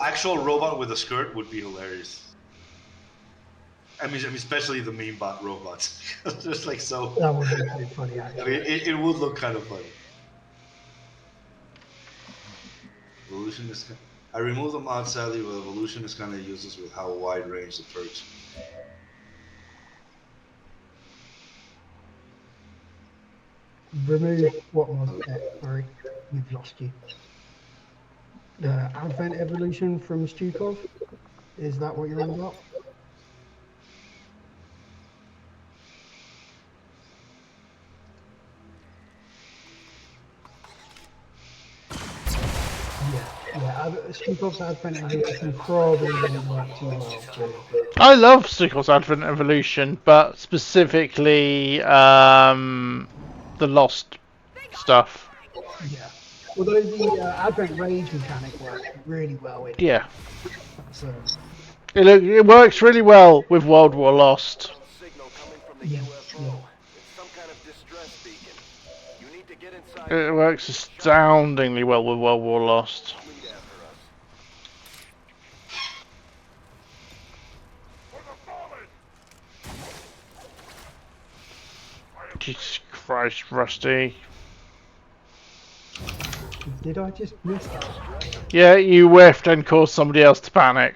actual robot with a skirt would be hilarious. I mean, especially the Memebot robots. Just like so. That would be pretty funny, actually. I mean, it would look kind of funny. Evolution is. I removed the mod sadly, but Evolution is kind of useless with how wide range the perks. Remove what mod? Sorry, we've lost you. The Advent Evolution from Stukov? Is that what you're on about? Yeah, Stukov's Advent Evolution probably didn't work too well. I love Stukov's Advent Evolution, but specifically the Lost stuff. Yeah. Although the Advent Rage mechanic works really well in it. Yeah. So. It works really well with World War Lost. Yeah. It works astoundingly well with World War Lost. Jesus Christ, Rusty. Did I just miss that? Yeah, you whiffed and caused somebody else to panic.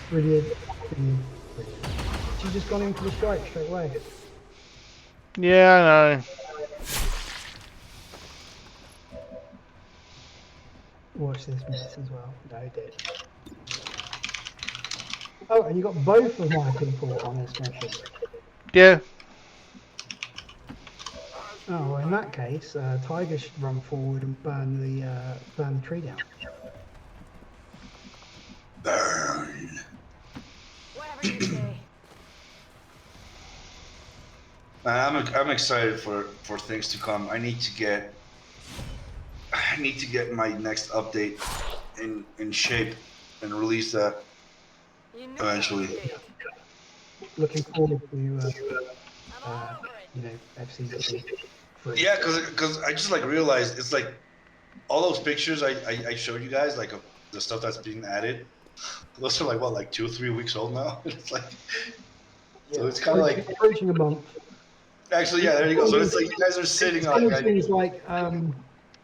Brilliant. She's just gone in for the strike straight away. Yeah, I know. Watch this mess as well. No, it did. Oh, and you got both of my people on this mission. Yeah. Oh, well, in that case, Tiger should run forward and burn the tree down. Burn. Whatever you say. I'm excited for things to come. I need to get my next update in shape and release that eventually. Looking forward to FC. Yeah, because I just like realized it's like all those pictures I showed you guys, like of the stuff that's being added. Those are like what, like 2 or 3 weeks old now. It's like, so it's kind of like approaching a month. Actually, yeah, there you go. So it's like you guys are sitting on things like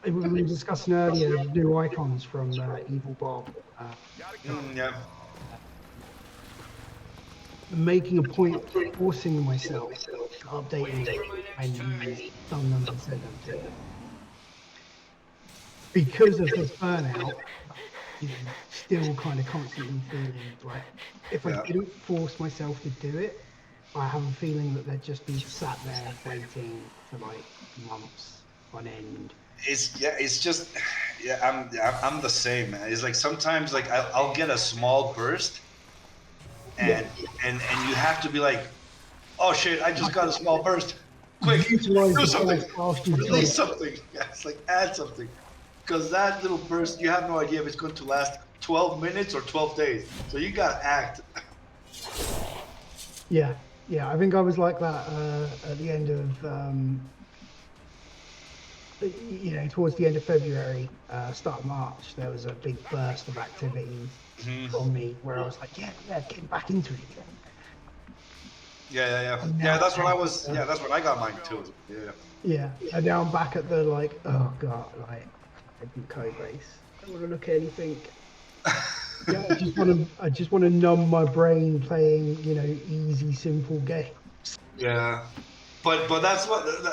we were discussing earlier, new icons from Evil Bob. Yeah. Making a point of forcing myself to update it when you've done them and said them to. because of this burnout, you know, still kind of constantly feeling like if I Yeah. didn't force myself to do it, I have a feeling that they'd just be sat there waiting for like months on end. It's just I'm the same, man. It's like sometimes like I'll get a small burst, and you have to be like, oh shit, I just got a small burst. Quick, Utilize do the something, burst after you've release done it. something. Yeah, it's like add something, because that little burst, you have no idea if it's going to last 12 minutes or 12 days. So you gotta act. Yeah, I think I was like that at the end of, you know, towards the end of February, start of March. There was a big burst of activity from me where I was like, yeah, getting back into it again. Yeah. That's when I was. Yeah, that's when I got mine too. Yeah, and now I'm back at the like, oh god, like I didn't code base. I don't want to look at anything. Yeah, I just want to numb my brain playing, you know, easy, simple games. Yeah, but that's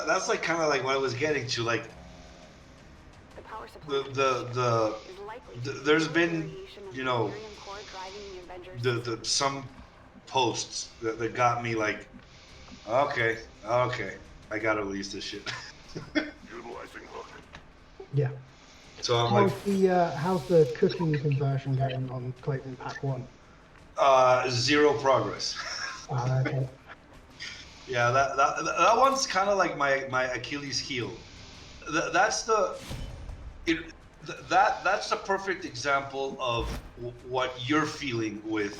that's like kind of like what I was getting to. Like there's been, you know, the some posts that got me like, okay, I gotta release this shit. Yeah. So I'm how's the cooking conversion going on Clayton Pack 1? 0 progress. Okay. Yeah, that one's kind of like my Achilles heel. That's the perfect example of what you're feeling with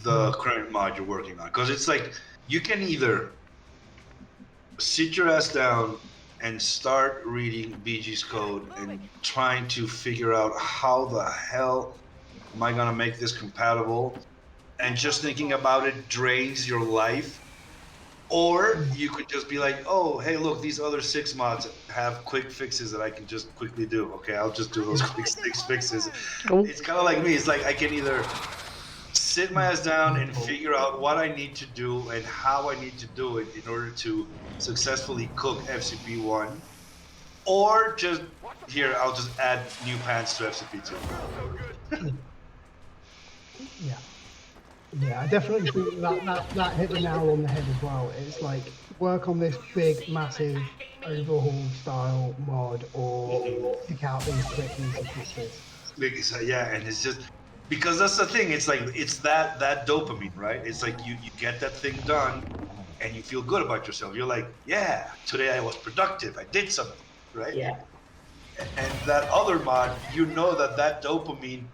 the current mod you're working on, because it's like you can either sit your ass down and start reading BG's code and trying to figure out how the hell am I gonna make this compatible, and just thinking about it drains your life. Or you could just be like, oh, hey, look, these other 6 mods have quick fixes that I can just quickly do. Okay, I'll just do those quick 6 fixes. It's kind of like me. It's like I can either sit my ass down and figure out what I need to do and how I need to do it in order to successfully cook FCP1, or just, here, I'll just add new pants to FCP2. Yeah, I definitely think that hit the nail on the head as well. It's like, work on this big, massive, overhaul style mod, or pick out these quick easy fixes. Yeah, and it's just, because that's the thing, it's like, it's that dopamine, right? It's like you get that thing done, and you feel good about yourself. You're like, yeah, today I was productive, I did something, right? Yeah. And that other mod, you know that dopamine,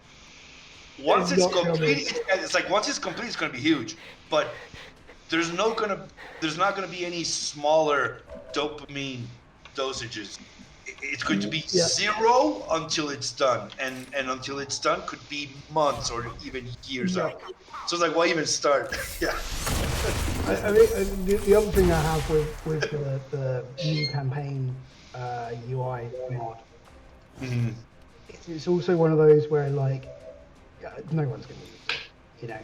once it's complete, it's like once it's complete, it's gonna be huge. But there's not gonna be any smaller dopamine dosages. It's going to be 0 until it's done, and until it's done could be months or even years out. So it's like, why even start? Yeah. I mean, the other thing I have with the new campaign UI mod, it's also one of those where like no one's going to use it, you know.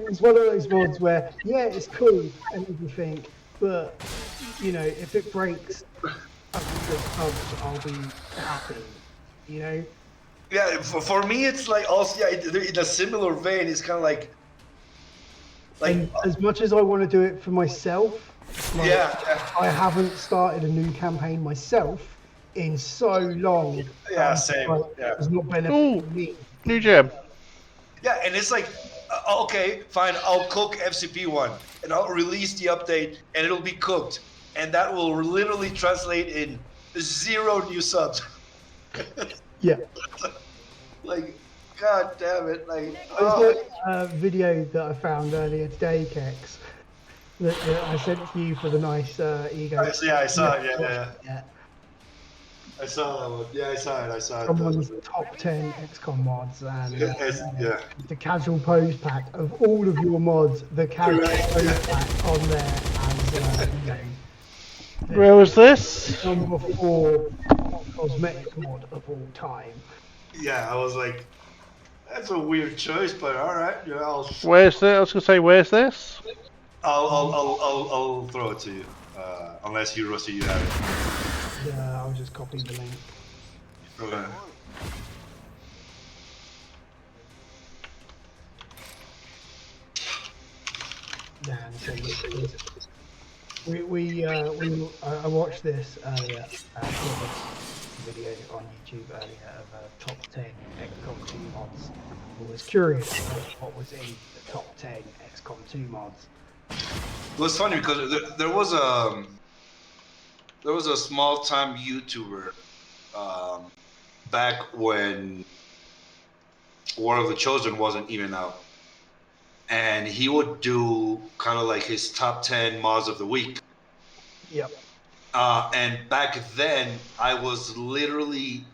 It's one of those mods where, yeah, it's cool and everything, but you know, if it breaks 100 subs, I'll be happy, you know. Yeah, for me, it's like also, yeah, in a similar vein, it's kind of like and as much as I want to do it for myself, like, I haven't started a new campaign myself in so long. Yeah, same. Like, yeah. It's not benefiting me. New gem. Yeah, and it's like, okay, fine, I'll cook FCP1, and I'll release the update, and it'll be cooked, and that will literally translate in 0 new subs. Yeah. Like, god damn it! Like, There's a video that I found earlier today, Kex, that I sent to you for the nice ego. Yeah, I saw it. Yeah. I saw that one. Yeah, I saw it. Someone's top 10 XCOM mods, and yeah. the casual pose pack of all of your mods, the casual pose pack on there as you know, where was this? number 4 cosmetic mod of all time. Yeah, I was like, that's a weird choice, but all right. Yeah, Where's this? I was gonna say, where's this? I'll throw it to you. Unless you, Rusty, you have it. Yeah, I'll just copy the link. Okay. Dan, so I watched this earlier, video on YouTube earlier of top 10 XCOM 2 mods. I was curious about what was in the top 10 XCOM 2 mods. It was funny because there was a small time YouTuber back when War of the Chosen wasn't even out, and he would do kind of like his top 10 mods of the week. Yep. And back then, I was literally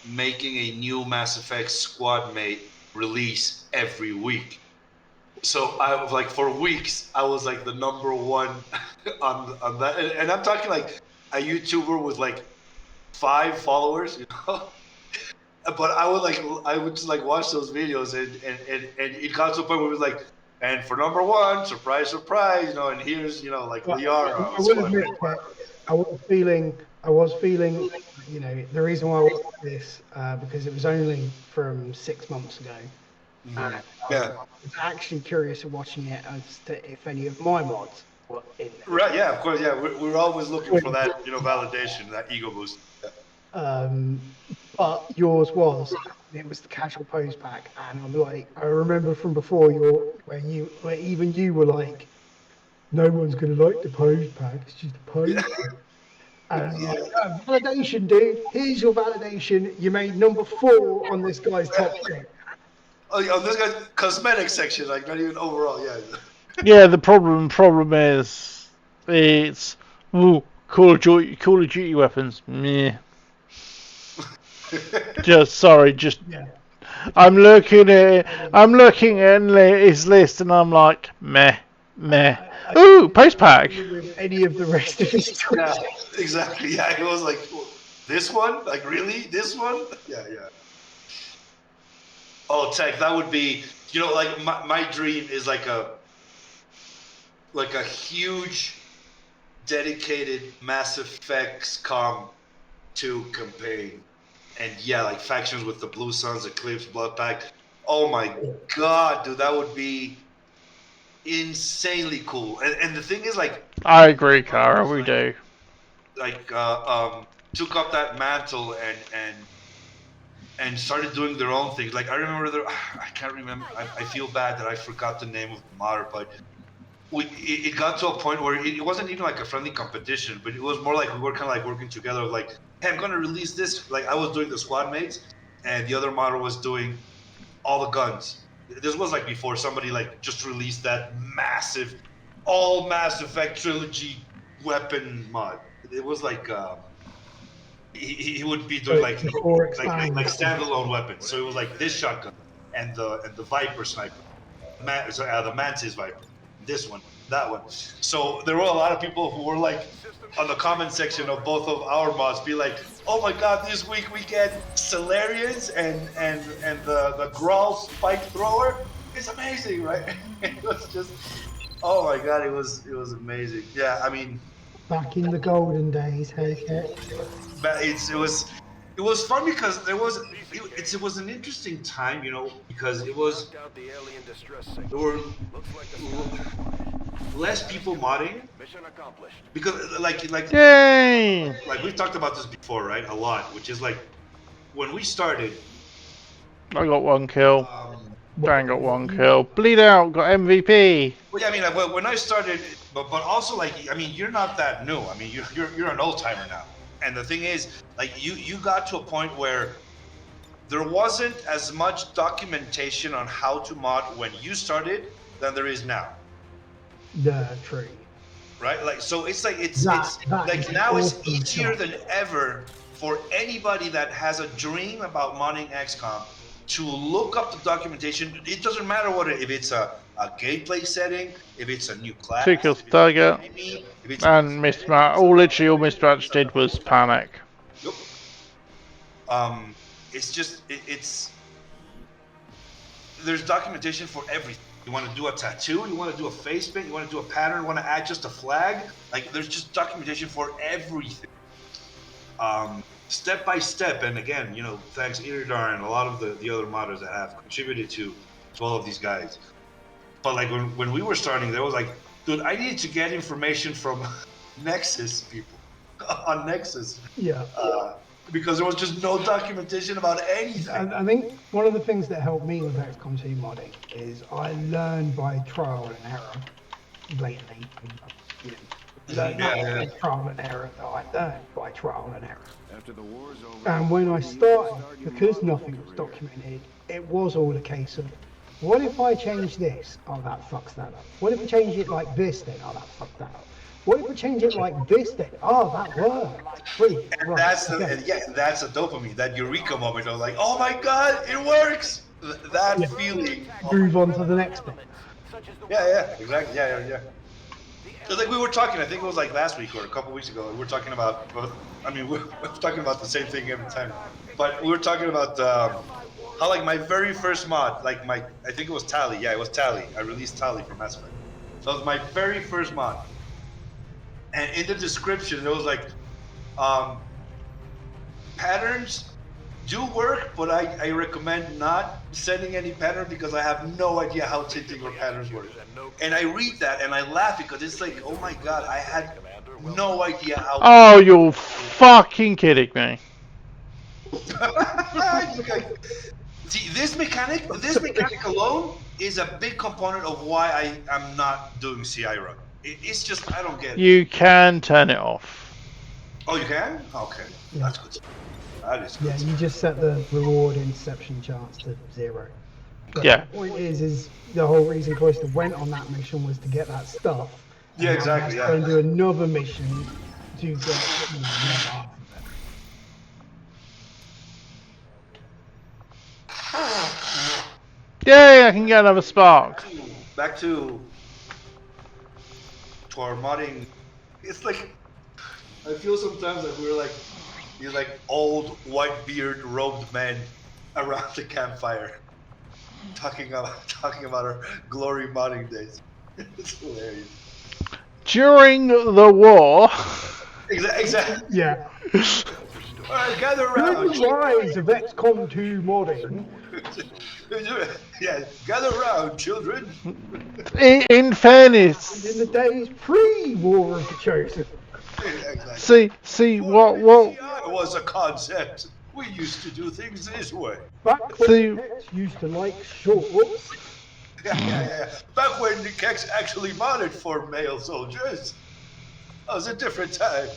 making a new Mass Effect squad mate release every week. So I was like, for weeks, I was like the number one on that. And I'm talking like a YouTuber with like 5 followers, you know? But I would just like watch those videos and it got to a point where it was like, and for number 1, surprise, surprise, you know, and here's, you know, like Liara. I will admit that I was feeling, you know, the reason why I watched this, because it was only from 6 months ago. And I was actually curious of watching it as to if any of my mods were in there. Right, yeah, of course, yeah. We're always looking for that, you know, validation, that ego boost. But yours was, it was the casual pose pack, and I'm like, I remember from before where even you were like, no one's gonna like the pose pack, it's just a pose pack. And validation, dude. Here's your validation. You made number 4 on this guy's top 10. Oh, yeah, this guy's cosmetic section, like not even overall, yeah. Yeah, the problem is it's Call of Duty weapons. Meh. Yeah. I'm looking at his list and I'm like meh. Ooh, post pack. With any of the rest of his choices. Yeah, exactly. Yeah, it was like, this one? Like, really? This one? Yeah. Oh, Tech, that would be, you know, like my dream is like a huge, dedicated Mass Effect XCOM 2 campaign. And yeah, like factions with the Blue Suns, Eclipse, Blood Pact. Oh my god, dude, that would be insanely cool. And the thing is, like, I agree, Kara, we do. Like, took up that mantle and started doing their own things. Like, I remember I can't remember. I feel bad that I forgot the name of the modder, but it got to a point where it wasn't even like a friendly competition, but it was more like we were kind of like working together. Like, hey, I'm gonna release this. Like, I was doing the squad mates, and the other modder was doing all the guns. This was like before somebody like just released that massive, all Mass Effect trilogy weapon mod. It was like he would be doing like standalone weapons. So it was like this shotgun and the Viper sniper, the Mantis Viper, this one, that one. So there were a lot of people who were like on the comment section of both of our mods, be like, oh my god, this week we get Solarians and the Grawl spike thrower. It's amazing, right? It was just, oh my god, it was amazing. Yeah, I mean, back in the golden days, hey. But it was fun because it was an interesting time, you know, because there were less people modding. Mission accomplished. Because like Yay! Like we've talked about this before, right? A lot, which is like when we started. I got 1 kill. Dan got 1 kill. Bleed out got MVP. Well, yeah, I mean, like, when I started, but also like, I mean, you're not that new. I mean, you're an old timer now. And the thing is, like, you got to a point where there wasn't as much documentation on how to mod when you started than there is now. Yeah, true. Right? Like, so it's like it's like now it's easier than ever for anybody that has a dream about modding XCOM to look up the documentation. It doesn't matter if it's a gameplay setting, if it's a new class, 2 kills target, and mismatch. Literally all mismatch did was panic. Yep. It's just it's there's documentation for everything. You want to do a tattoo? You want to do a face paint? You want to do a pattern? You want to add just a flag? Like, there's just documentation for everything. Step by step, and again, you know, thanks Iridar and a lot of the other modders that have contributed to all of these guys. But like when we were starting, there was like, dude, I needed to get information from Nexus people on Nexus. Yeah. Because there was just no documentation about anything. I think one of the things that helped me with XCOM 2 modding is I learned by trial and error, blatantly. You know, by trial and error that I learned by trial and error. After the war's over, And when I started, because nothing was documented, it was all a case of, what if I change this? Oh, that fucks that up. What if I change it like this then? Oh, that fucked that up. What if we change it like this then? Oh, that worked. Free. And that's the that's a dopamine, that eureka moment of like, oh my god, it works. That feeling. Move on to the next bit. Yeah, exactly. Yeah. It's like we were talking, I think it was like last week or a couple weeks ago. We were talking about, I mean, we're talking about the same thing every time. But we were talking about how like my very first mod, like I think it was Tally. Yeah, it was Tally. I released Tally for Mass Effect. So it was my very first mod. And in the description, it was like, patterns do work, but I recommend not sending any pattern because I have no idea how tinting or patterns work. And I read that and I laugh because it's like, oh my god, I had no idea how. Oh, you're fucking kidding me. See, this mechanic alone is a big component of why I am not doing CI run. It's just, I don't get it. You can turn it off. Oh, you can? Okay, Yeah. That's good. That is good. Yeah, you just set the reward interception chance to 0. But Yeah. the point is the whole reason Cloister went on that mission was to get that stuff. And Yeah, now exactly, he yeah. has to go and do another mission to get more half of it. Yay, I can get another spark. Back to our modding. It's like, I feel sometimes that we're like these like old white beard robed men around the campfire talking about our glory modding days. It's hilarious. During the war. Exactly. Yeah. All right, gather around. The rise of XCOM 2 modding. Yeah, gather around, children. In fairness. In the days pre-War of the Chosen. Exactly. See what CI was a concept. We used to do things this way. Back when the Hex used to like shorts. Yeah. Back when the Kex actually modded for male soldiers. That was a different time.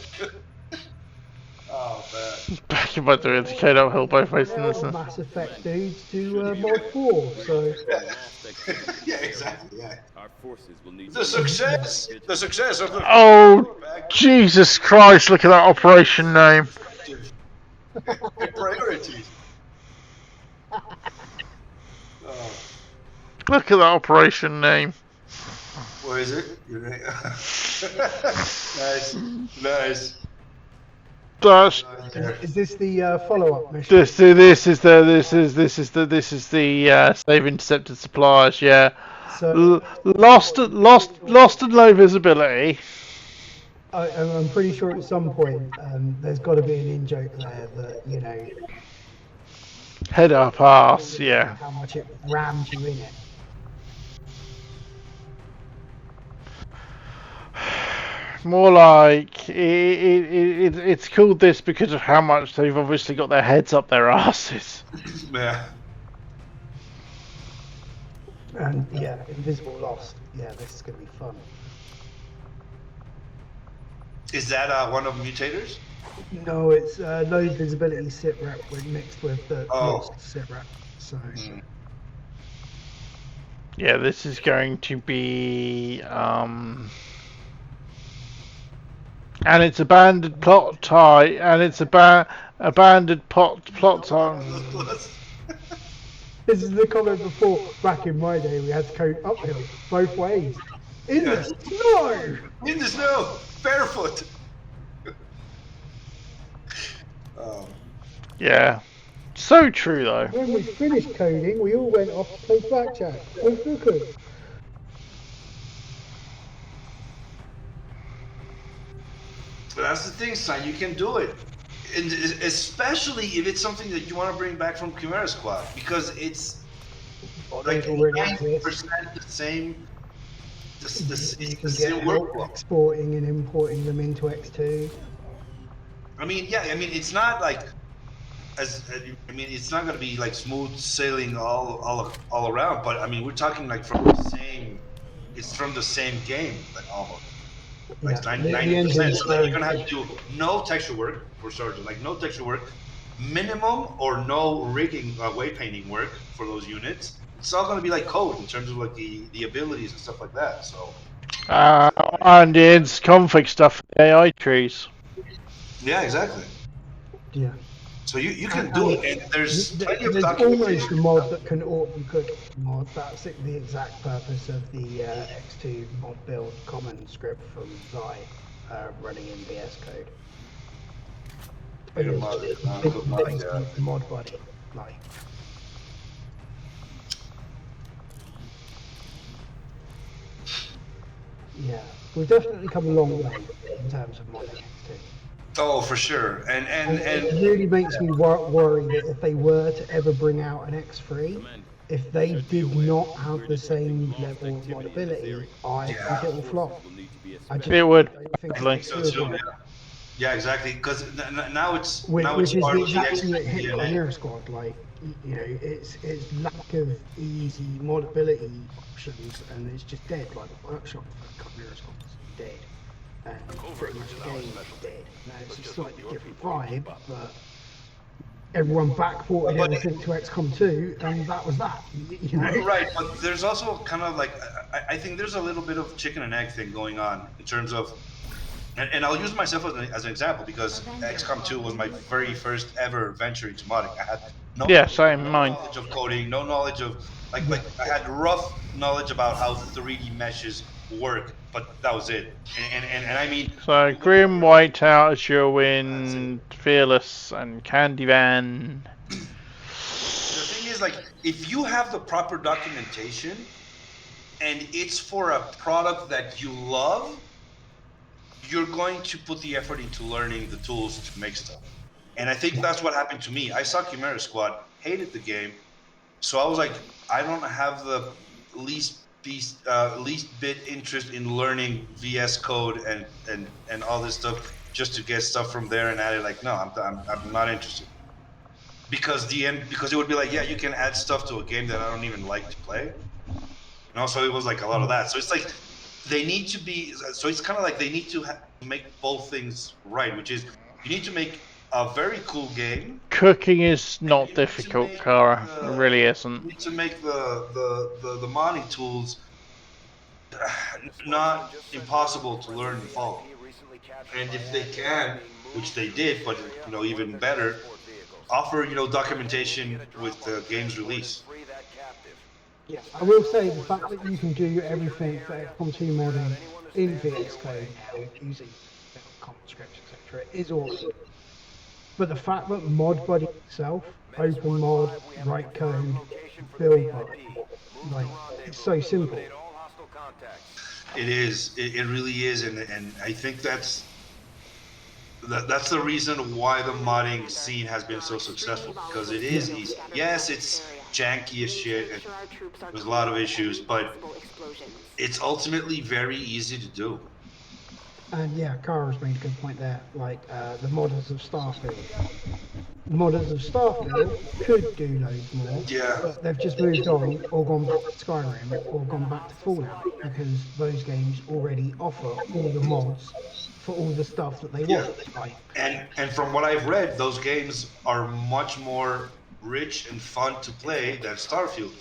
Oh man. back in my day, the K uphill both ways in this. Mass Effect dudes to Mod 4, so... Yeah, exactly, yeah. Our forces will need The success of the... Oh, Jesus Christ, look at that operation name. Priorities. Oh. Look at that operation name. What is it? Nice. That's, Is this the follow-up mission? this is the save intercepted supplies. Yeah. So, Lost and low visibility. I'm pretty sure at some point there's got to be an in-joke there that, you know... Head up ass, yeah. How much it rammed you in it. More like it's called this because of how much they've obviously got their heads up their asses. Yeah. And yeah, Invisible Lost. Yeah, this is going to be fun. Is that one of the mutators? No, it's low visibility sitrep mixed with the Lost sitrep. So. Yeah, this is going to be and it's abandoned plot tie, and it's abandoned plot tie. This is the comment before. Back in my day, we had to go uphill both ways. In the snow. In the snow, barefoot. Yeah, so true though. When we finished coding, we all went off to play blackjack with hookers. That's the thing, son. You can do it, and especially if it's something that you want to bring back from Chimera Squad, because it's like already 90% exist. the same. You The can same get help workflow. exporting and importing them into X2. I mean, yeah. I mean, it's not like it's not going to be like smooth sailing all around. But I mean, we're talking like from the same. It's from the same game, like almost. Like Yeah, the 90%. engine's So then you're very gonna have to do no texture work for starters, like no texture work, minimum or no rigging, weight painting work for those units. It's all gonna be like code in terms of like the abilities and stuff like that. So And it's config stuff for the AI trees. yeah, exactly. Yeah. So you can do it, and there's plenty of There's almost a documentation. mod that can auto-cook mod. That's the exact purpose of the X2 mod build common script from Zai running in VS Code. The mod body, like. Yeah, we've definitely come a long way in terms of modding X2. Oh, for sure, and It really makes me worry that if they were to ever bring out an X3, if they did not have the same level of modability, I think it will flop. It would. think Probably. so too. Yeah, exactly. Because now it's Which it's is part the of the exact X thing that hit DNA. Chimera Squad. Like, you know, it's lack of easy modability options, and it's just dead. Like the workshop for Chimera Squad is dead, and pretty much the game is dead. Now it's a slightly different vibe, but everyone backported everything to XCOM 2, and that was that. You know? Right, but there's also kind of like I think there's a little bit of chicken and egg thing going on in terms of, and I'll use myself as an example because XCOM 2 was my very first ever venture into modding. I had no knowledge of coding, no knowledge of like I had rough knowledge about how 3D meshes work, but that was it. And I mean, So Grim, Whiteout, Azurewin, Fearless, and Candyvan. The thing is, like, if you have the proper documentation and it's for a product that you love, you're going to put the effort into learning the tools to make stuff. And I think that's what happened to me. I saw Chimera Squad, hated the game, so I was like, I don't have the least bit interest in learning VS Code and all this stuff just to get stuff from there and add it. Like, no, I'm not interested. Because it would be like, yeah, you can add stuff to a game that I don't even like to play. And also it was like a lot of that. So it's like they need to be. So it's kind of like they need to make both things right, which is you need to make a very cool game. Cooking is not difficult, Kara. It really isn't. You need to make the modding tools not impossible to learn and follow. And if they can, which they did, but even better, offer documentation with the game's release. Yeah, I will say the fact that you can do everything for XCOM 2 modding in VS Code now using common scripts, etc., is awesome. But the fact that Modbuddy itself, open mod, write code, build body, like, it's so simple. It is. It really is, and I think that's the reason why the modding scene has been so successful, because it is easy. Yes, it's janky as shit, and there's a lot of issues, but it's ultimately very easy to do. And yeah, Kara's made a good point there, like the modders of Starfield. Modders of Starfield could do loads more, but they've just moved on or gone back to Skyrim or gone back to Fallout, because those games already offer all the mods for all the stuff that they want. Like, and from what I've read, those games are much more rich and fun to play than Starfield.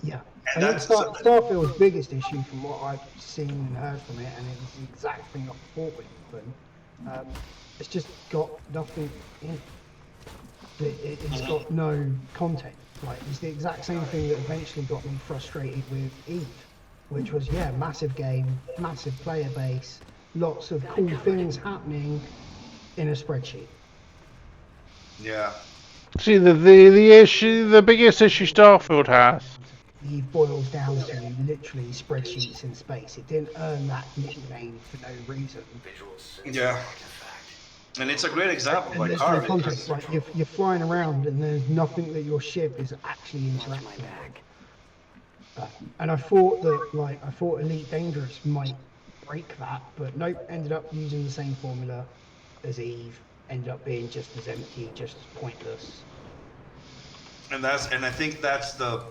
Yeah, and I think Starfield's biggest issue from what I've seen and heard from it, and it's the exact thing I thought with them, it's just got nothing in it. It's got no content. Like, it's the exact same thing that eventually got me frustrated with Eve, which was, yeah, massive game, massive player base, lots of cool things happening in a spreadsheet. Yeah. See, the biggest issue Starfield has boils down to literally spreadsheets in space. It didn't earn that nickname for no reason. Yeah. And it's a great example by And car. for context, like you're flying around and there's nothing that your ship is actually interacting with. And I thought Elite Dangerous might break that, but nope, ended up using the same formula as Eve, ended up being just as empty, just as pointless. And I think that's the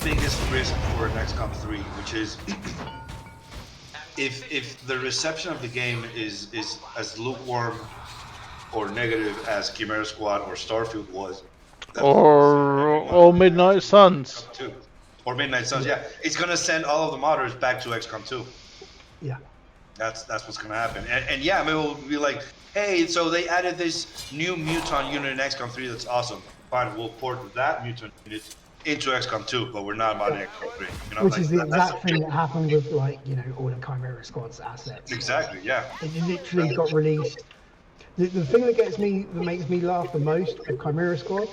biggest risk for an XCOM 3, which is if the reception of the game is as lukewarm or negative as Chimera Squad or Starfield was, or Midnight Suns. Or Midnight Suns, yeah. It's gonna send all of the modders back to XCOM 2. Yeah. That's what's gonna happen. And yeah, maybe we'll be like, hey, so they added this new mutant unit in XCOM 3 that's awesome. Fine, we'll port that mutant unit into XCOM 2, but we're not modding XCOM 3. You know, which is the exact thing that happened with, like, you know, all the Chimera Squad's assets. Exactly, yeah. It literally got released. The thing that makes me laugh the most with Chimera Squad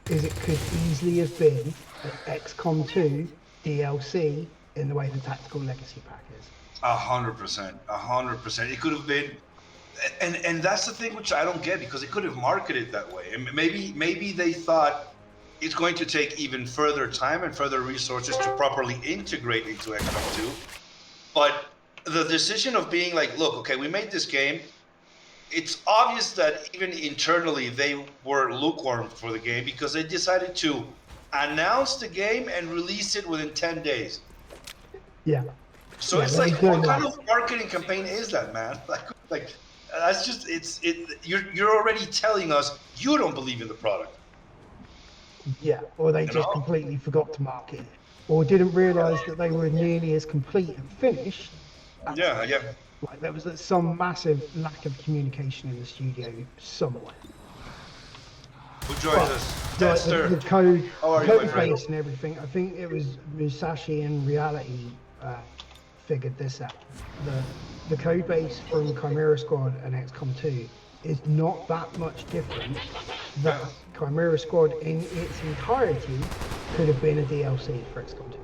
is it could easily have been an XCOM 2 DLC in the way the Tactical Legacy Pack is. 100%. It could have been, and that's the thing which I don't get, because it could have marketed that way. And maybe they thought it's going to take even further time and further resources to properly integrate into XCOM 2. But the decision of being like, look, okay, we made this game. It's obvious that even internally they were lukewarm for the game, because they decided to announce the game and release it within 10 days. Yeah. So yeah, it's like, what kind of marketing campaign is that, man? Like that's just you're already telling us you don't believe in the product. Yeah, or they just completely forgot to market it, or didn't realize that they were nearly as complete and finished. Yeah. Like there was some massive lack of communication in the studio somewhere. Who joins us? Like the code my base and everything. I think it was Musashi in Reality figured this out. The code base from Chimera Squad and XCOM 2 is not that much different. That Chimera Squad in its entirety could have been a DLC for XCOM 2.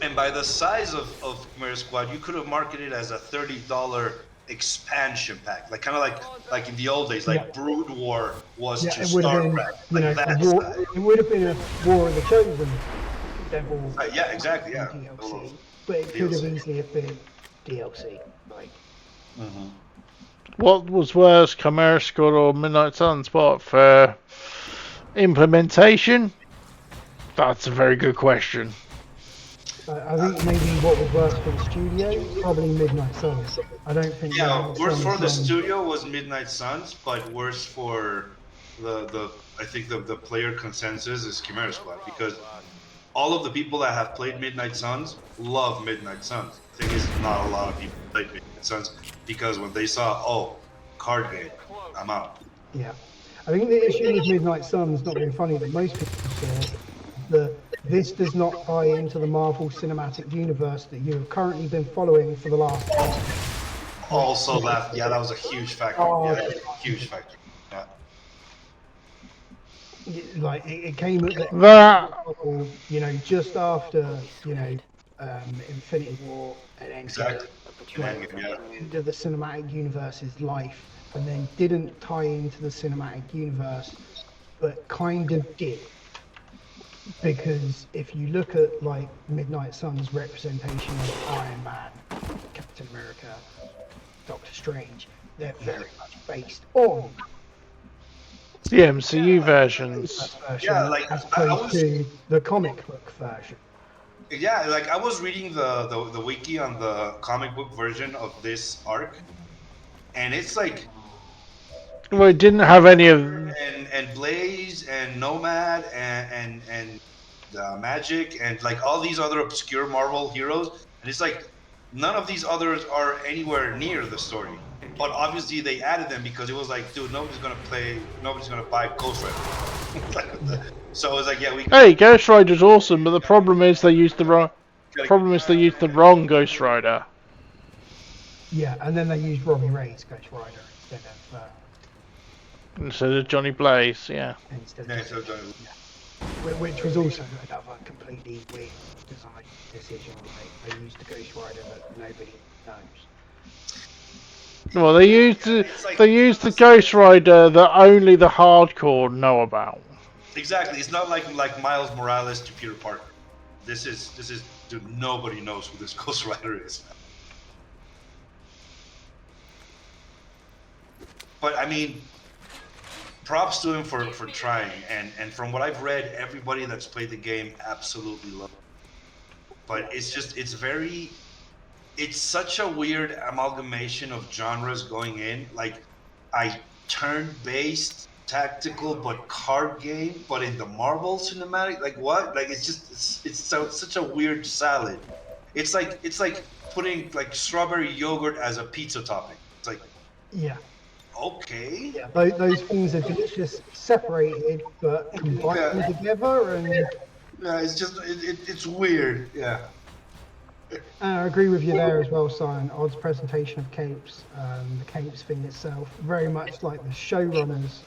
And by the size of Chimera Squad, you could have marketed it as a $30 expansion pack, like kind of like in the old days, like Brood War was to StarCraft. Like it would have been a War of the Chosen Devil. Yeah, exactly. Yeah. DLC, but it could have easily have been DLC. Like. Mm-hmm. What was worse, Chimera Squad or Midnight Suns? What for implementation? That's a very good question. I think maybe what was worse for the studio, probably Midnight Suns. I don't think. Yeah, worse for the studio was Midnight Suns, but worse for I think the player consensus is Chimera Squad, because all of the people that have played Midnight Suns love Midnight Suns. The thing is, not a lot of people played Midnight Suns, because when they saw, card game, I'm out. Yeah, I think the issue with Midnight Suns, not being funny, that most people saw, this does not tie into the Marvel Cinematic Universe that you have currently been following for the last year. Also, that was a huge factor. Huge factor. Yeah. Like it came at the just after Infinity War and Endgame. Into the cinematic universe's life, and then didn't tie into the cinematic universe, but kind of did. Because if you look at like Midnight Sun's representation of Iron Man, Captain America, Doctor Strange, they're very much based on the MCU versions. As opposed to the comic book version. Yeah, like I was reading the wiki on the comic book version of this arc, and it's like, well, it didn't have any of and Blaze and Nomad and Magic and like all these other obscure Marvel heroes, and it's like none of these others are anywhere near the story. But obviously they added them because it was like, dude, nobody's gonna buy Ghost Rider. So it was like, Hey, Ghost Rider's awesome, but the problem is they used the wrong Ghost Rider. Yeah, and then they used Robbie Ray's Ghost Rider instead of Johnny Blaze. Yeah. Instead of Johnny. Which was also another completely weird design decision. They used the Ghost Rider that nobody knows. Well, they used the Ghost Rider that only the hardcore know about. Exactly. It's not like Miles Morales to Peter Parker. This is dude. Nobody knows who this Ghost Rider is. But I mean, props to him for trying. And from what I've read, everybody that's played the game absolutely loves it. But it's just it's such a weird amalgamation of genres going in. Like, I turn-based tactical but card game, but in the Marvel cinematic. Like what? Like it's such a weird salad. It's like putting like strawberry yogurt as a pizza topping. It's like, Yeah. okay. Yeah, those things are delicious separated, but combined together, and yeah, it's just it's weird. Yeah. I agree with you there as well, Simon. Odd's presentation of Capes, the Capes thing itself, very much like the showrunners.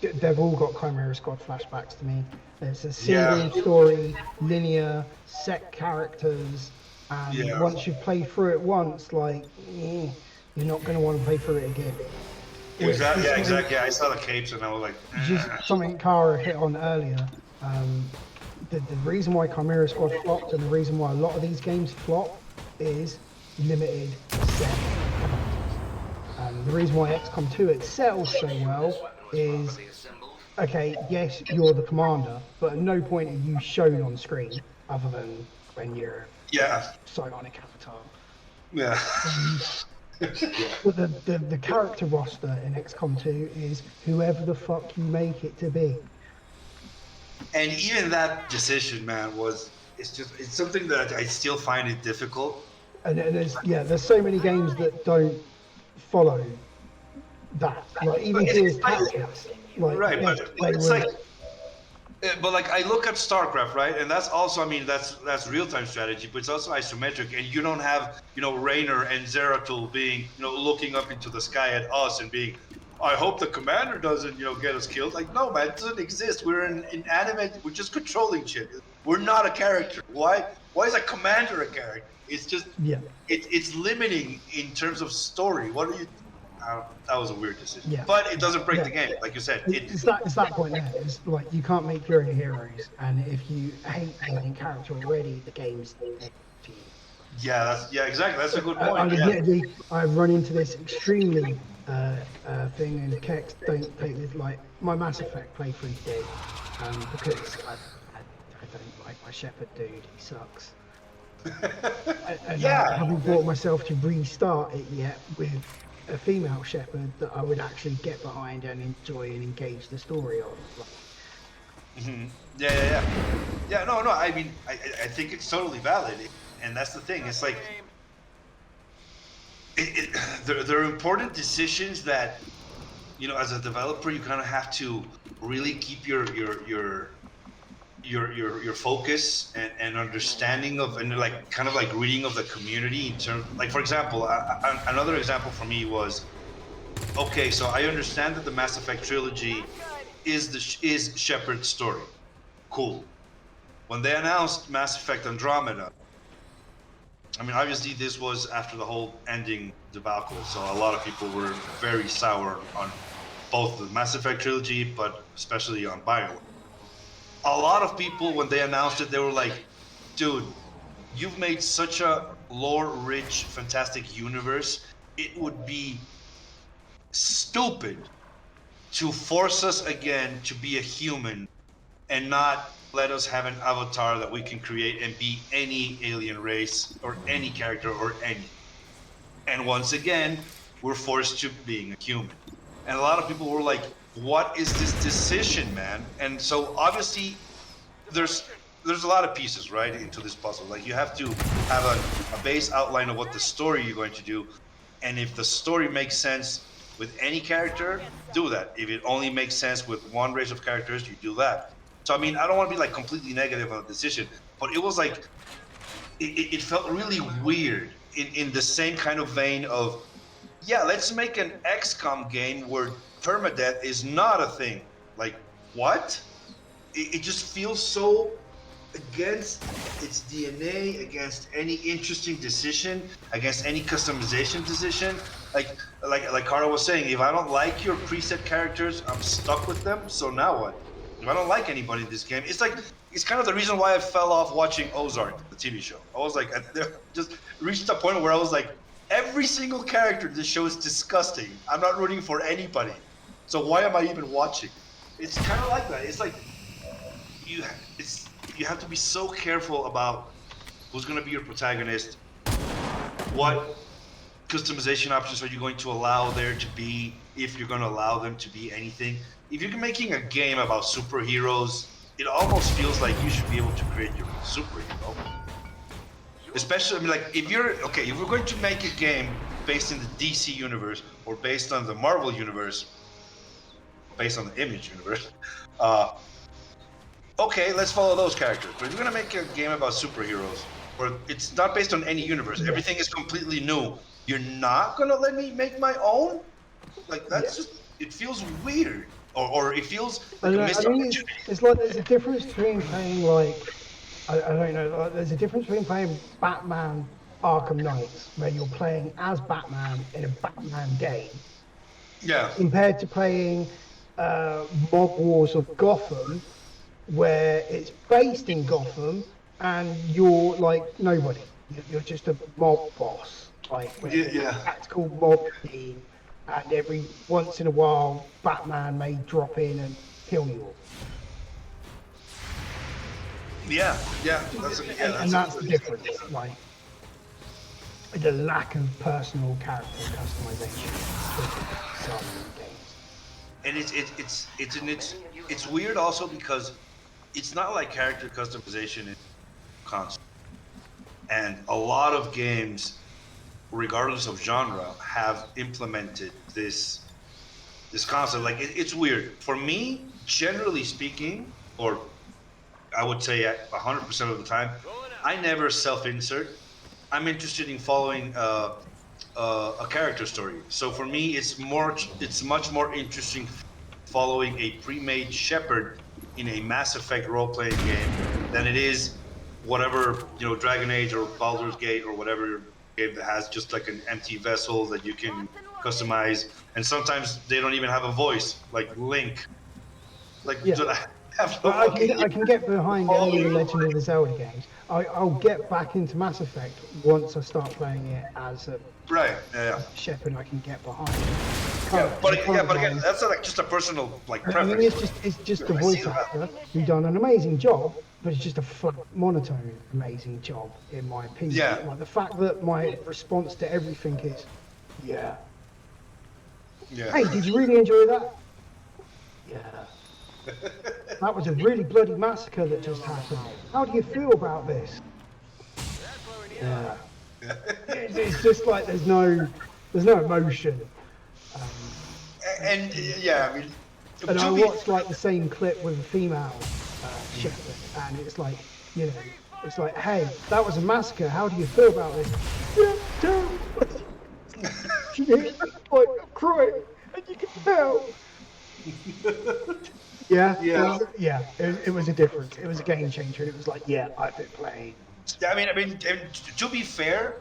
They've all got Chimera Squad flashbacks to me. It's a single story, linear, set characters, and once you've played through it once, like, you're not going to want to play through it again. Exactly. Yeah, exactly. I saw the Capes and I was like, just something Kara hit on earlier. The reason why Chimera Squad flopped and the reason why a lot of these games flop is limited set characters. The reason why XCOM 2 excels so well is, okay, yes, you're the commander, but at no point are you shown on screen other than when you're psionic avatar. Yeah. But the character roster in XCOM 2 is whoever the fuck you make it to be. And even that decision, man, it's something that I still find it difficult. And there's so many games that don't follow that. Like even Gears Tactics. Right, but it's like, but like I look at StarCraft, right, and that's also, I mean, that's real-time strategy, but it's also isometric, and you don't have, Raynor and Zeratul being, looking up into the sky at us and being, I hope the commander doesn't, get us killed. Like, no, man, it doesn't exist. We're in inanimate. We're just controlling shit. We're not a character. Why is a commander a character? It's just, it's limiting in terms of story. What are you? That was a weird decision. Yeah. But it doesn't break the game, like you said. It's that point there. It's like you can't make your own heroes, and if you hate the main character already, the game's to you. Yeah, exactly. That's a good point. I've run into this extremely thing, and Kex, don't take this like my Mass Effect playthrough dead, because I don't like my Shepard dude. He sucks. and I haven't brought myself to restart it yet with a female Shepard that I would actually get behind and enjoy and engage the story of. Yeah. No. I mean, I think it's totally valid, and that's the thing. It's like there are important decisions that, as a developer, you kind of have to really keep your focus and understanding of, and like kind of like reading of the community in terms, like, for example, another example for me was, okay, so I understand that the Mass Effect trilogy is Shepard's story. Cool. When they announced Mass Effect Andromeda, I mean, obviously this was after the whole ending debacle, so a lot of people were very sour on both the Mass Effect trilogy, but especially on BioWare. A lot of people, when they announced it, they were like, dude, you've made such a lore-rich, fantastic universe, it would be stupid to force us again to be a human and not let us have an avatar that we can create and be any alien race or any character or any. And once again, we're forced to being a human. And a lot of people were like, what is this decision, man? And so obviously there's a lot of pieces, right, into this puzzle. Like, you have to have a base outline of what the story you're going to do. And if the story makes sense with any character, do that. If it only makes sense with one race of characters, you do that. So, I mean, I don't want to be like completely negative on the decision, but it was like, it felt really weird in the same kind of vein of, yeah, let's make an XCOM game where permadeath is not a thing. Like, what? It just feels so against its DNA, against any interesting decision, against any customization decision. Like Kara was saying, if I don't like your preset characters, I'm stuck with them. So now what? If I don't like anybody in this game, it's kind of the reason why I fell off watching Ozark, the TV show. I was like, I just reached a point where I was like, every single character in this show is disgusting. I'm not rooting for anybody. So why am I even watching? It's kind of like that. It's like you have to be so careful about who's going to be your protagonist, what customization options are you going to allow there to be, if you're going to allow them to be anything. If you're making a game about superheroes, it almost feels like you should be able to create your own superhero. Especially, I mean, like, if we're going to make a game based in the DC universe or based on the Marvel universe, based on the Image universe, okay, let's follow those characters. But if you're gonna make a game about superheroes, or it's not based on any universe, everything is completely new, you're not gonna let me make my own? Like, that's just, it feels weird. Or it feels like a missed opportunity. It's like there's a difference between playing, like, I don't know, like, there's a difference between playing Batman Arkham Knights, where you're playing as Batman in a Batman game, compared to playing Mob Wars of Gotham, where it's based in Gotham and you're like nobody. You're just a mob boss, like a tactical mob team, and every once in a while Batman may drop in and kill you all. That's the difference, like the lack of personal character customization in games. And it's weird also because it's not like character customization is constant. And a lot of games, regardless of genre, have implemented this concept. Like, it's weird. For me, generally speaking, or I would say 100% of the time, I never self-insert. I'm interested in following a character story. So for me, it's much more interesting following a pre-made Shepard in a Mass Effect role-playing game than it is whatever, Dragon Age or Baldur's Gate or whatever game that has just like an empty vessel that you can customize. And sometimes they don't even have a voice, like Link. Like, I can get behind any of the Legend of the Zelda games. I'll get back into Mass Effect once I start playing it as a Shepard. I can get behind. But again, that's like just a personal preference. I mean, it's just the voice actor who done an amazing job, but it's just a flat, monotone amazing job in my opinion. Yeah. Like the fact that my response to everything is, yeah. Hey, did you really enjoy that? Yeah. That was a really bloody massacre that just happened. How do you feel about this? Yeah. It's just like there's no emotion. And I watched like the same clip with a female Shepard, and it's like, it's like, hey, that was a massacre. How do you feel about this? Yeah, terrible. Like I'm crying, and you can tell. It was a difference. It was a game changer. It was like, I've been playing. I mean, to be fair,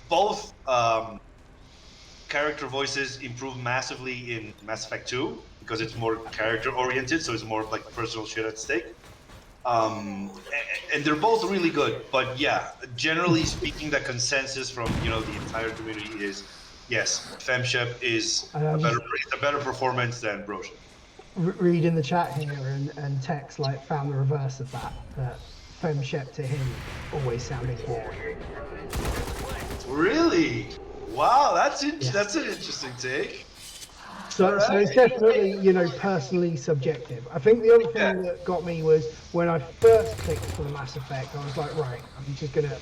both character voices improve massively in Mass Effect 2 because it's more character oriented, so it's more like personal shit at stake. And they're both really good, but generally speaking, the consensus from the entire community is yes, FemShep is a better performance than Broshan. Read in the chat here, and Tex found the reverse of that FemShep to him always sounded boring. Really? Wow, that's an interesting take. So it's definitely personally subjective. I think the other thing that got me was when I first clicked for the Mass Effect, I was like, right, I'm just gonna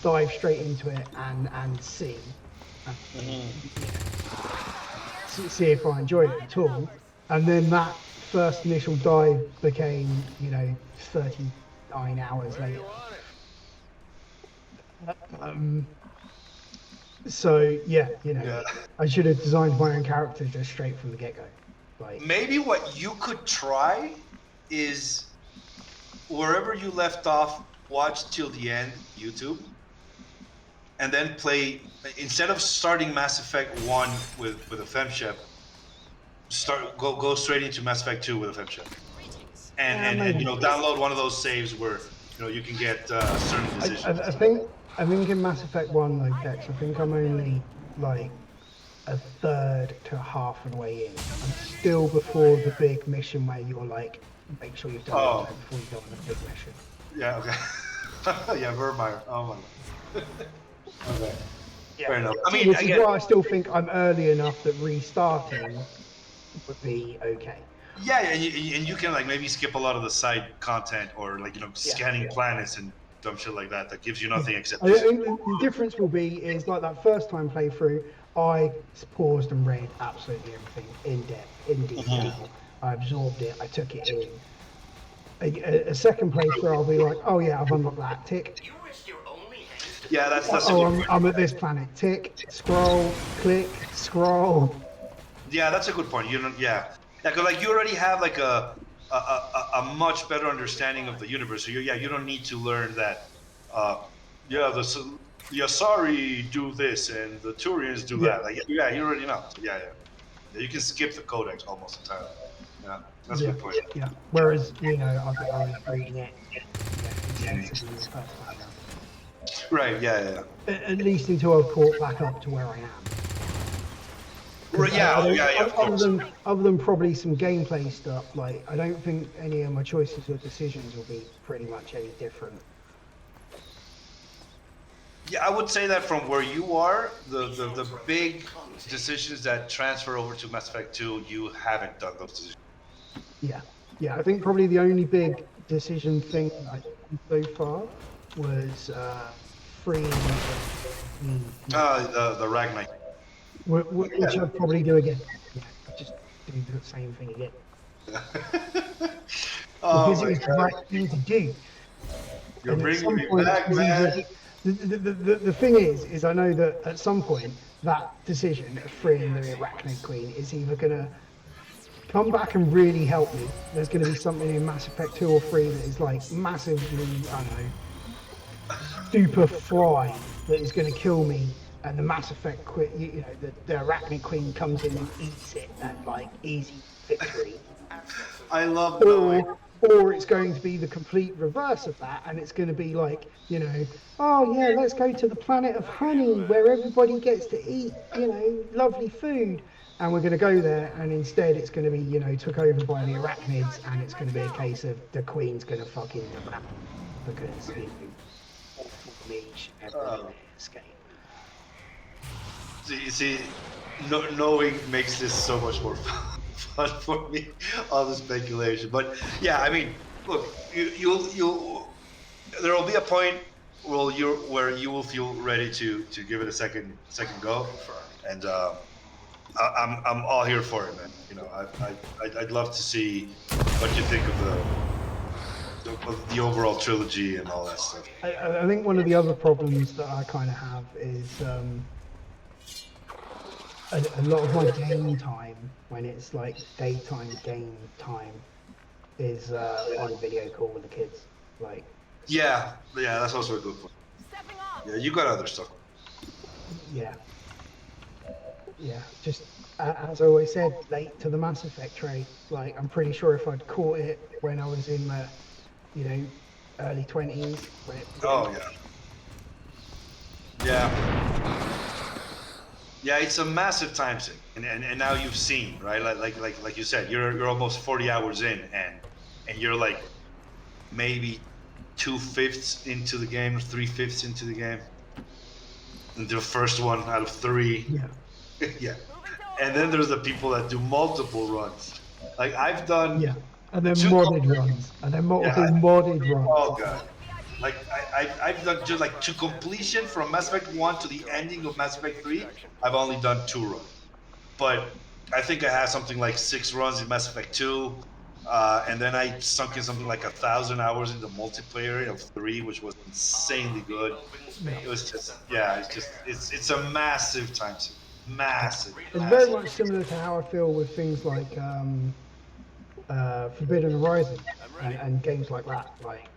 dive straight into it and see if I enjoy it at all. And then that first initial dive became 39 hours later. I should have designed my own character just straight from the get-go. Like maybe what you could try is wherever you left off, watch till the end, YouTube, and then play. Instead of starting Mass Effect 1 with a femship, go straight into Mass Effect 2 with a femship, and download one of those saves where you can get certain decisions. I think in Mass Effect 1, like Dex, I think I'm only like a third to half an way in. I'm still before the big mission where you're like, make sure you've done it before you go on the big mission. Yeah, okay. Yeah, Vermeer. Oh my god. Okay. Yeah. Fair enough. I mean, which is why I still think I'm early enough that restarting would be okay. Yeah, and you can like maybe skip a lot of the side content or like scanning planets and dumb shit like that gives you nothing except. I think the difference will be is like that first time playthrough, I paused and read absolutely everything in depth, in detail. I absorbed it. I took it in. A second playthrough, I'll be like, oh yeah, I've unlocked that. Tick. Yeah, that's. I'm at this planet. Tick. Scroll. Click. Scroll. Yeah, that's a good point. Yeah, because like you already have like a much better understanding of the universe. So you don't need to learn that. The Yasari do this and the Turians do that. Like you already know. So yeah, you can skip the codex almost entirely. Yeah, that's a good point. Yeah. Whereas I was reading it intensively the first time around. Right. Yeah. At least until I've caught back up to where I am. Right, yeah. Of course. Other than probably some gameplay stuff, like I don't think any of my choices or decisions will be pretty much any different. Yeah, I would say that from where you are, the big decisions that transfer over to Mass Effect 2, you haven't done those decisions. Yeah. I think probably the only big decision thing I did so far was freeing the Ragnite. Which I'd probably do again. Yeah, just do the same thing again. Because it was the right thing to do. You're bringing me back, man. The thing is I know that at some point that decision of freeing the Arachnid Queen is either going to come back and really help me. There's going to be something in Mass Effect 2 or 3 that is like massively, I don't know, super fly that is going to kill me. And the Mass Effect, the Arachnid Queen comes in and eats it and like easy victory. I love or it's going to be the complete reverse of that, and it's going to be like, oh yeah, let's go to the planet of honey where everybody gets to eat, lovely food. And we're going to go there, and instead it's going to be, took over by the Arachnids, and it's going to be a case of the Queen's going to fucking devour because, awful leash, everybody escape. See, knowing makes this so much more fun for me, all the speculation. But yeah, I mean, look, you'll there will be a point where you will feel ready to give it a second go, and I'm all here for it, man. I'd love to see what you think of the overall trilogy and all that stuff. I think one of the other problems that I kind of have is a lot of my game time, when it's like daytime game time, is on a video call with the kids. Like. Yeah, that's also a good point. Yeah, you got other stuff. Yeah, just as I always said, late to the Mass Effect trade. Like, I'm pretty sure if I'd caught it when I was in my, early 20s. Oh yeah. Yeah, it's a massive time sink, and now you've seen, right? Like you said, you're almost 40 hours in, and you're like maybe 2/5 into the game, or 3/5 into the game. And the first one out of 3. Yeah. Yeah. And then there's the people that do multiple runs. Like I've done. Yeah. And then modded runs. And then multiple modded runs. Oh god. Like I've done just like to completion from Mass Effect 1 to the ending of Mass Effect 3. I've only done 2 runs. But I think I had something like 6 runs in Mass Effect 2. And then I sunk in something like 1,000 hours in the multiplayer of 3, which was insanely good. It was just, it's a massive time sink. massive. It's very much similar to how I feel with things like Forbidden Horizon and games like that. Like,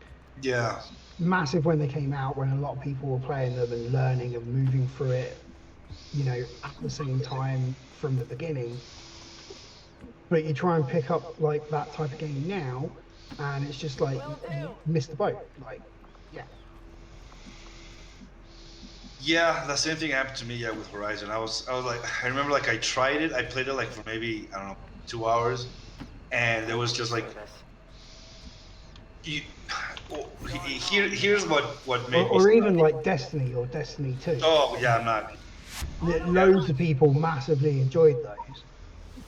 Yeah. massive when they came out, when a lot of people were playing them and learning and moving through it, you know, at the same time from the beginning. But you try and pick up like that type of game now, and it's just like you missed the boat. Like, yeah. Yeah, the same thing happened to me. Yeah, with Horizon, I was like, I remember like I tried it. I played it like for maybe I don't know 2 hours, and it was just like, you, here's what made Or me. even like Destiny or Destiny 2. Oh yeah, I'm not. Loads of people massively enjoyed those.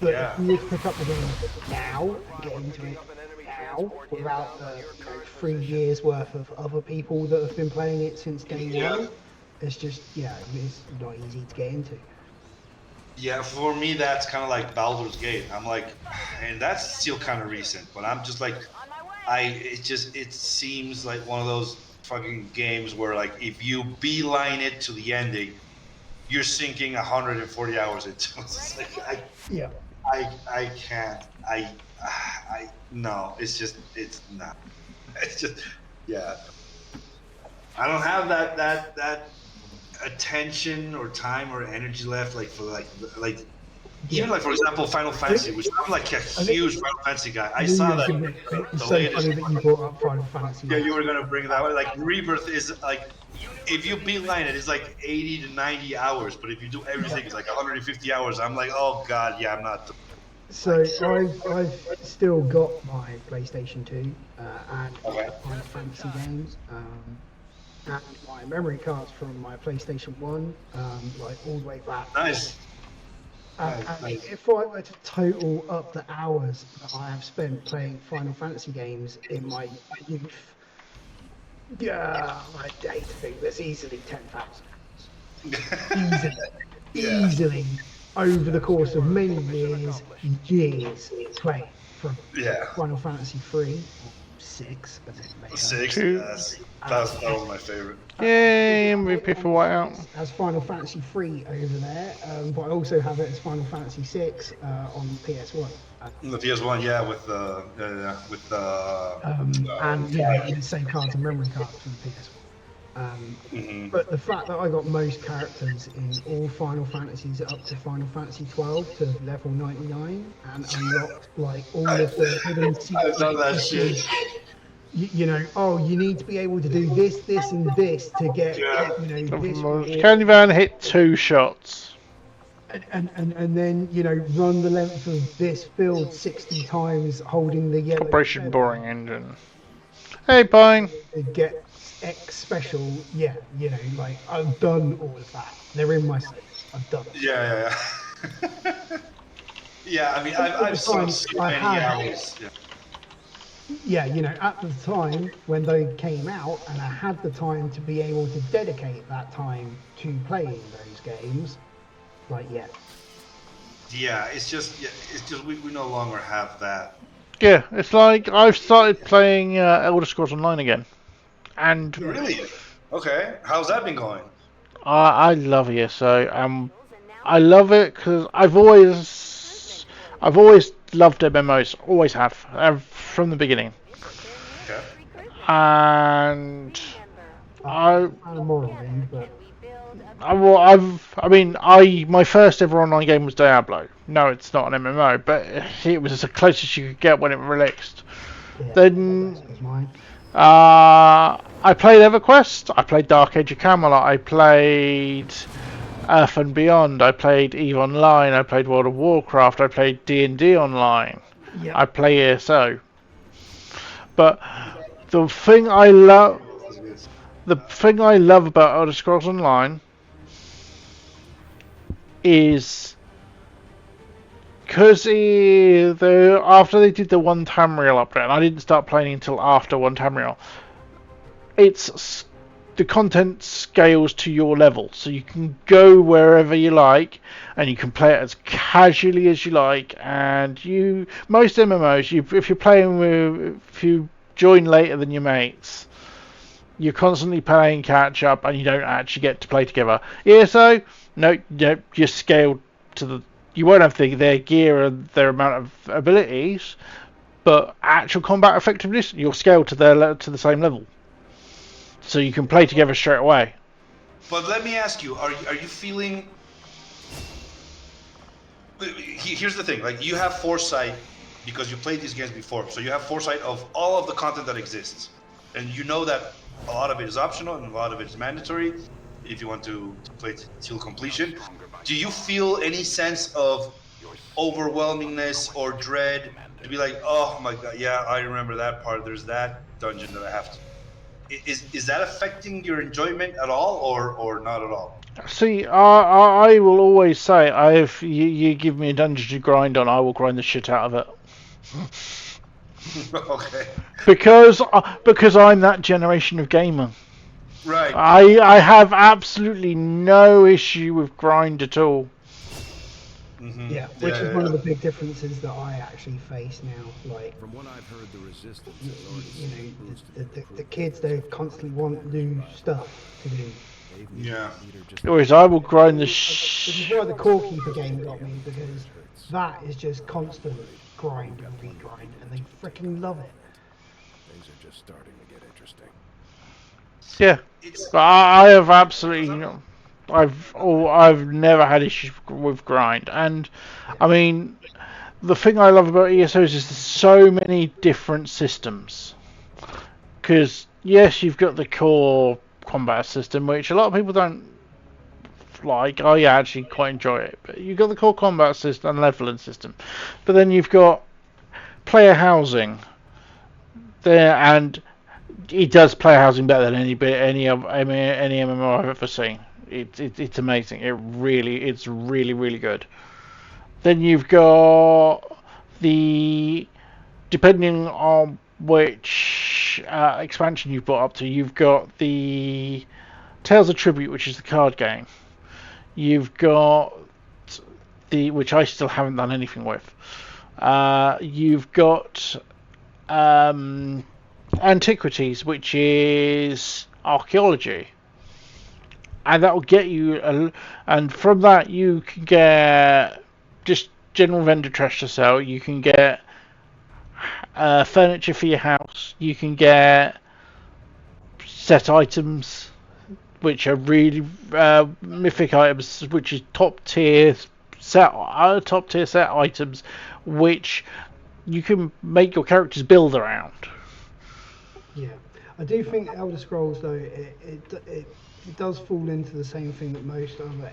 But Yeah. if you were to pick up the game now and get into it now, without the 3 years worth of other people that have been playing it since day one, it's just, yeah, it's not easy to get into. Yeah, for me that's kind of like Baldur's Gate. I'm like, and that's still kind of recent, but I'm just like, it seems like one of those fucking games where like if you beeline it to the ending, you're sinking 140 hours into it. It's like, I can't. No. It's not. It's just, yeah. I don't have that attention or time or energy left, like for like even like for example Final Fantasy, which I'm like a huge Final Fantasy guy. I saw that It's the so latest. funny that you brought up Final Fantasy. Yeah, you were gonna bring that one. Like Rebirth is like, if you beeline it, it's like 80 to 90 hours. But if you do everything, it's like 150 hours. I'm like, oh god, yeah, I'm not. So I've still got my PlayStation 2 and Final Fantasy games, and my memory cards from my PlayStation 1, like all the way back. Nice. Nice. If I were to total up the hours that I have spent playing Final Fantasy games in my youth, yeah, I dare to think there's easily 10,000. Easily. Over the course of many years playing from Final Fantasy 3, 6, as it may be. 6, yes. That was my favorite. Yay, MVP for Whiteout. As Final Fantasy 3 over there, but I also have it as Final Fantasy 6 on PS1. The PS1, yeah, with and yeah, the same cards and memory cards from the PS1. But the fact that I got most characters in all Final Fantasies up to Final Fantasy 12 to level 99 and unlocked like all of the hidden secrets. I love that shit. You know, you need to be able to do this, this, and this to get, you know, this. Candyman hit 2 shots. And then, you know, run the length of this field 60 times holding the yellow. Operation Boring Engine. Hey, Pine. Get X special, yeah, you know, like I've done all of that. They're in my save. I've done it. Yeah. Yeah, I mean, I've spent so many hours. Yeah, you know, at the time when they came out, and I had the time to be able to dedicate that time to playing those games, like, yeah. Yeah, it's just we no longer have that. Yeah, it's like I've started playing Elder Scrolls Online again. And really? Okay. How's that been going? I love ESO. I love it because I've always loved MMOs. Always have, from the beginning. Okay. And my first ever online game was Diablo. No, it's not an MMO, but it was the closest you could get when it released. Yeah, then I played EverQuest, I played Dark Age of Camelot, I played Earth and Beyond, I played EVE Online, I played World of Warcraft, I played D&D Online, I play ESO. But the thing I love about Elder Scrolls Online is because after they did the One Tamriel update, and I didn't start playing until after One Tamriel, the content scales to your level, so you can go wherever you like, and you can play it as casually as you like. And most MMOs, if you join later than your mates, You're constantly playing catch up, and you don't actually get to play together. ESO, no, you're scaled to the. You won't have their gear and their amount of abilities, but actual combat effectiveness, you're scaled to the same level, so you can play together straight away. But let me ask you: Are you feeling? Here's the thing: like, you have foresight because you played these games before, so you have foresight of all of the content that exists, and you know that a lot of it is optional and a lot of it is mandatory if you want to play till completion. Do you feel any sense of overwhelmingness or dread to be like, oh my god, yeah, I remember that part. There's that dungeon that I have to. Is that affecting your enjoyment at all, or not at all? See, I will always say, if you give me a dungeon to grind on, I will grind the shit out of it. Okay. Because I'm that generation of gamer. Right. I have absolutely no issue with grind at all. Mm-hmm. Yeah, which is one of the big differences that I actually face now. Like, From what I've heard, the resistance the kids, they constantly want new stuff to do. Yeah. Whereas I will grind the Which is why the Core Keeper game got me, because that is just constant grind and regrind, and they freaking love it. Things are just starting to get interesting. Yeah, but I have absolutely, I've never had issues with grind, and I mean, the thing I love about ESOs is there's so many different systems. Because yes, you've got the core combat system, which a lot of people don't like. I actually quite enjoy it. But you've got the core combat system and leveling system, but then you've got player housing there, and it does player housing better than any MMO I've ever seen. It's amazing. It's really good. Then you've got the, depending on which expansion you've brought up to, you've got the Tales of Tribute, which is the card game. You've got which I still haven't done anything with. You've got Antiquities, which is archaeology, and that will get you. And from that, you can get just general vendor trash to sell. You can get furniture for your house. You can get set items, which are really mythic items, which is top tier set items, which you can make your characters build around. Yeah, I do think Elder Scrolls, though, it does fall into the same thing that most other MMOs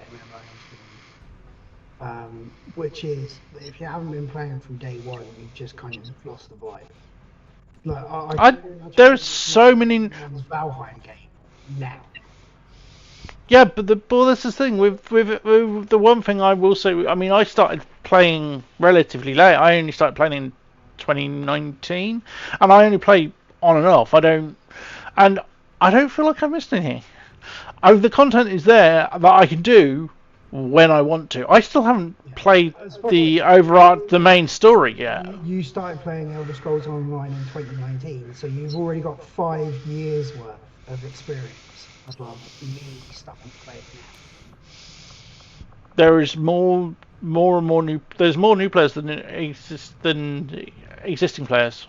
do, which is that if you haven't been playing from day one, you've just kind of lost the vibe. Like, there's so many Valheim game now. Yeah, but that's the thing with the one thing I will say. I mean, I started playing relatively late. I only started playing in 2019, and I only play on and off. I don't feel like I've missed anything. The content is there that I can do when I want to. I still haven't played the main story yet. You started playing Elder Scrolls Online in 2019, so you've already got 5 years worth of experience. Above me starting to play it now. There is more and more new. There's more new players than existing players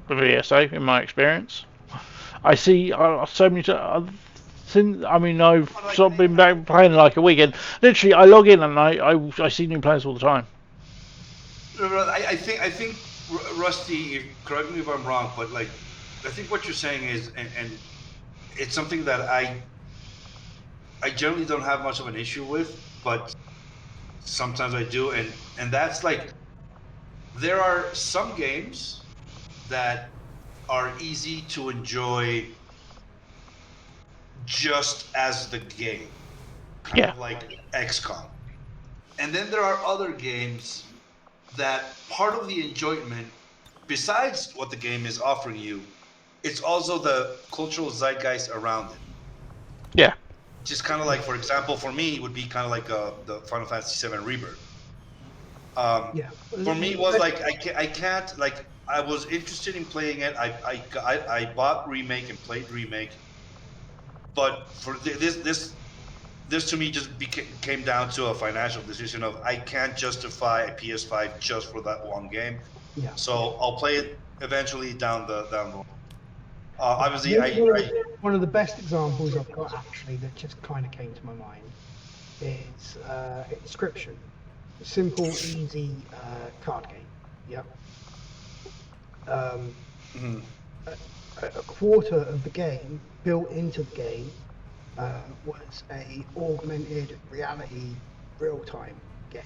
with ESO, in my experience. I see so many. I've sort of been back playing like a week, and literally I log in and I see new players all the time. I think Rusty, correct me if I'm wrong, but like, I think what you're saying is, and it's something that I generally don't have much of an issue with, but sometimes I do, and that's like, there are some games that are easy to enjoy just as the game, kind of like XCOM. And then there are other games that part of the enjoyment, besides what the game is offering you, it's also the cultural zeitgeist around it. Yeah. Just kind of like, for example, for me, it would be kind of like the Final Fantasy VII Rebirth. For me, it was like, I can't, like, I was interested in playing it. I bought Remake and played Remake, but for this to me just came down to a financial decision of I can't justify a PS5 just for that one game. Yeah. So I'll play it eventually down the line. Obviously, One of the best examples I've got actually that just kind of came to my mind is Inscription. Simple, easy card game. Yep. A quarter of the game built into the game was a augmented reality real-time game.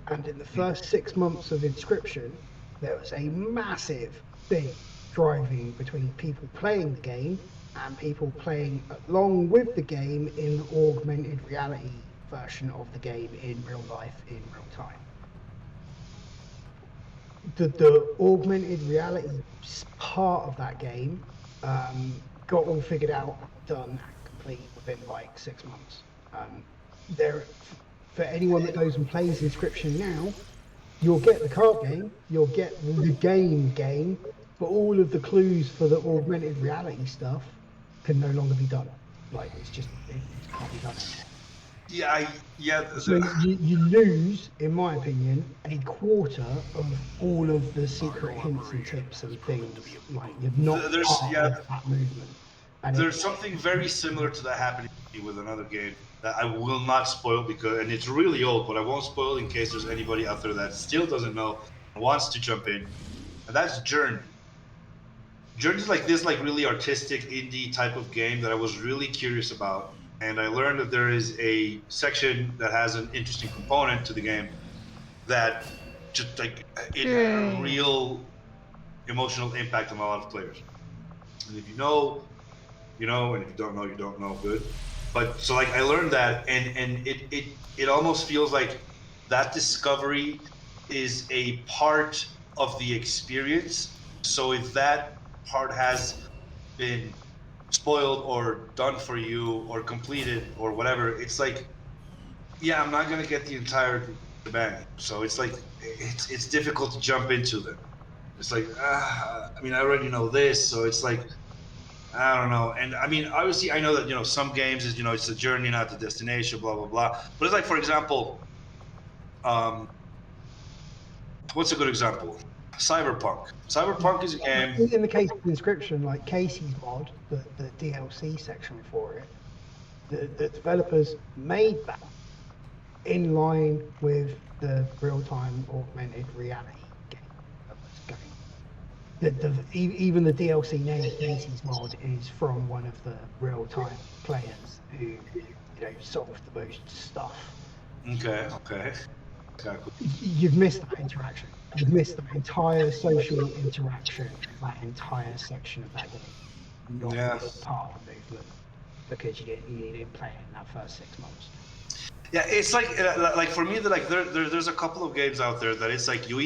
And in the first 6 months of Inscription, there was a massive thing driving between people playing the game and people playing along with the game in the augmented reality version of the game in real life, in real time. The augmented reality part of that game got all figured out, done, and complete within like 6 months. For anyone that goes and plays Inscription now, you'll get the card game, you'll get the game, but all of the clues for the augmented reality stuff can no longer be done. Like it can't be done. So you lose, in my opinion, a quarter of all of the secret hints and tips and things. Like you're not part of that movement. And there's something very similar to that happening with another game that I will not spoil and it's really old, but I won't spoil in case there's anybody out there that still doesn't know and wants to jump in, and that's Journey. Journey's like this really artistic indie type of game that I was really curious about, and I learned that there is a section that has an interesting component to the game that just like it had a real emotional impact on a lot of players. And if you know, you know, and if you don't know, you don't know. Good. But so like I learned that, and it almost feels like that discovery is a part of the experience. So if that part has been spoiled or done for you or completed or whatever, it's like, yeah, I'm not gonna get the entire shebang. So it's like it's difficult to jump into them. It's like I mean, I already know this, so it's like I don't know. And I mean, obviously, I know that some games is it's a journey, not the destination, blah blah blah. But it's like, for example, what's a good example? Cyberpunk. Cyberpunk is a game. In the case of Inscription, like Casey's mod, the DLC section for it, the developers made that in line with the real-time augmented reality game that was going. Even the DLC name Casey's mod is from one of the real-time players who solved the most stuff. Okay. You've missed that interaction. You've missed the entire social interaction of that entire section of that game. Not part of the movement because you didn't play it in that first 6 months. Yeah, it's like for me, there's a couple of games out there that it's like you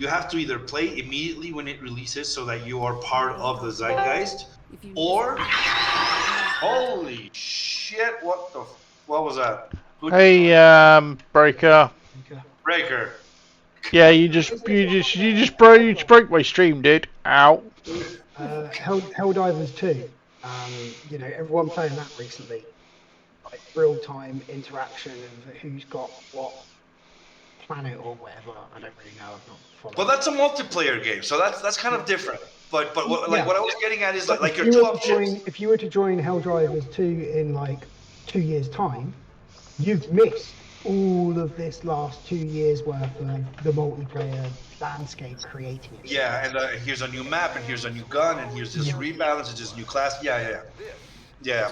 have to either play immediately when it releases so that you are part of the zeitgeist, or holy shit, what was that? Hey, Breaker. Breaker. Yeah, you just broke my stream, dude. Ow. Helldivers 2. Everyone playing that recently. Like real-time interaction of who's got what planet or whatever. I don't really know. I've not followed. But that's a multiplayer game, so that's kind of different. But what I was getting at is like your two options. If you were to join Helldivers 2 in like 2 years' time, you've missed all of this last 2 years worth of the multiplayer landscape creating it. Yeah, and here's a new map, and here's a new gun, and here's this rebalance, and this new class. Yeah.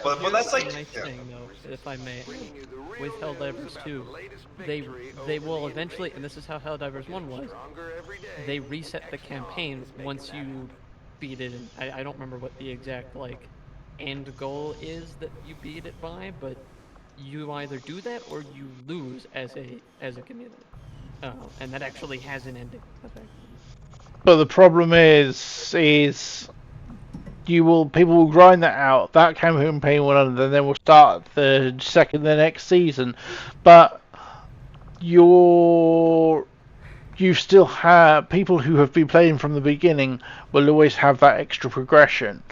But that's like. Nice thing, though, if I may, with Helldivers 2, they will eventually, and this is how Helldivers 1 was. They reset the campaign once you beat it. I don't remember what the exact end goal is that you beat it by, but you either do that or you lose as a community, and that actually has an ending. But the problem is people will grind that out. That campaign will end, and then we'll start the next season. But you still have people who have been playing from the beginning will always have that extra progression.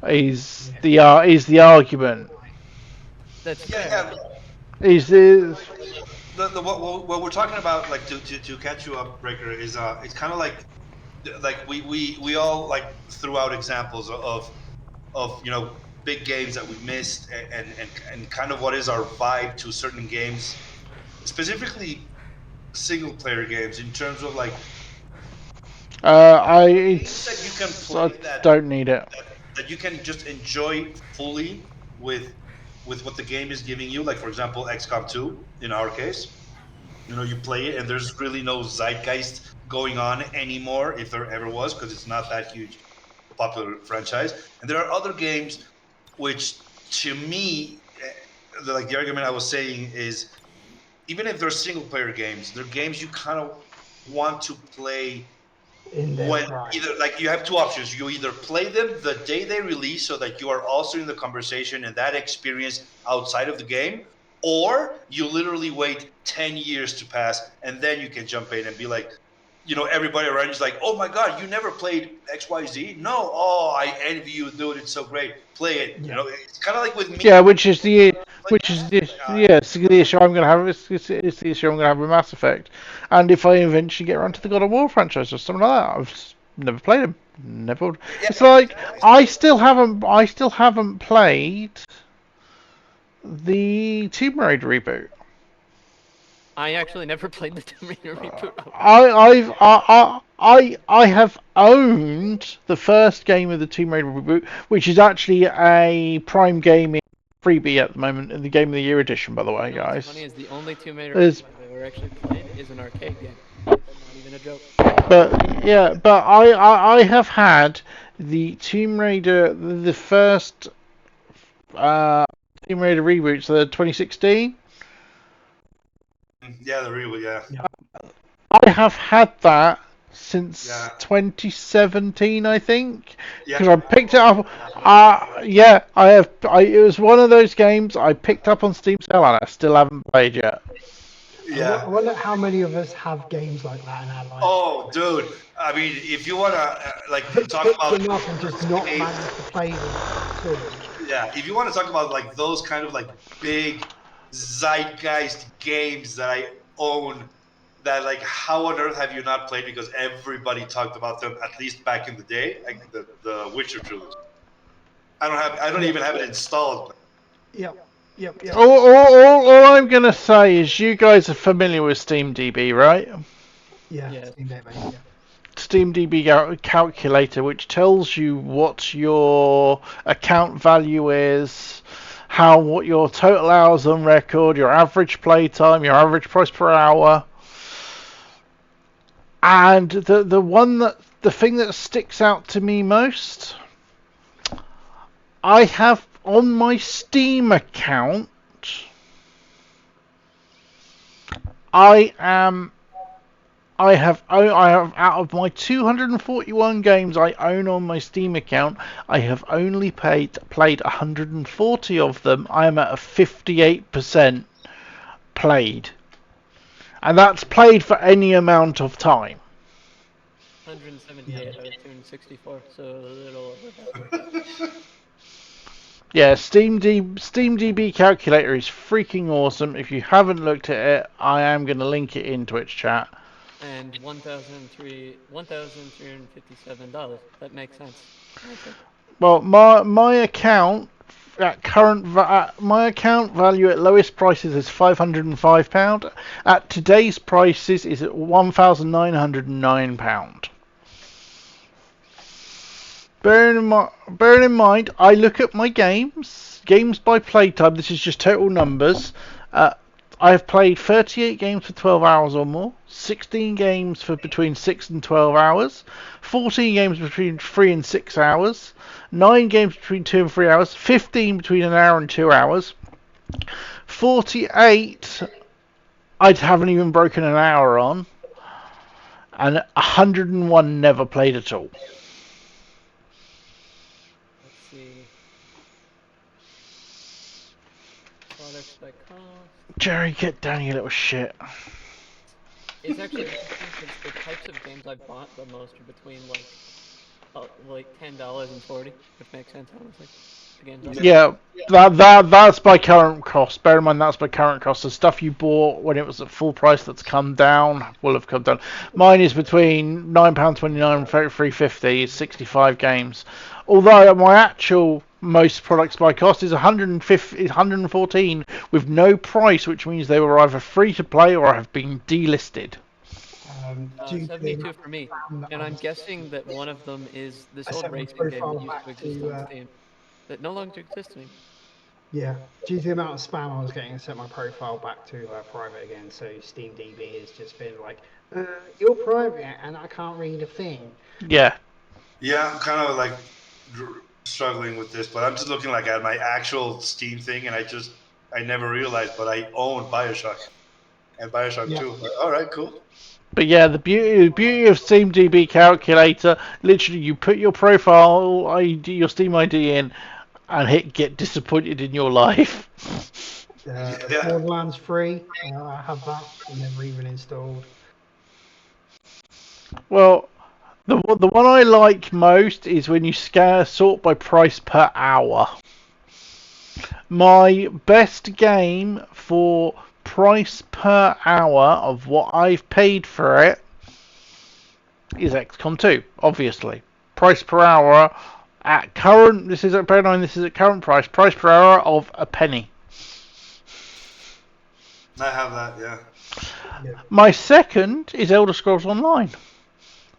is the argument. That's Yeah, fair. Is what we're talking about, like to catch you up, Breaker, is it's kind of like we all like threw out examples of big games that we missed, and kind of what is our vibe to certain games, specifically single player games, in terms of like games that you can I play don't need it. that you can just enjoy fully with what the game is giving you. Like for example, XCOM 2 in our case. You play it and there's really no zeitgeist going on anymore, if there ever was, because it's not that huge a popular franchise. And there are other games which, to me, like the argument I was saying is, even if they're single player games, they're games you kind of want to play In their when prime. either, like, you have two options. You either play them the day they release so that you are also in the conversation and that experience outside of the game, or you literally wait 10 years to pass and then you can jump in and be like, everybody around you's like, oh my god, you never played XYZ? No. Oh, I envy you, dude. It's so great. Play it. Yeah. It's kind of like with me. Yeah, which is the issue I'm going to have. It's the issue I'm going to have with Mass Effect, and if I eventually get around to the God of War franchise or something like that, I've just never played them. Never. Yeah, It's like I still haven't played the Tomb Raider reboot. I actually never played the Tomb Raider reboot. I have owned the first game of the Tomb Raider reboot, which is actually a Prime Gaming freebie at the moment in the Game of the Year edition, by the way, guys. What's funny is the only Tomb Raider I've ever actually played is an arcade game. Not even a joke. But I have had the Tomb Raider, the first Tomb Raider reboot, so the 2016. Yeah, the reboot. Yeah. I have had that since 2017, I think, because I picked it up. I have. It was one of those games I picked up on Steam sale and I still haven't played yet. Yeah. I wonder how many of us have games like that in our life. Oh, dude. I mean, if you want to talk about enough and just not manage to play them at all. Yeah, if you want to talk about like those kind of like big zeitgeist games that I own, that like how on earth have you not played, because everybody talked about them at least back in the day, like the Witcher trilogy. I don't even have it installed. Yep. All I'm gonna say is you guys are familiar with SteamDB, right? Yeah. SteamDB. SteamDB calculator, which tells you what your account value is, what your total hours on record, your average playtime, your average price per hour, and the thing that sticks out to me most, I have on my Steam account, I have out of my 241 games I own on my Steam account, I have only played 140 of them. I am at a 58% played, and that's played for any amount of time. 178 out of 264, so a little over. Yeah, SteamDB calculator is freaking awesome. If you haven't looked at it, I am going to link it in Twitch chat. And $1,357. That makes sense. Okay. Well, my account my account value at lowest prices is £505. At today's prices is at £1,909. Bearing in mind, I look at my games by playtime. This is just total numbers. I have played 38 games for 12 hours or more, 16 games for between 6 and 12 hours, 14 games between 3 and 6 hours, 9 games between 2 and 3 hours, 15 between an hour and 2 hours, 48 I haven't even broken an hour on, and 101 never played at all. Jerry, get down, you little shit. It's actually interesting because the types of games I bought the most are between like like $10.40, which makes sense, honestly. Again, Yeah, that's by current cost. Bear in mind that's by current cost. The stuff you bought when it was at full price that's come down will have come down. Mine is between £9.29 and £3.50. 65 games. Although my actual most products by cost is 114 with no price, which means they were either free to play or have been delisted. 72 for me, and I'm guessing that one of them is this old racing game that used to exist on Steam that no longer exists anymore. Yeah, due to the amount of spam I was getting, I set my profile back to private again, so SteamDB has just been like, you're private and I can't read a thing. Yeah. Yeah, I'm kind of like struggling with this, but I'm just looking like at my actual Steam thing, and I never realized, but I own Bioshock and Bioshock 2. Like, all right, cool. But yeah, the beauty of SteamDB calculator, literally you put your profile ID, your Steam ID in, and hit get disappointed in your life. Borderlands free, I have that, never even installed. Well, the one I like most is when you sort by price per hour. My best game for price per hour of what I've paid for it is XCOM 2, obviously. Price per hour at current, this is at current price per hour of a penny. I have that, yeah. My second is Elder Scrolls Online.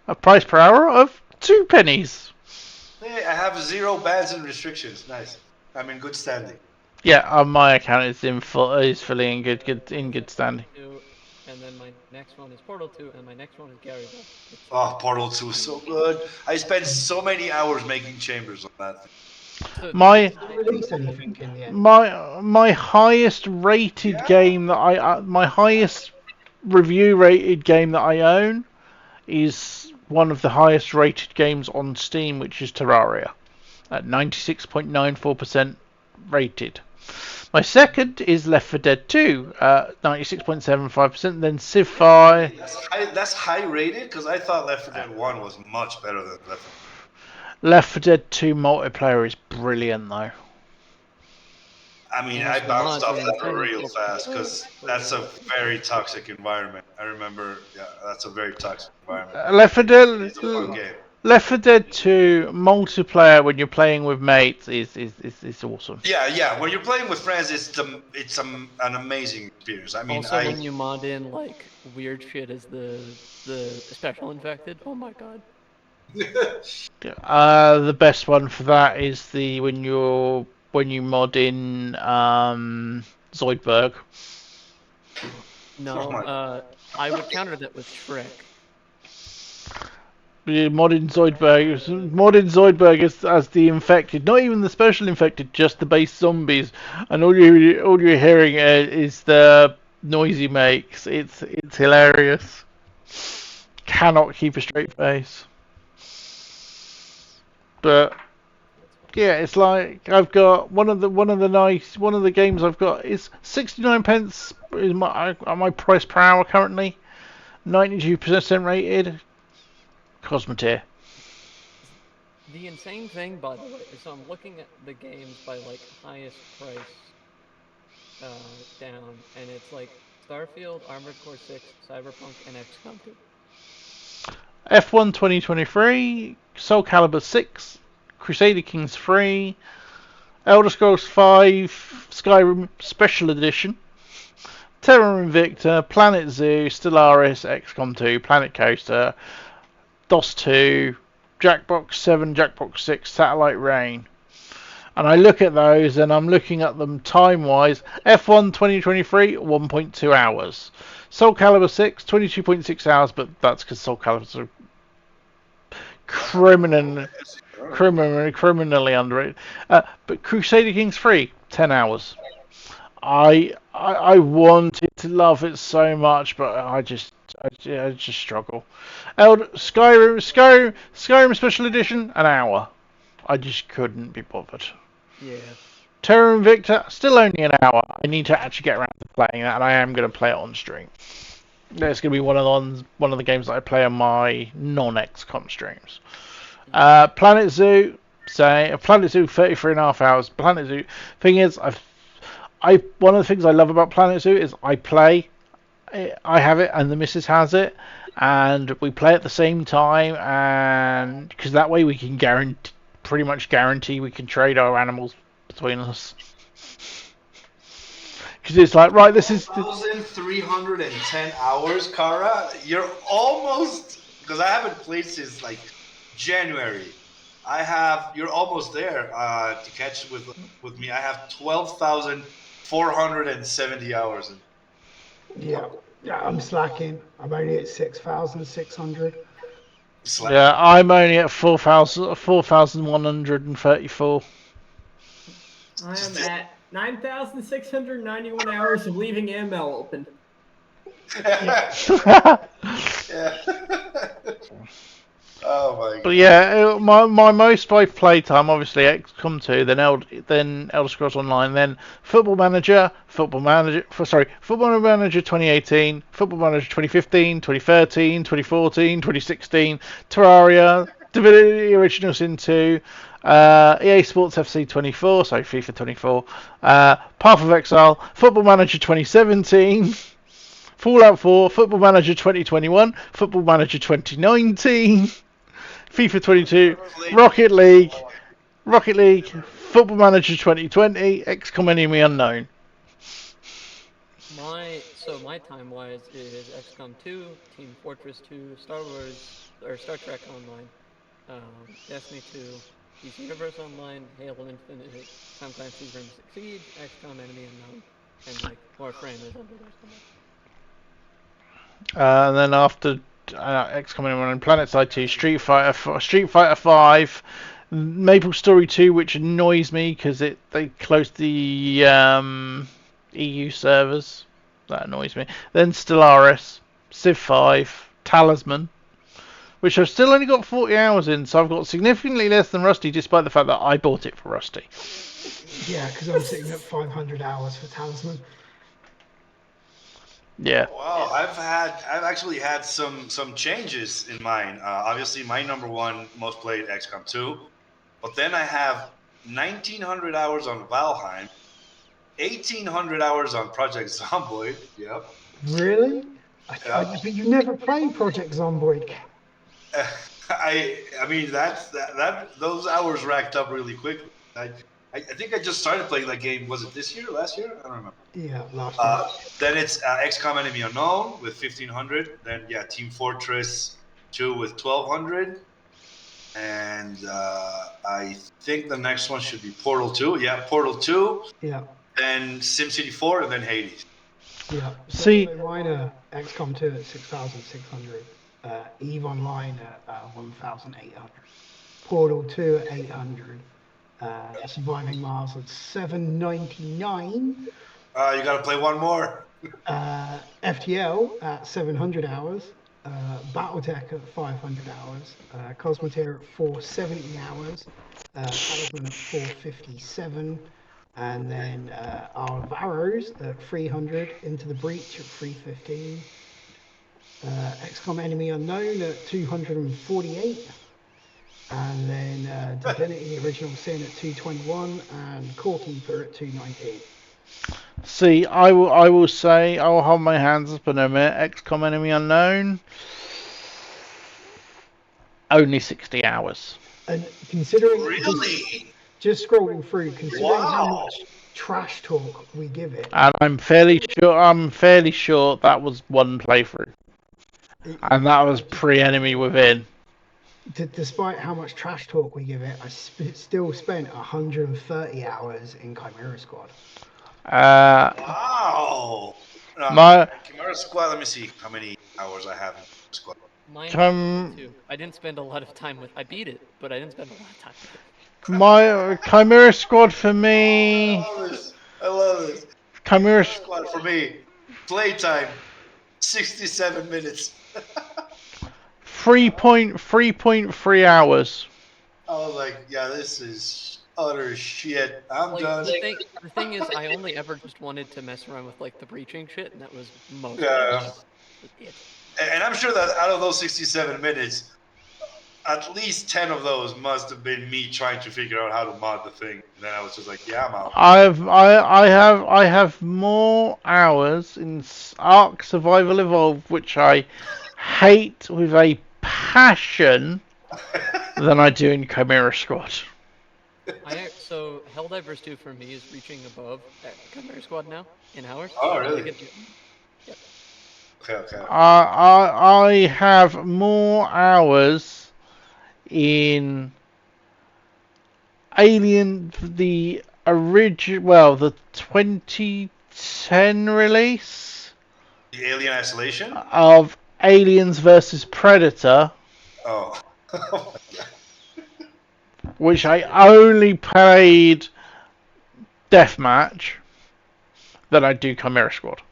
A price per hour of 2 pennies. Hey, I have 0 bans and restrictions. Nice. I'm in good standing. Yeah, my account is fully in good standing. And then my next one is Portal 2, and my next one is Gary. Oh, Portal 2 is so good. I spent so many hours making chambers on that thing. My highest rated game that my highest review rated game that I own is one of the highest rated games on Steam, which is Terraria, at 96.94% rated. My second is Left 4 Dead 2, 96.75%. Then Civ 5. That's high rated, because I thought Left 4 Dead 1 was much better than Left 4 Dead. Left 4 Dead 2 multiplayer is brilliant, though. I mean, I bounced off that real fast, because that's a very toxic environment. I remember, that's a very toxic environment. Left 4 Dead. It's a fun game. Left 4 Dead 2 multiplayer when you're playing with mates is awesome. Yeah. When you're playing with friends, it's an amazing experience. I mean, also when you mod in like weird shit as the special infected. Oh my god. The best one for that is when you mod in Zoidberg. No, I would counter that with Shrek. Modern Zoidberg as the infected, not even the special infected, just the base zombies, and all you're hearing is the noise he makes. It's hilarious. Cannot keep a straight face. But yeah, it's like I've got one of the games I've got is 69 pence is my price per hour currently, 92% rated. Cosmoteer. The insane thing, by the way, is I'm looking at the games by like highest price down, and it's like Starfield, Armored Core 6, Cyberpunk, and XCOM 2. F1 2023, Soul Calibur 6, Crusader Kings 3, Elder Scrolls 5, Skyrim Special Edition, Terra Invicta, Planet Zoo, Stellaris, XCOM 2, Planet Coaster, DOS 2, Jackbox 7, Jackbox 6, Satellite Rain. And I look at those and I'm looking at them time-wise. F1 2023, 1.2 hours. Soul Calibur 6, 22.6 hours, but that's because Soul Calibur's are criminally underrated. But Crusader Kings 3, 10 hours. I wanted to love it so much, but I just struggle. Skyrim Special Edition, an hour. I just couldn't be bothered. Yeah. Terra Invicta, still only an hour. I need to actually get around to playing that, and I am going to play it on stream. That's going to be one of the games that I play on my non-XCOM streams. Planet Zoo, say Planet Zoo 33.5 hours. Planet Zoo. Thing is, one of the things I love about Planet Zoo is I play. I have it, and the missus has it, and we play at the same time, and because that way we can pretty much guarantee we can trade our animals between us. Because it's like, right, this is 1,310 hours, Kara. You're almost, because I haven't played since like January. You're almost there to catch with me. I have 12,470 hours. Yeah, I'm slacking. I'm only at 6,600. Yeah, I'm only at 4,134. I am at 9,691 hours of leaving ML open. Yeah. Oh my god. But yeah, my most playtime, obviously XCOM 2, then Elder Scrolls Online, then Football Manager 2018, Football Manager 2015, 2013, 2014, 2016, Terraria, Divinity Original Sin 2, EA Sports FC 24, so FIFA 24, Path of Exile, Football Manager 2017, Fallout 4, Football Manager 2021, Football Manager 2019, FIFA 22, Rocket League, Football Manager 2020, XCOM Enemy Unknown. My time wise is XCOM 2, Team Fortress 2, Star Trek Online, Destiny 2, DC Universe Online, Halo Infinite, Tom Clancy's Rainbow Six Siege, XCOM Enemy Unknown, and like Warframe is under those. And then after XCOM Enemy Unknown, PlanetSide 2, Street Fighter 5, Maple Story 2, which annoys me because they closed the EU servers. That annoys me. Then Stellaris, Civ 5, Talisman, which I've still only got 40 hours in, so I've got significantly less than Rusty, despite the fact that I bought it for Rusty. Yeah, because I'm sitting at 500 hours for Talisman. Yeah. Wow, I've actually had some changes in mine. Obviously, my number one most played XCOM 2, but then I have 1,900 hours on Valheim, 1,800 hours on Project Zomboid. Yep. Really? But you never played Project Zomboid. I mean those hours racked up really quickly. I think I just started playing that game. Was it this year? Last year? I don't remember. Yeah, last year. Then it's XCOM Enemy Unknown with 1,500. Then Team Fortress 2 with 1,200. And I think the next one should be Portal 2. Yeah, Portal 2. Yeah. Then SimCity 4, and then Hades. Yeah. See, mine are XCOM 2 at 6,600. EVE Online at 1,800. Portal 2 at 800. Surviving Mars at 799. You gotta play one more. FTL at 700 hours. Battletech at 500 hours. Cosmoteer at 470 hours. Talisman at 457. And then our Varros at 300. Into the Breach at 315. XCOM Enemy Unknown at 248. And then Divinity Original Sin at 221 and Core Keeper at 219. See, I will say, I will hold my hands up in a minute. XCOM Enemy Unknown, only 60 hours. And considering really, just scrolling through, considering how much trash talk we give it, and I'm fairly sure that was one playthrough, and that was pre-Enemy Within. Despite how much trash talk we give it, I still spent 130 hours in Chimera Squad. Wow! Chimera Squad, let me see how many hours I have in Squad. Mine too. I didn't spend a lot of time with. I beat it, but I didn't spend a lot of time with it. My Chimera Squad for me. I love this. Chimera Squad for me. Playtime, 67 minutes. 3.3 hours. I was like, yeah, this is utter shit. I'm done. The thing is, I only ever just wanted to mess around with like the breaching shit, and that was most of it. And I'm sure that out of those 67 minutes, at least 10 of those must have been me trying to figure out how to mod the thing. And then I was just like, yeah, I'm out. I have more hours in Ark Survival Evolved, which I hate with a passion, than I do in Chimera Squad. So Helldivers 2 for me is reaching above Chimera Squad now in hours. Oh, really? Yep. Okay. I have more hours in Alien, the 2010 release. The Alien Isolation? Of Aliens versus Predator. Oh. Which I only played Deathmatch, than I do Chimera Squad.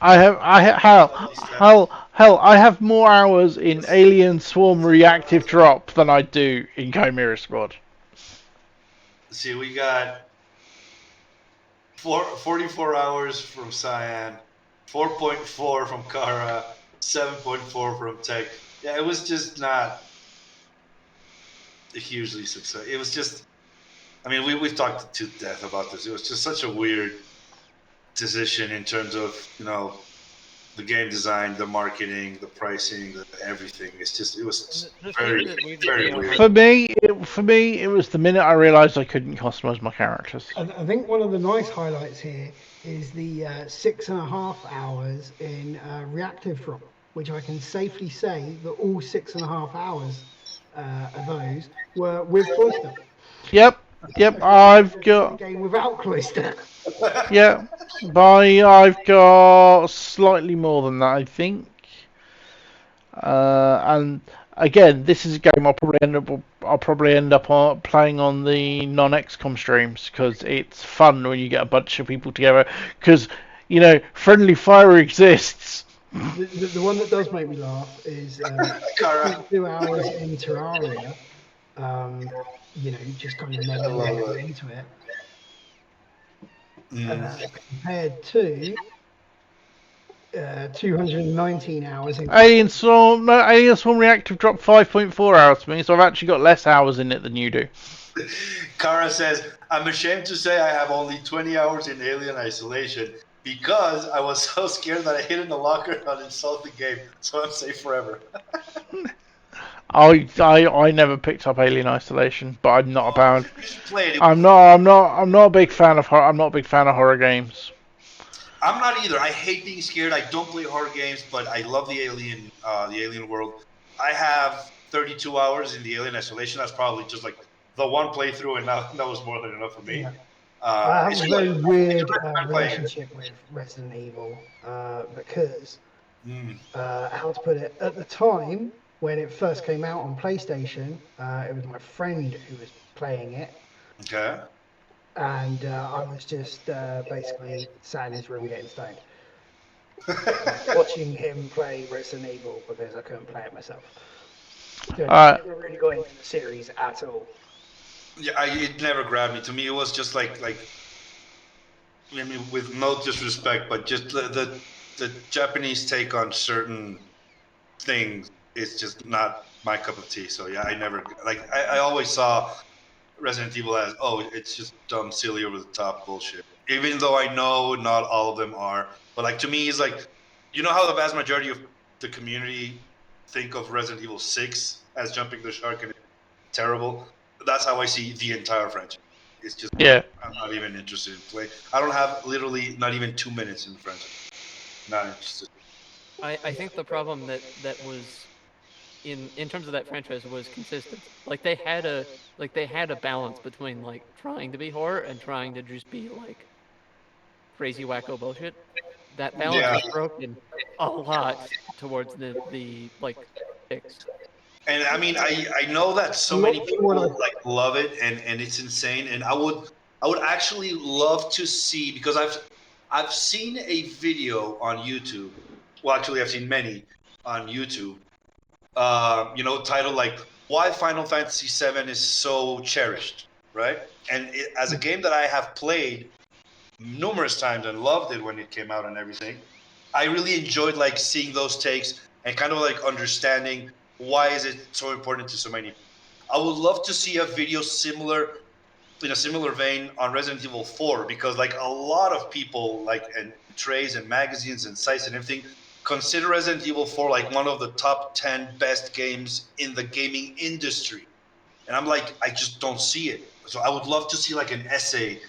I have more hours in Alien Swarm Reactive Drop than I do in Chimera Squad. See, we got 44 hours from Cyan, 4.4 from Kara, 7.4 from Tech. Yeah, it was just not a hugely success. It was just, I mean, we've talked to death about this. It was just such a weird decision in terms of, the game design, the marketing, the pricing, everything. It's just, it was very, very weird. For me, it was the minute I realised I couldn't customise my characters. I think one of the nice highlights here is the 6.5 hours in reactive drop, which I can safely say that all 6.5 hours of those were with Cloister. Yep, I've got... game without Cloister. Yeah, I've got slightly more than that, I think. And again, this is a game I'll probably end up playing on the non-XCOM streams, because it's fun when you get a bunch of people together. Because friendly fire exists. The one that does make me laugh is 2 hours in Terraria. Just kind of never getting into it. Compared to 219 hours in Alien Swarm Reactive dropped 5.4 hours to me, so I've actually got less hours in it than you do. Kara says, I'm ashamed to say I have only 20 hours in Alien Isolation because I was so scared that I hid in the locker and uninstalled the game, so I'm safe forever. I never picked up Alien Isolation, but I'm not about. I'm not a big fan of horror games. I'm not either. I hate being scared. I don't play horror games, but I love the alien world. I have 32 hours in the Alien Isolation. That's probably just like the one playthrough, and that was more than enough for me. Yeah. I have a very weird relationship with Resident Evil because, how to put it, at the time when it first came out on PlayStation, it was my friend who was playing it. Okay. And I was just basically sat in his room getting stoned, watching him play Resident Evil because I couldn't play it myself. So I never really got into the series at all. Yeah, it never grabbed me. To me, it was just like I mean, with no disrespect, but just the Japanese take on certain things is just not my cup of tea. So yeah, I always saw Resident Evil as, it's just dumb, silly, over the top bullshit. Even though I know not all of them are, but to me, it's like, how the vast majority of the community think of Resident Evil 6 as jumping the shark and it's terrible. That's how I see the entire franchise. It's just, I'm not even interested in play. I don't have literally not even 2 minutes in the franchise. Not interested. I think the problem that was in terms of that franchise was consistent. They had a balance between trying to be horror and trying to just be crazy wacko bullshit. That balance was broken a lot towards the picks. And I mean, I know that so many people love it and it's insane. And I would actually love to see, because I've seen a video on YouTube. Well, actually, I've seen many on YouTube. Titled "Why Final Fantasy VII is so cherished," right? And as a game that I have played numerous times and loved it when it came out and everything, I really enjoyed like seeing those takes and kind of like understanding why is it so important to so many people. I would love to see a video similar in a similar vein on Resident Evil 4 because like a lot of people like and trades and magazines and sites and everything consider Resident Evil 4 like one of the top 10 best games in the gaming industry. And I'm like, I just don't see it. So I would love to see like an essay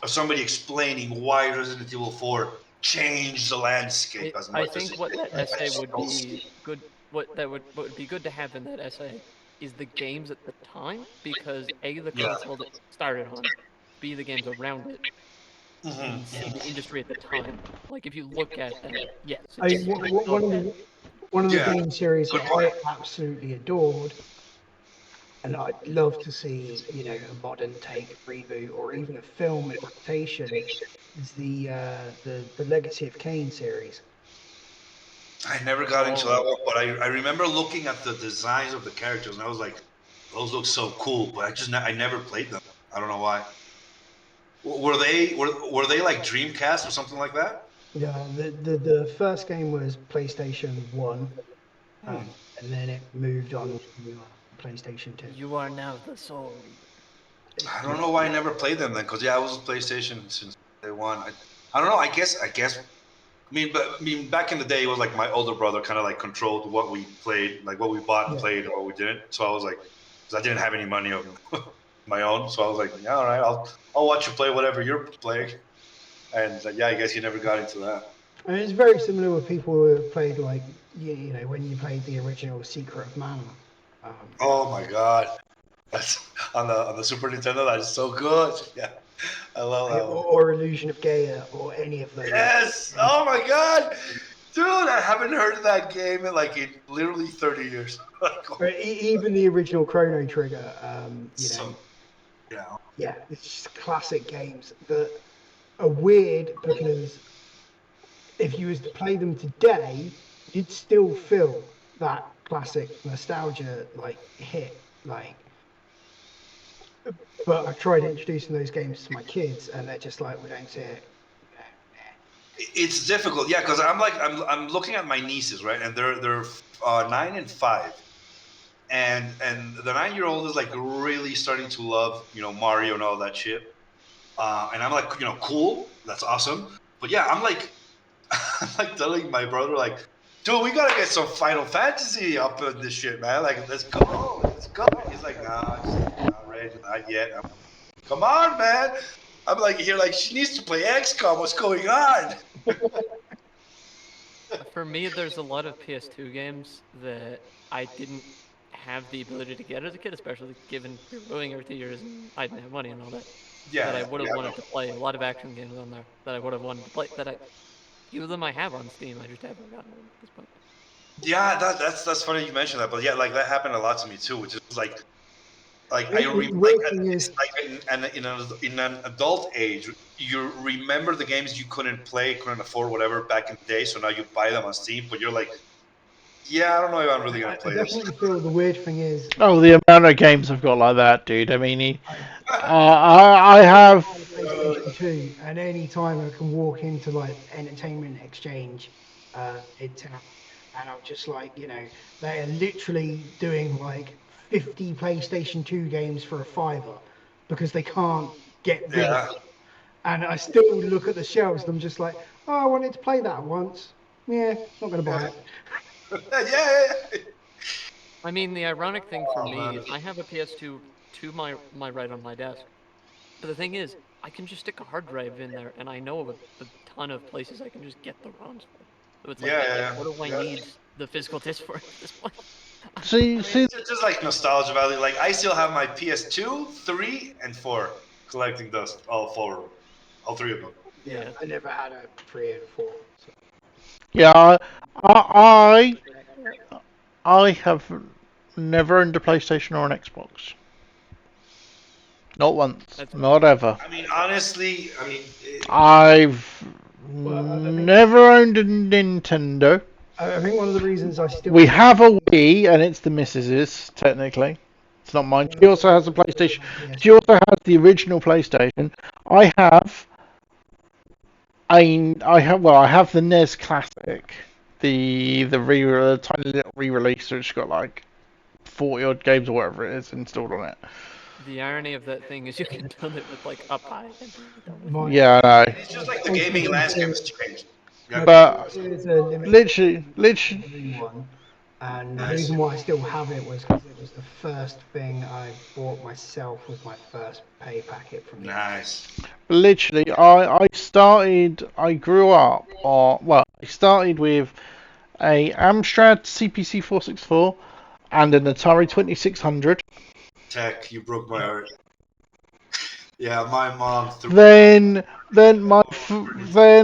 of somebody explaining why Resident Evil 4 changed the landscape as much I think as what that I essay just would don't see be it. good. What would be good to have in that essay is the games at the time, because A, the Yeah. console that it started on, B, the games around it, and C, the industry at the time. Like if you look at that, yes, I it's mean, one of the Yeah. game series Good that point. I absolutely adored, and I'd love to see, a modern take, reboot, or even a film adaptation, is the Legacy of Kain series. I never got into that Oh, one, but I remember looking at the designs of the characters and I was like, those look so cool, but I never played them. I don't know why. Were they like Dreamcast or something like that? Yeah, the first game was PlayStation 1, Hmm. and then it moved on to PlayStation 2. you are now the Soul Reaper. I don't know why I never played them then, because I was a PlayStation since day one. I don't know. I guess. I mean, back in the day, it was like my older brother kind of like controlled what we played, like what we bought and Yeah. played and what we didn't. So I was like, because I didn't have any money of my own, so I was like, yeah, all right, I'll watch you play whatever you're playing. And yeah, I guess you never got into that. And it's very similar with people who have played, like, when you played the original Secret of Mana. Oh my god, that's on the Super Nintendo. That is so good. Yeah, I love that one. Or Illusion of Gaia, or any of those. Yes. Oh my god, dude, I haven't heard of that game in literally 30 years. Or even the original Chrono Trigger. So, yeah. Yeah, it's just classic games that are weird because if you was to play them today, you'd still feel that classic nostalgia hit. But I've tried introducing those games to my kids, and they're just like, we don't see it. It's difficult, yeah, because I'm looking at my nieces, right, and they're 9 and 5, and the 9-year-old is like really starting to love Mario and all that shit, and I'm like cool, that's awesome, but yeah, I'm like I'm like telling my brother like, dude, we gotta get some Final Fantasy up in this shit, man, like let's go. He's like, nah, not ready, not yet. Come on, man. I'm like here, like she needs to play XCOM. What's going on? For me, there's a lot of PS2 games that I didn't have the ability to get as a kid, especially given we were moving every 2 years and I didn't have money and all that. Yeah, that I would have wanted to play. A lot of action games on there that I would have wanted to play. Few of them I have on Steam. I just haven't gotten them at this point. Yeah, that's funny you mentioned that, but yeah, like that happened a lot to me too, which is like I in an adult age, you remember the games you couldn't play, couldn't afford, whatever back in the day. So now you buy them on Steam, but you're like, yeah, I don't know if I'm really gonna play I this. definitely feel the weird thing is. Oh, the amount of games I've got like that, dude. I mean, I have. PlayStation 2, and any time I can walk into like Entertainment Exchange in town, and I'm just like, they are literally doing like 50 PlayStation 2 games for a $5 because they can't get rid of them. And I still look at the shelves and I'm just like, oh, I wanted to play that once. Yeah, not gonna buy it. Yeah. I mean, the ironic thing for me is I have a PS2 to my right on my desk. But the thing is, I can just stick a hard drive in there, and I know of a ton of places I can just get the ROMs for. So it's like, what do I need the physical disc for at this point? See, it's just like nostalgia value. Like I still have my PS2, 3, and 4 collecting those, all three of them. Yeah, I never had a 3 and 4. So. Yeah, I have never owned a PlayStation or an Xbox. Not once. Not ever. I mean, honestly, I've never owned a Nintendo. I think one of the reasons I still. We have a Wii, and it's the missus's, technically. It's not mine. She also has a PlayStation. She also has the original PlayStation. I have I have the NES Classic, the tiny little re-release, which got like 40 odd games or whatever it is installed on it. The irony of that thing is you can turn it with like up high and be done with My, it. Yeah, I know. It's just like the gaming landscape has changed. Yeah, But there's a literally, green one, and the nice. reason why I still have it was because it was the first thing I bought myself with my first pay packet from the Nice. literally, I grew up, I started with a Amstrad CPC 464 and an Atari 2600. Tech, you broke my heart. Yeah, my mom threw. Then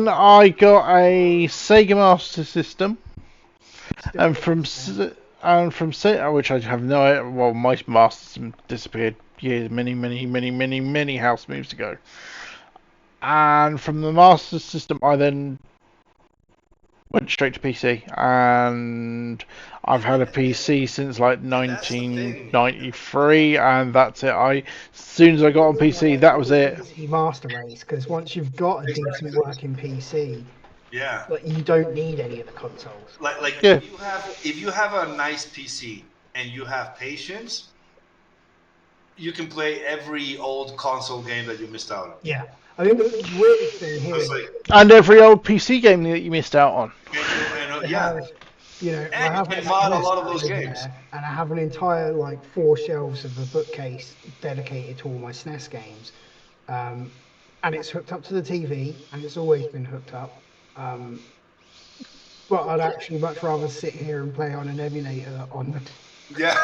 I got a Sega Master System, and which I have no idea. Well, my Master System disappeared years, many house moves ago. And from the Master System, I then went straight to PC, and I've had a PC since like 1993, and that's it. As soon as I got on PC, that was it. PC Master Race, because once you've got a decent working PC, Yeah. like, you don't need any of the consoles. Like Yeah. if you have a nice PC and you have patience, you can play every old console game that you missed out on. Yeah. I think the weirdest thing here It's is like, And every old PC game that you missed out on. yeah. you know, I And have you can mod a lot of those SNES games. there, and I have an entire like 4 shelves of a bookcase dedicated to all my SNES games, and it's hooked up to the TV, and it's always been hooked up. But I'd actually much rather sit here and play on an emulator on the. Yeah.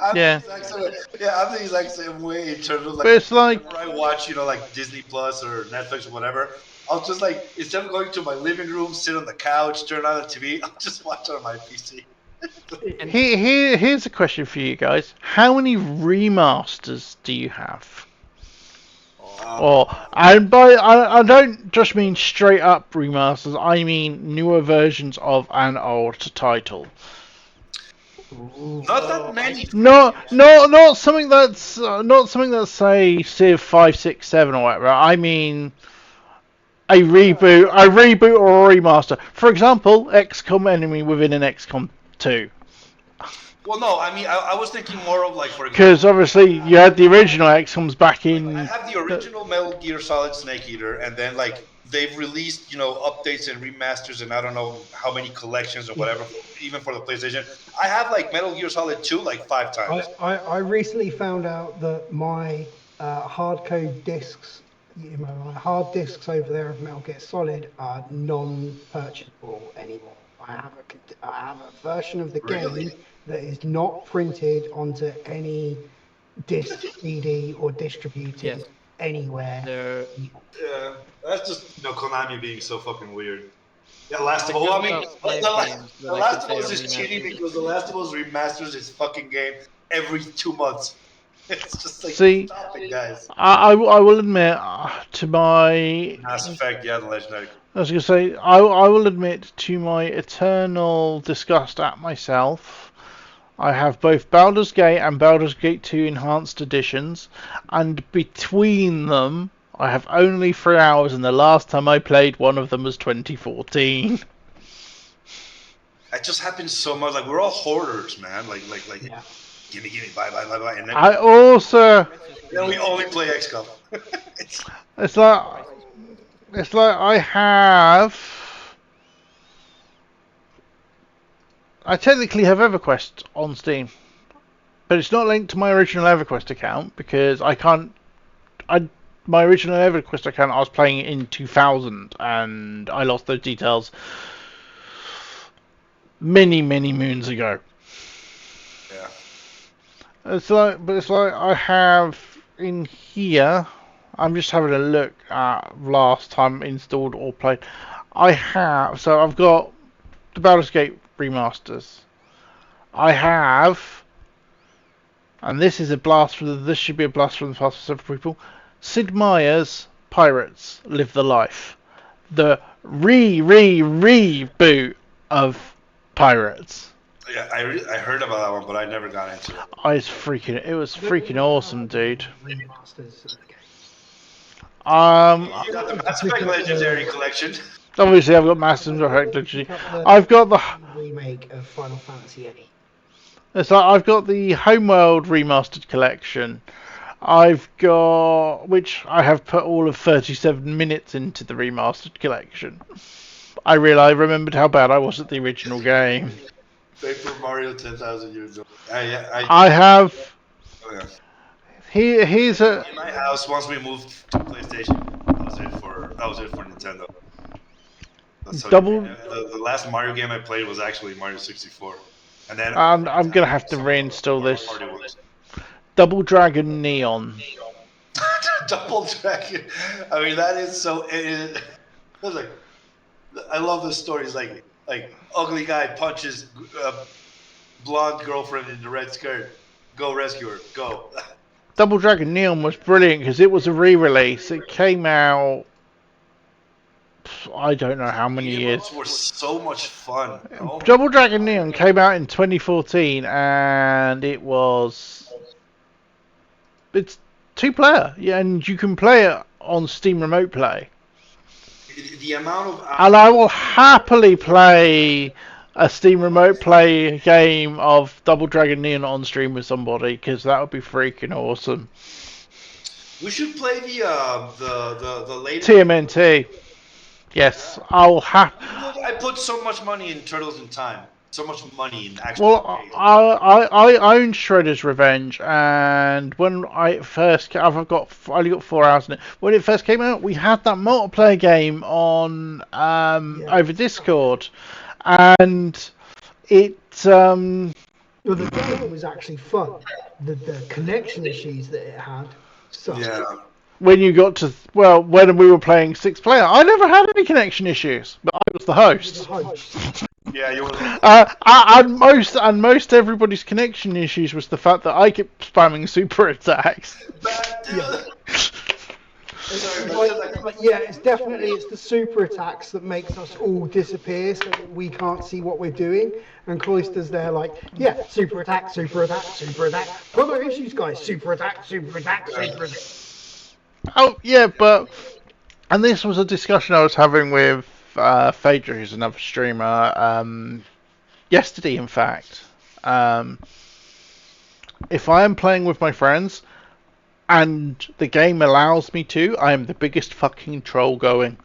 I'm Yeah. the exact same, I'm the exact same way in terms of like, But it's like, whenever I watch, like Disney Plus or Netflix or whatever, I'll just like, instead of going to my living room, sit on the couch, turn on the TV, I'll just watch on my PC. here's a question for you guys: how many remasters do you have? And I don't just mean straight up remasters. I mean newer versions of an old title. Not that many. Not something that's say Civ 5, 6, 7 or whatever. I mean a reboot or a remaster. For example, XCOM Enemy Within an XCOM 2. Well, no, I mean, I was thinking more of like, for example, Because obviously you had the original XCOMs back in. I have the original Metal Gear Solid Snake Eater, and then like they've released, updates and remasters, and I don't know how many collections or whatever, even for the PlayStation. I have like Metal Gear Solid 2 like 5 times. I recently found out that my hardcode discs, my hard discs over there of Metal Gear Solid are non-purchasable anymore. I have a version of the game that is not printed onto any disc, CD, or distributed anywhere. Yeah, that's just Konami being so fucking weird. Yeah, Last of Us. I mean, the Last of Us is cheating because the Last of Us remasters its fucking game every 2 months. It's just like, stop it, guys. I will admit to my Mass Effect, the legendary. I was going to say, I will admit to my eternal disgust at myself, I have both Baldur's Gate and Baldur's Gate 2 Enhanced Editions, and between them, I have only 3 hours, and the last time I played one of them was 2014. It just happens so much. Like, we're all hoarders, man. Like, gimme, buy. And then I also... Then we only play XCOM. It's like I technically have EverQuest on Steam, but it's not linked to my original EverQuest account because my original EverQuest account, I was playing it in 2000 and I lost those details many moons ago. Yeah. It's like I have in here. I'm just having a look at last time installed or played. I've got the Baldur's Gate remasters. I have, and this should be a blast from the past for several people, Sid Meier's Pirates Live the Life. The reboot of Pirates. Yeah, I heard about that one, but I never got into it. It was freaking awesome, dude. You got the Mass Effect Legendary Collection. Obviously, I've got Mass Effect Legendary. I've got the remake of Final Fantasy VIII. It's like I've got the Homeworld Remastered Collection. I've got, which I have put all of 37 minutes into the Remastered Collection. I remembered how bad I was at the original game. Paper Mario 10,000 years old. I have. Oh, yeah. Here's a. In my house, once we moved to PlayStation, that was it for Nintendo. The last Mario game I played was actually Mario 64, and then I'm gonna have to reinstall this. Double Dragon Neon. Double Dragon. I mean, that is so. Like, I love those stories. Like ugly guy punches blonde girlfriend in the red skirt. Go rescue her. Go. Double Dragon Neon was brilliant because it was a re-release. It came out. I don't know how many years. Were so much fun. Oh. Double Dragon Neon came out in 2014, and it's 2-player. Yeah, and you can play it on Steam Remote Play. The amount of and I will happily play a Steam Remote Play game of Double Dragon Neon on stream with somebody because that would be freaking awesome. We should play the latest TMNT. Yes, I put so much money in Turtles in Time. So much money in actual. Well, I own Shredder's Revenge, and when I first I only got 4 hours in it. When it first came out, we had that multiplayer game on over Discord, and it. Well, the game was actually fun. The connection issues that it had. Yeah. When you got to when we were playing 6-player, I never had any connection issues, but I was the host. Yeah, you were. And most everybody's connection issues was the fact that I kept spamming super attacks. Yeah, it's the super attacks that makes us all disappear, so that we can't see what we're doing. And Cloister's there, like, yeah, super attack, super attack, super attack. What are issues, guys? Super attack, super attack, super attack. Oh yeah, and this was a discussion I was having with Phaedra, who's another streamer, yesterday, in fact. If I am playing with my friends and the game allows me to, I am the biggest fucking troll going.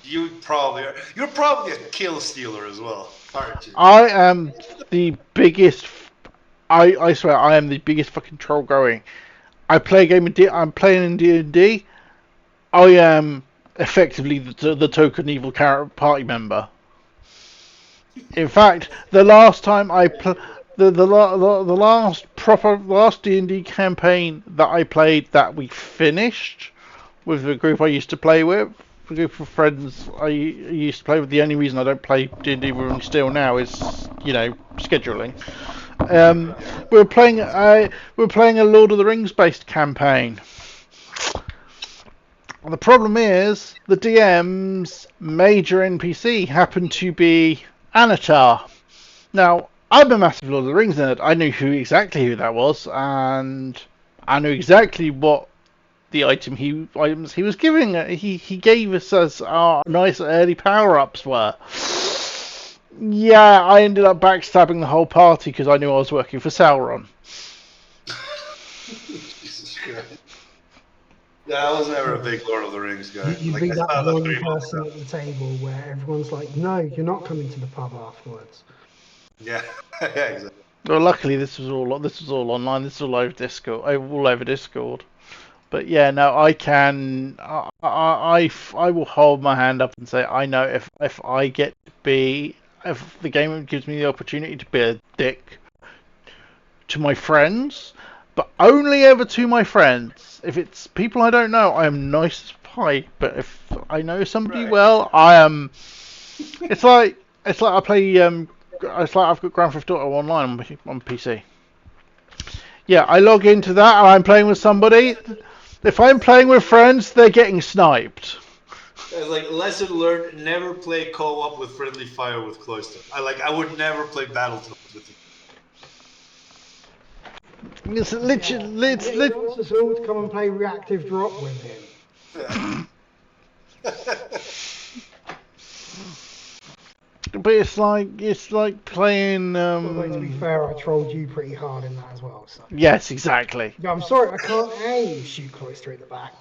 You probably are. You're probably a kill stealer as well, aren't you? I am the biggest. I swear, I am the biggest fucking troll going. I play a game of I'm playing in D&D. I am effectively the token evil party member. In fact, the last time I the last D&D campaign that I played that we finished with the group I used to play with, a group of friends I used to play with. The only reason I don't play D&D with them still now is, scheduling. We're playing a Lord of the Rings based campaign. The problem is the DM's major NPC happened to be Anatar. Now, I'm a massive Lord of the Rings nerd. I knew exactly who that was, and I knew exactly what the items he was giving. He gave us as our nice early power-ups were. Yeah, I ended up backstabbing the whole party because I knew I was working for Sauron. Jesus Christ. Yeah, I was never a big Lord of the Rings guy. You'd be that one person at the table where everyone's like, no, you're not coming to the pub afterwards. Yeah, yeah, exactly. Well, luckily this was all online. This was all over Discord. But yeah, no, I can. I will hold my hand up and say I know if I get to be. If the game gives me the opportunity to be a dick to my friends, but only ever to my friends. If it's people I don't know, I am nice as pie. But if I know somebody well, I am. It's like I play. It's like I've got Grand Theft Auto Online on PC. Yeah, I log into that and I'm playing with somebody. If I'm playing with friends, they're getting sniped. It's like lesson learned: never play co-op with friendly fire with Cloister. I would never play Battletoads with him. It's literally, Yeah, he wants us all to come and play reactive drop with him. but it's like playing. Although to be fair, I trolled you pretty hard in that as well. So. Yes, exactly. Yeah, I'm sorry, I can't aim. Shoot Cloister in the back.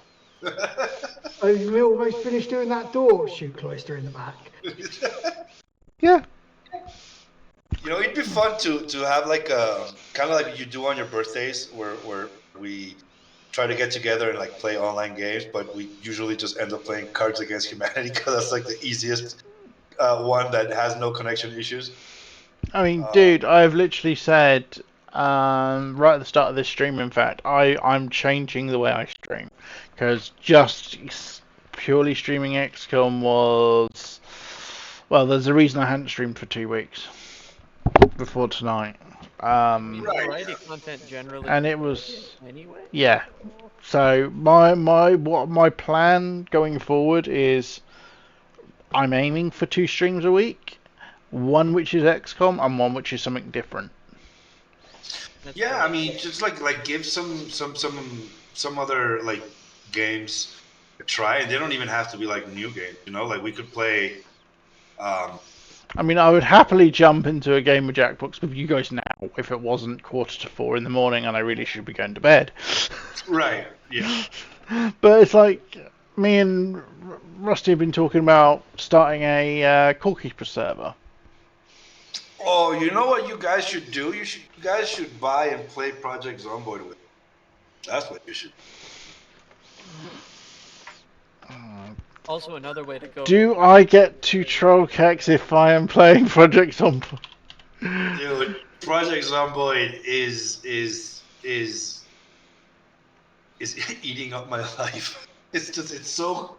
I've almost finished doing that door. Shoot Cloister in the back. Yeah. You know, it'd be fun to have like a kind of like you do on your birthdays, where we try to get together and like play online games, but we usually just end up playing Cards Against Humanity because that's like the easiest one that has no connection issues. I mean, dude, I've literally said right at the start of this stream, in fact, I'm changing the way I stream because just purely streaming XCOM was, well, there's a reason I hadn't streamed for 2 weeks before tonight. Variety content generally. And it was anyway. Yeah. So my plan going forward is I'm aiming for 2 streams a week, one which is XCOM and one which is something different. Yeah, I mean, just like give some other like games a try, and they don't even have to be like new games. You know, like we could play. I mean, I would happily jump into a game of Jackbox with you guys now if it wasn't 3:45 in the morning and I really should be going to bed. Right. Yeah. But it's like me and Rusty have been talking about starting a Core Keeper server. Oh, you know what you guys should do? You guys should buy and play Project Zomboid with. That's what you should. Also, another way to go. Do I get to troll Kex if I am playing Project Zomboid? Dude, Project Zomboid is eating up my life. It's so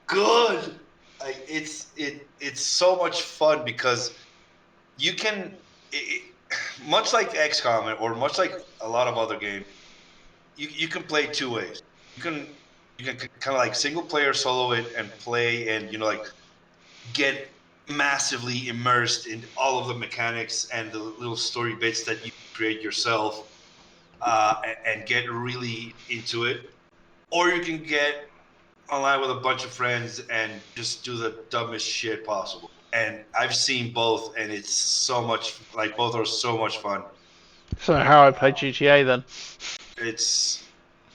good. Like it's so much fun because you can, much like XCOM or much like a lot of other games, you can play 2 ways. You can kind of like single player solo it and play and like get massively immersed in all of the mechanics and the little story bits that you create yourself and get really into it. Or you can get online with a bunch of friends and just do the dumbest shit possible. And I've seen both, and it's so much, like, both are so much fun. So how I play GTA then? It's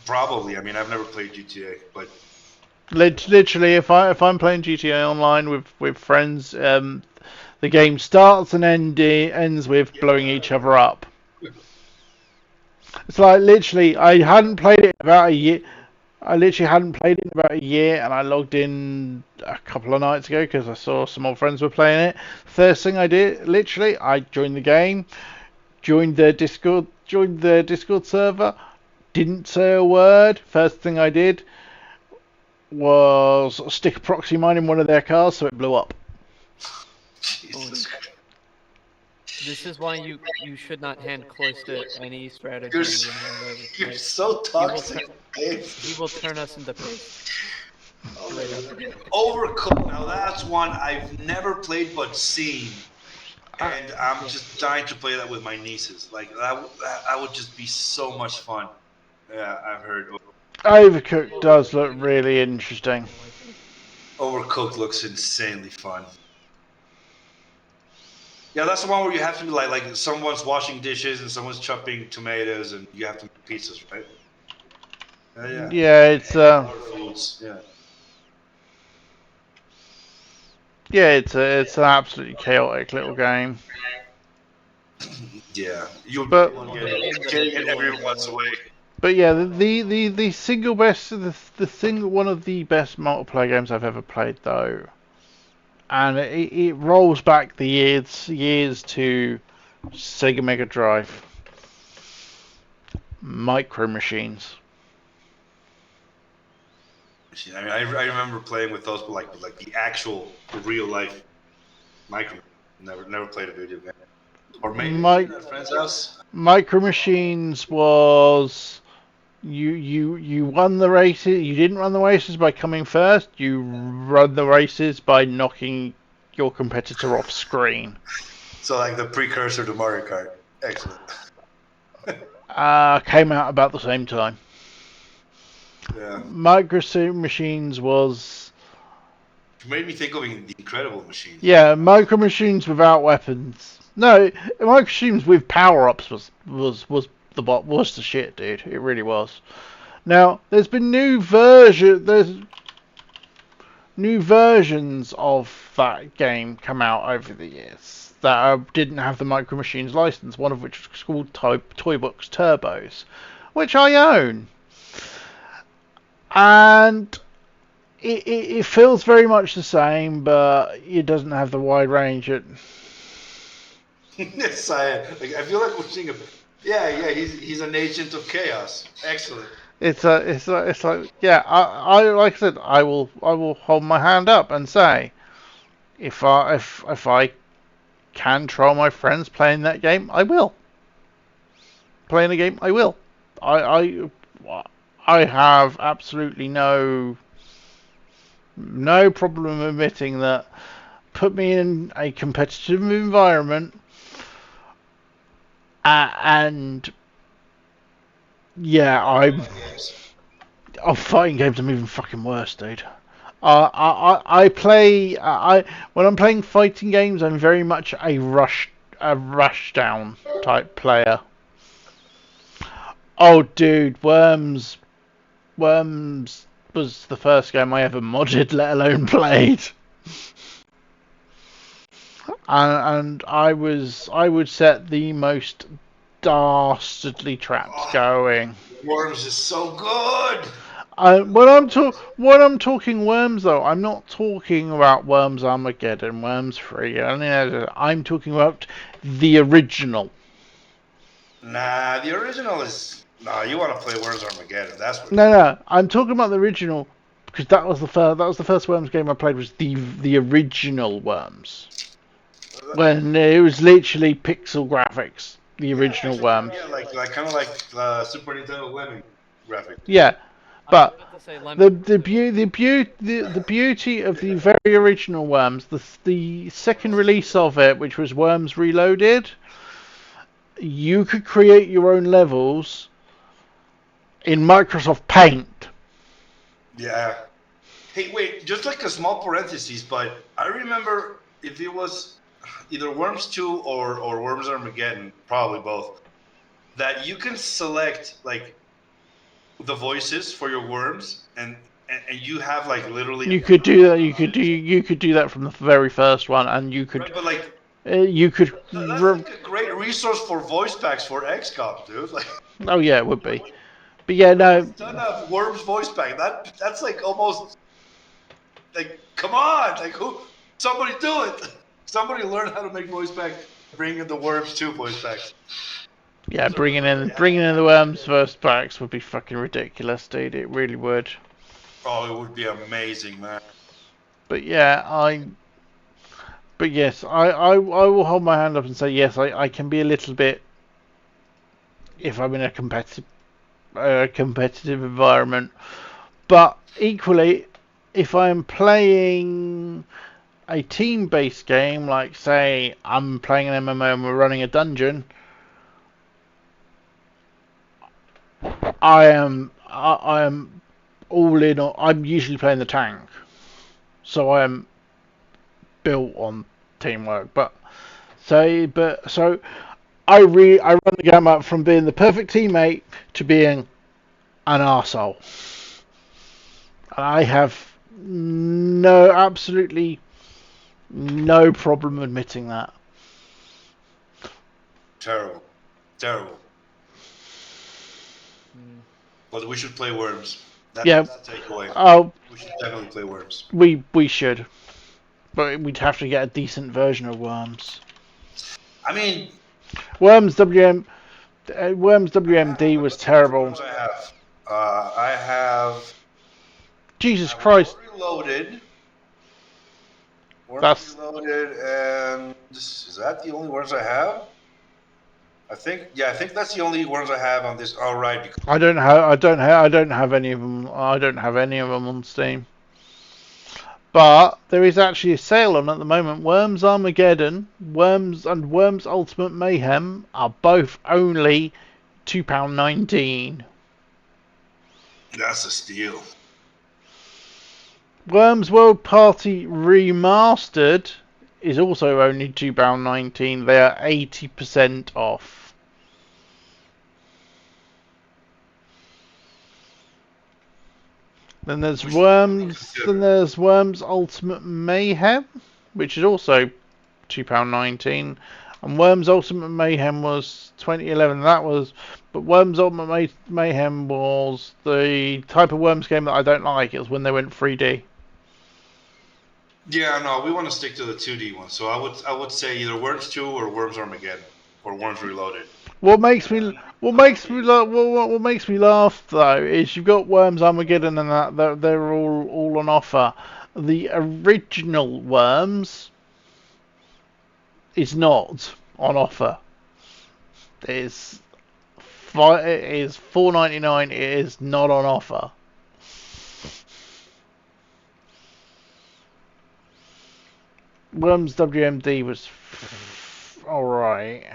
probably, I mean, I've never played GTA, but... Literally, if I'm playing GTA online with friends, the game starts and ends with blowing each other up. It's like, literally, I hadn't played it about a year. I literally hadn't played it in about a year, and I logged in a couple of nights ago because I saw some old friends were playing it. First thing I did, literally, I joined the game, joined their Discord server, didn't say a word. First thing I did was stick a proxy mine in one of their cars, so it blew up. Jesus Christ. This is why you should not hand cloister any strategy. You're so toxic. He will turn us into paste. Overcooked. Now that's one I've never played but seen, and I'm just dying to play that with my nieces. Like that would just be so much fun. Yeah, I've heard. Overcooked does look really interesting. Overcooked looks insanely fun. Yeah, that's the one where you have to be like someone's washing dishes and someone's chopping tomatoes and you have to make pizzas, right? Yeah. Yeah, it's foods. Yeah. Yeah, it's an absolutely chaotic little game. Yeah, you'll but get everyone's away. But yeah, the single best, the single one of the best multiplayer games I've ever played though. And it rolls back the years to Sega Mega Drive. Micro Machines. I mean, I remember playing with those, but like the actual, real life Micro. Never played a video game. Or maybe at a friend's house. Micro Machines was you won the races. You didn't run the races by coming first. You run the races by knocking your competitor off screen. So like the precursor to Mario Kart. Excellent. came out about the same time. Yeah. Micro Machines was... It made me think of the Incredible Machines. Yeah, Micro Machines without weapons. No, Micro Machines with power-ups was the shit, dude. It really was. Now, there's been new versions of that game come out over the years that didn't have the Micro Machines license, one of which was called Toy Box Turbos, which I own. And it feels very much the same, but it doesn't have the wide range. Yes, I feel like we're seeing a... Yeah, he's an agent of chaos. Excellent. It's like, yeah, I like I said, I will hold my hand up and say, if I can troll my friends playing that game, I will. Playing a game, I will. I have absolutely no problem admitting that. Put me in a competitive environment, and yeah, fighting games are even fucking worse, dude. I play when I'm playing fighting games, I'm very much a rush down type player. Oh, dude, Worms was the first game I ever modded, let alone played. And I would set the most dastardly traps going. Worms is so good. When I'm talking Worms, though, I'm not talking about Worms Armageddon, Worms 3. I'm talking about the original. Nah, the original is... Nah, you want to play Worms Armageddon? That's what... No, I'm talking about the original because that was the first Worms game I played. Was the original Worms, when it was literally pixel graphics. The original Worms. Yeah, like kind of like Super Nintendo Lemming graphics. Yeah, but the beauty of the very original Worms, the second release of it, which was Worms Reloaded, you could create your own levels in Microsoft Paint. Yeah. Hey, wait, just like a small parenthesis, but I remember if it was either Worms 2 or Worms Armageddon, probably both, that you can select like the voices for your worms, and you have like literally... You could do that. You could do that from the very first one, and you could... Right, but like... you could... That's like a great resource for voice packs for XCOM, dude. Like... Oh yeah, it would be. But yeah, no. Ton of Worms voice pack. That's like almost like, come on, like who? Somebody do it. Somebody learn how to make voice packs. Bring in the Worms 2 voice packs. Yeah, bringing in the Worms first packs would be fucking ridiculous, dude. It really would. Oh, it would be amazing, man. But yeah, But yes, I will hold my hand up and say yes, I can be a little bit, if I'm in a competitive environment. But equally, if I'm playing a team-based game, like say I'm playing an MMO and we're running a dungeon, I am all in. I'm usually playing the tank, so I am built on teamwork. But I run the gamut from being the perfect teammate to being an arsehole. I have absolutely no problem admitting that. Terrible. But we should play Worms. That's the takeaway. Oh, we should definitely play Worms. We should, but we'd have to get a decent version of Worms. I mean, Worms WMD was terrible. I have. Jesus Christ. Reloaded. Worms Reloaded, and is that the only Worms I have? I think that's the only ones I have on this. All right. I don't have any of them. I don't have any of them on Steam. But there is actually a sale on at the moment. Worms Armageddon, Worms and Worms Ultimate Mayhem are both only £2.19. That's a steal. Worms World Party Remastered is also only £2.19. They are 80% off. Then there's Worms. Then there's Worms Ultimate Mayhem, which is also £2.19. And Worms Ultimate Mayhem was 2011. But Worms Ultimate Mayhem was the type of Worms game that I don't like. It was when they went 3D. Yeah, no, we want to stick to the 2D one. So I would say either Worms 2 or Worms Armageddon or Worms Reloaded. What makes me laugh though is you've got Worms Armageddon and that they're all on offer. The original Worms is not on offer. It is £4.99. It is not on offer. Worms WMD was alright.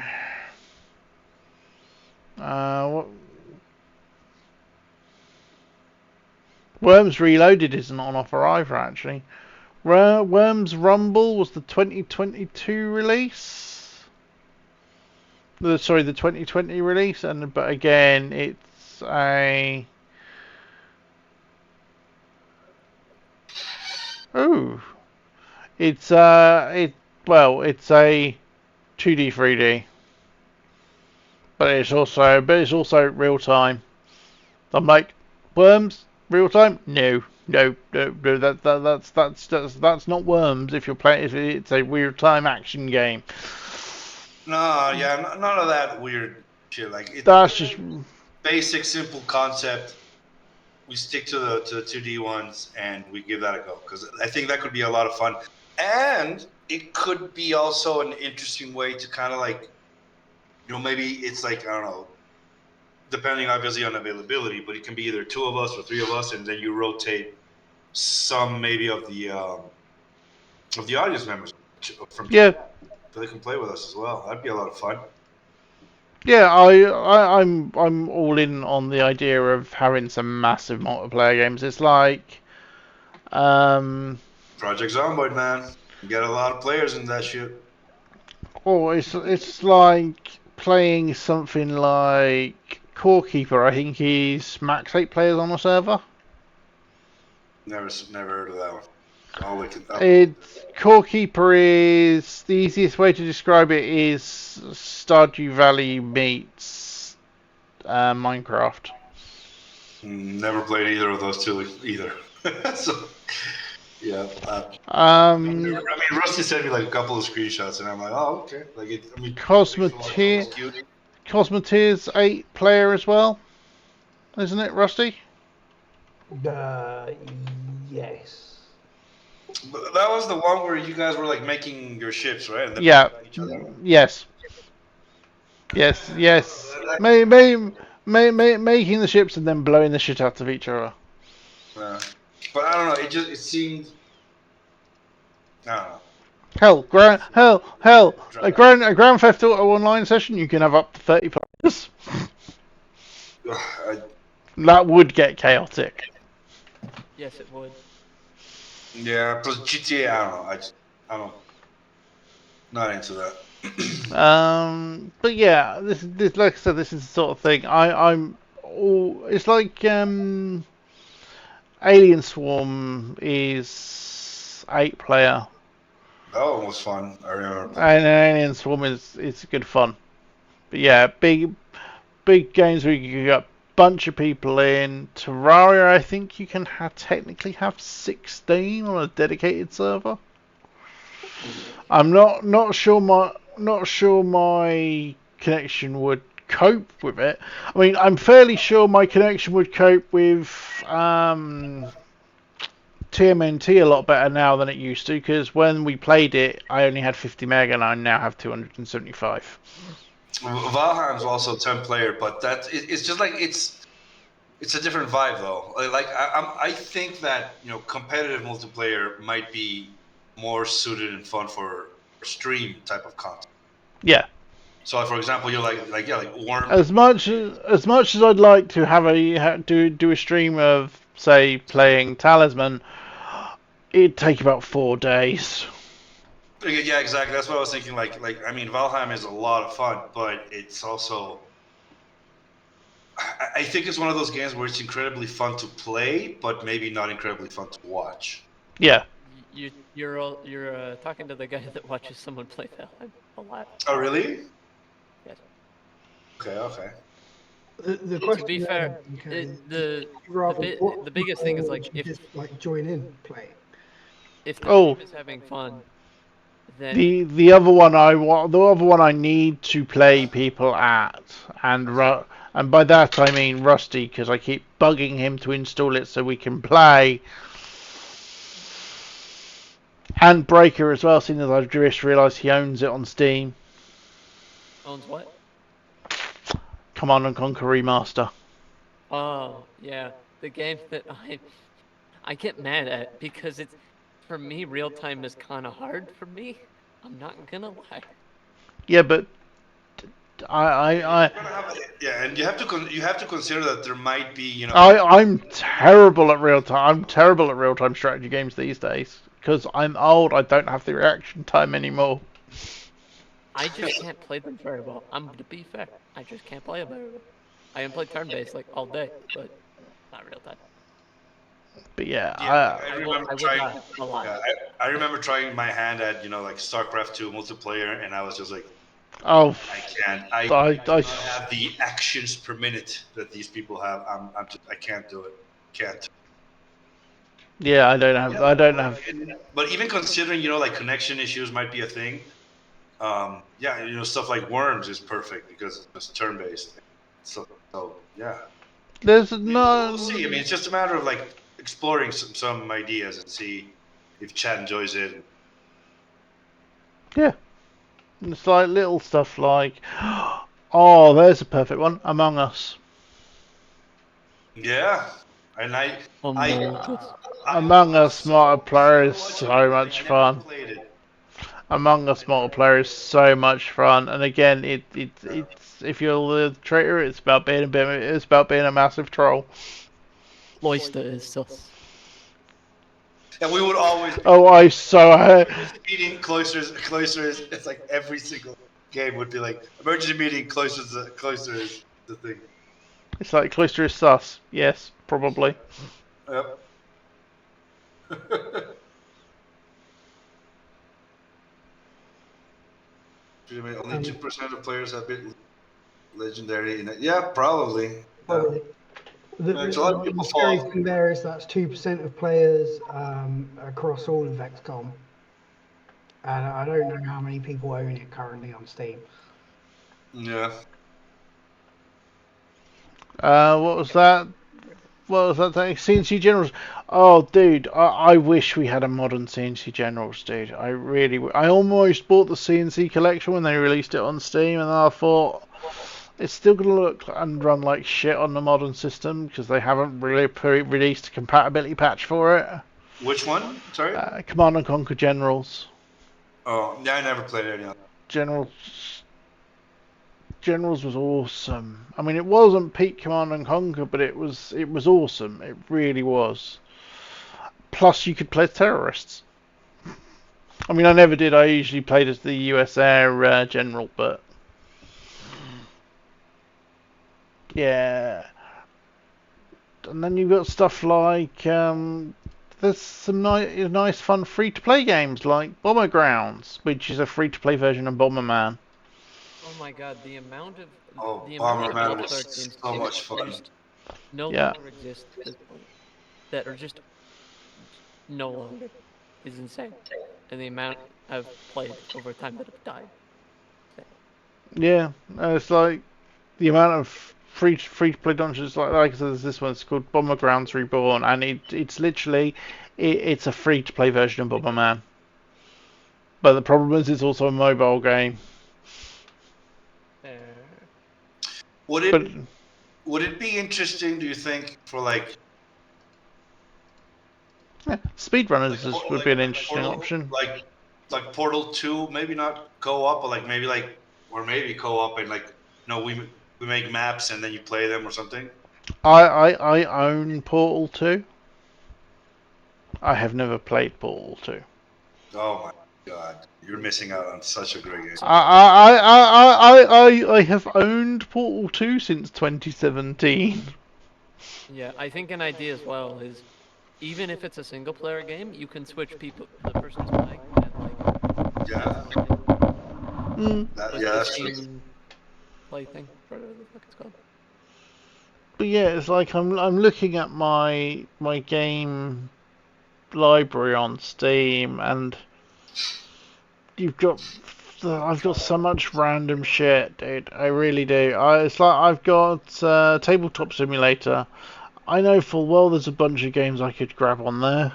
Worms Reloaded isn't on offer either, actually. Worms Rumble was the 2022 release. The 2020 release, but again, it's a it's a 2D 3D, but it's also real time. I'm like, Worms real time? No. That's not Worms. If you're playing, if it's a real time action game. No, yeah, none of that weird shit. Like that's just basic, simple concept. We stick to the 2D ones and we give that a go because I think that could be a lot of fun, and it could be also an interesting way to kind of like, maybe it's like, I don't know, depending obviously on availability, but it can be either 2 of us or 3 of us, and then you rotate some maybe of the audience members from chat, so they can play with us as well. That'd be a lot of fun. Yeah, I'm all in on the idea of having some massive multiplayer games. It's like Project Zomboid, man. You get a lot of players in that shit. Oh, it's like playing something like Core Keeper. I think he's max 8 players on a server. Never heard of that one. I'll look it up. Core Keeper is the easiest way to describe it is Stardew Valley meets Minecraft. Never played either of those two either. So yeah. I mean, Rusty sent me like a couple of screenshots, and I'm like, oh, okay. Like Cosmoteer's 8 player as well, isn't it, Rusty? Yes. But that was the one where you guys were like making your ships, right? And then Yes. Making the ships and then blowing the shit out of each other. But I don't know. It seemed. I don't know. Hell! A Grand Theft Auto Online session, you can have up to 30 players. That would get chaotic. Yes, it would. Yeah, plus GTA, I don't know. I don't. Not into that. But yeah, this like I said, this is the sort of thing it's like Alien Swarm is 8 player. That one was fun. I remember. And Alien Swarm is good fun. But yeah, big games where you get a bunch of people in. Terraria, I think you can technically have 16 on a dedicated server. I'm not sure my connection would cope with it. I mean, I'm fairly sure my connection would cope with TMNT a lot better now than it used to, because when we played it, I only had 50 meg and I now have 275. Valheim's also 10 player, but it's just like it's a different vibe though. Like I think that competitive multiplayer might be more suited and fun for stream type of content. Yeah. So, for example, you're like Worm. As much as I'd like to have do a stream of, say, playing Talisman, it'd take about 4 days. Yeah, exactly. That's what I was thinking. I mean, Valheim is a lot of fun, but it's also. I think it's one of those games where it's incredibly fun to play, but maybe not incredibly fun to watch. Yeah. You're talking to the guy that watches someone play Valheim a lot. Oh, really? Yes. Okay. The question, to be fair, the biggest thing is like if just like join in play. If the team is having fun, then the other one I need to play people at, and by that I mean Rusty, because I keep bugging him to install it so we can play. And Breaker as well, seeing as I've just realised he owns it on Steam. Owns what? Command and Conquer Remaster. Oh, yeah. The game that I get mad at because it's, for me, real time is kind of hard for me. I'm not gonna lie. Yeah, but yeah, and you have to consider that there might be, I'm terrible at real time. I'm terrible at real time strategy games these days because I'm old. I don't have the reaction time anymore. I just can't play them very well. To be fair, I just can't play them very well. I can play turn-based like all day, but not real time. But yeah, I remember trying my hand at StarCraft 2 multiplayer, and I was just like, I don't have the actions per minute that these people have. I can't do it. Can't. Yeah, I don't have. But even considering connection issues might be a thing. Stuff like Worms is perfect because it's turn-based. So yeah. There's We'll see. I mean, it's just a matter of exploring some ideas and see if Chad enjoys it. Yeah. It's like little stuff like, oh, there's a perfect one, Among Us. Yeah, and Among Us multiplayer is so much fun. Among Us multiplayer is so much fun, and again, it's if you're the traitor, it's about being a massive troll. Loister is sus. And we would always. Meeting cloisters. It's like every single game would be like emergency meeting. Cloister is the thing. It's like cloister is sus. Yes, probably. Yep. Only 2% of players have been legendary in it. Yeah, probably. Probably. The scary thing there is that's 2% of players across all of XCOM. And I don't know how many people own it currently on Steam. Yeah. What was that? What was that thing? CNC Generals. Oh, dude, I wish we had a modern CNC Generals, dude. I almost bought the CNC collection when they released it on Steam, and then I thought it's still gonna look and run like shit on the modern system because they haven't really released a compatibility patch for it. Which one? Sorry. Command and Conquer Generals. Oh, yeah, I never played any of that. Generals was awesome. I mean, it wasn't peak Command and Conquer, but it was awesome. It really was. Plus, you could play as terrorists. I mean, I never did. I usually played as the US Air General, but yeah. And then you've got stuff like there's some nice, fun free-to-play games like Bomber Grounds, which is a free-to-play version of Bomberman. Oh my god, the amount of Bomberman was so much fun. No longer exist at this point. That are just no longer is insane. And the amount I've played over time that have died. Yeah, it's like the amount of free to play dungeons like this one's called Bomber Grounds Reborn, and it's literally it's a free to play version of Bomberman. But the problem is it's also a mobile game. Would it be interesting, do you think, for speedrunners would be an interesting option. Like Portal 2, maybe not co-op, but maybe Or maybe co-op and like, no, we make maps and then you play them or something. I own Portal 2. I have never played Portal 2. Oh my god, you're missing out on such a great game. I have owned Portal 2 since 2017. Yeah, I think an idea as well is, even if it's a single player game, you can switch the person's mic and like. Yeah. Yeah, that's true. Play thing, whatever the fuck it's called. But yeah, it's like I'm looking at my game library on Steam, and I've got so much random shit, dude. I really do. It's like I've got Tabletop Simulator. I know full well there's a bunch of games I could grab on there.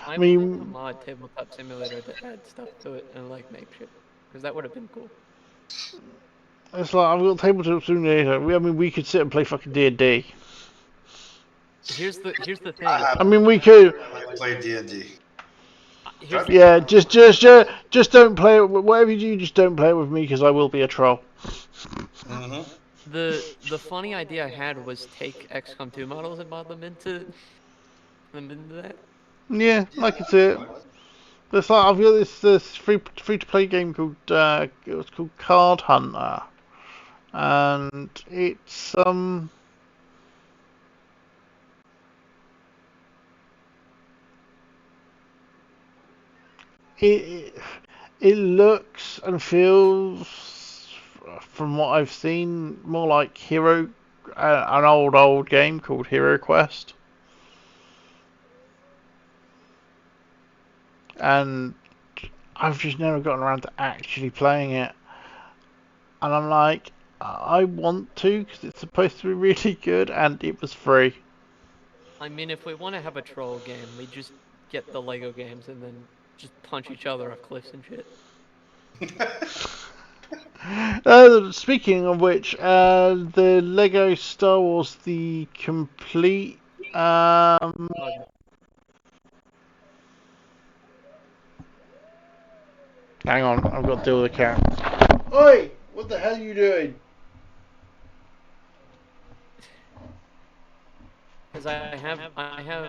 I mean, to mod Tabletop Simulator to add stuff to it and like make shit, because that would have been cool. It's like I've got Tabletop Simulator. We could sit and play fucking D&D. Here's the thing. I mean, we could play D&D. Yeah, just don't play it. Whatever you do, just don't play it with me, because I will be a troll. The funny idea I had was take XCOM 2 models and mod them into that. Yeah, I can see it. But it's like I've got this free to play game called it's called Card Hunter, and it's it looks and feels, from what I've seen, more like an old game called Hero Quest. And I've just never gotten around to actually playing it. And I'm like, I want to, because it's supposed to be really good, and it was free. I mean, if we want to have a troll game, we just get the Lego games and then just punch each other off cliffs and shit. Speaking of which, the Lego Star Wars The Complete hang on, I've got to deal with the cat. Oi! What the hell are you doing? Because I have,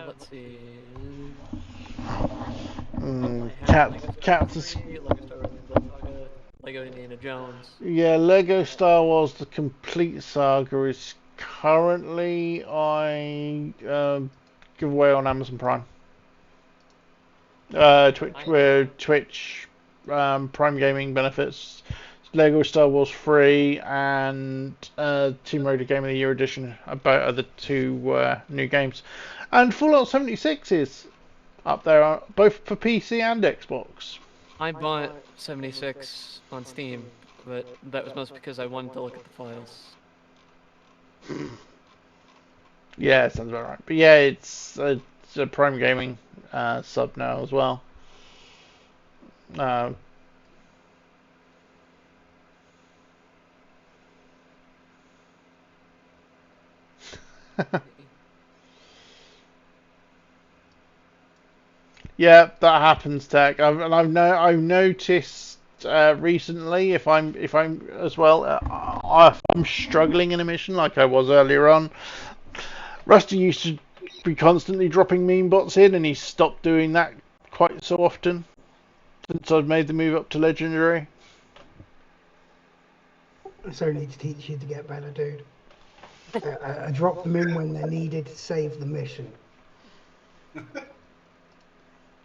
let's see. Cats. Lego Indiana Jones. Yeah, Lego Star Wars The Complete Saga is currently giveaway on Amazon Prime. Twitch Prime Gaming benefits. Lego Star Wars free, and Tomb Raider Game of the Year edition are the two new games. And Fallout 76 is up there, both for PC and Xbox. I bought 76 on Steam, but that was mostly because I wanted to look at the files. Yeah, sounds about right. But yeah, it's a Prime Gaming sub now as well. Yeah, that happens, Tech. I've noticed recently, if I'm as well, if I'm struggling in a mission like I was earlier on. Rusty used to be constantly dropping meme bots in, and he's stopped doing that quite so often since I've made the move up to legendary. It's only to teach you to get better, dude. I drop them in when they're needed to save the mission.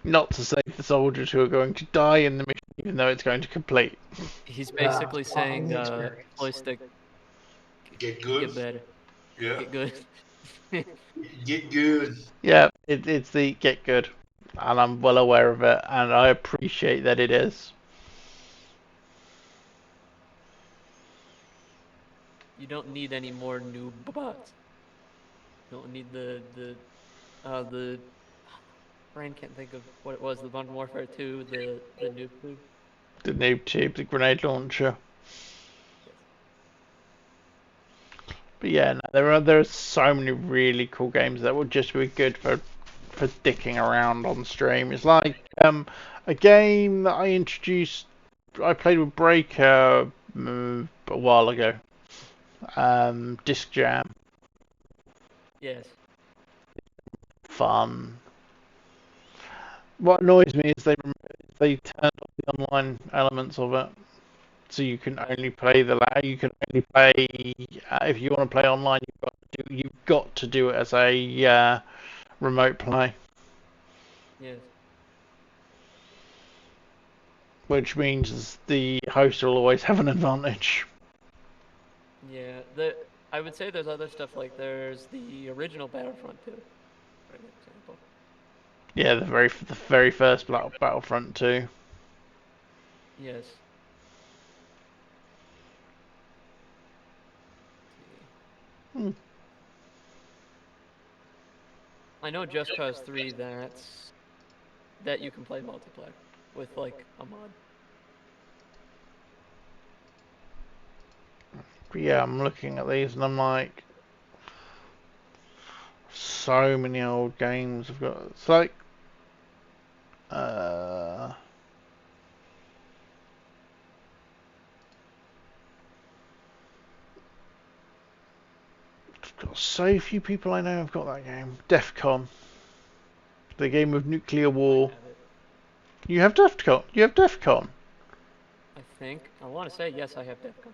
Not to save the soldiers who are going to die in the mission, even though it's going to complete. He's basically saying, joystick. Get good. Get better. Yeah. Get good. Get good. Yeah, it's the get good, and I'm well aware of it, and I appreciate that it is. You don't need any more noob bots. You don't need the brain can't think of what it was. The Modern Warfare 2, the noob tube. The noob tube, the grenade launcher. But yeah, no, there are so many really cool games that would just be good for dicking around on stream. It's like a game that I played with Breaker a while ago. Disc Jam, Yes. fun. What annoys me is they turned off the online elements of it, so you can only play you can only play if you want to play online. You've got to do it as a remote play, Yes. which means the host will always have an advantage. Yeah. I would say there's other stuff like there's the original Battlefront 2, for example. Yeah, the very first Battlefront 2. Yes. Hmm. I know Just Cause 3 that you can play multiplayer with like a mod. But yeah, I'm looking at these and I'm like, so many old games I've got. It's like, I've got so few people I know have got that game. DEFCON, the game of nuclear war. You have DEFCON. You have DEFCON. I think. I want to say yes, I have DEFCON.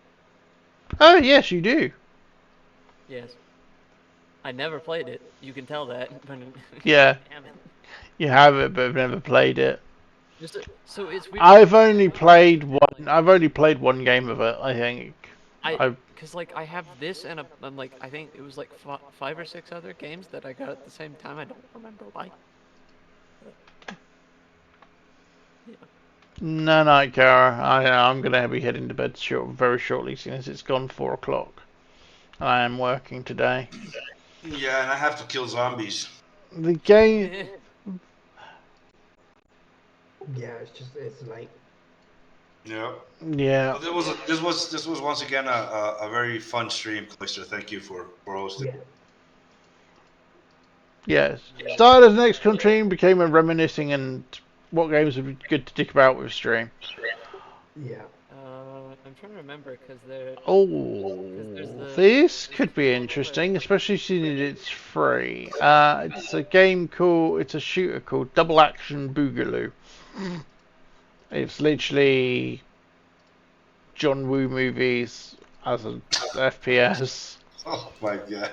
Oh yes, you do. Yes. I never played it. You can tell that. Yeah. Damn it. You have it, but have never played it. So it's weird. I've only played one. I've only played one game of it. I think. Because like I have this and like I think it was like 5 or 6 other games that I got at the same time. I don't remember why. Yeah. No, no, Kara. I'm gonna be heading to bed very shortly, since it's gone 4 o'clock. I am working today. Yeah, and I have to kill zombies. The game. Yeah, it's late. Yeah. Yeah. Well, this was once again a very fun stream, Cloister. Thank you for hosting. Yeah. Yes. Started as an XCOM stream, became a reminiscing and what games would be good to dick about with stream. Yeah. I'm trying to remember because there. This could be interesting, especially since it's free. It's a shooter called Double Action Boogaloo. It's literally John Woo movies as an FPS. Oh my god.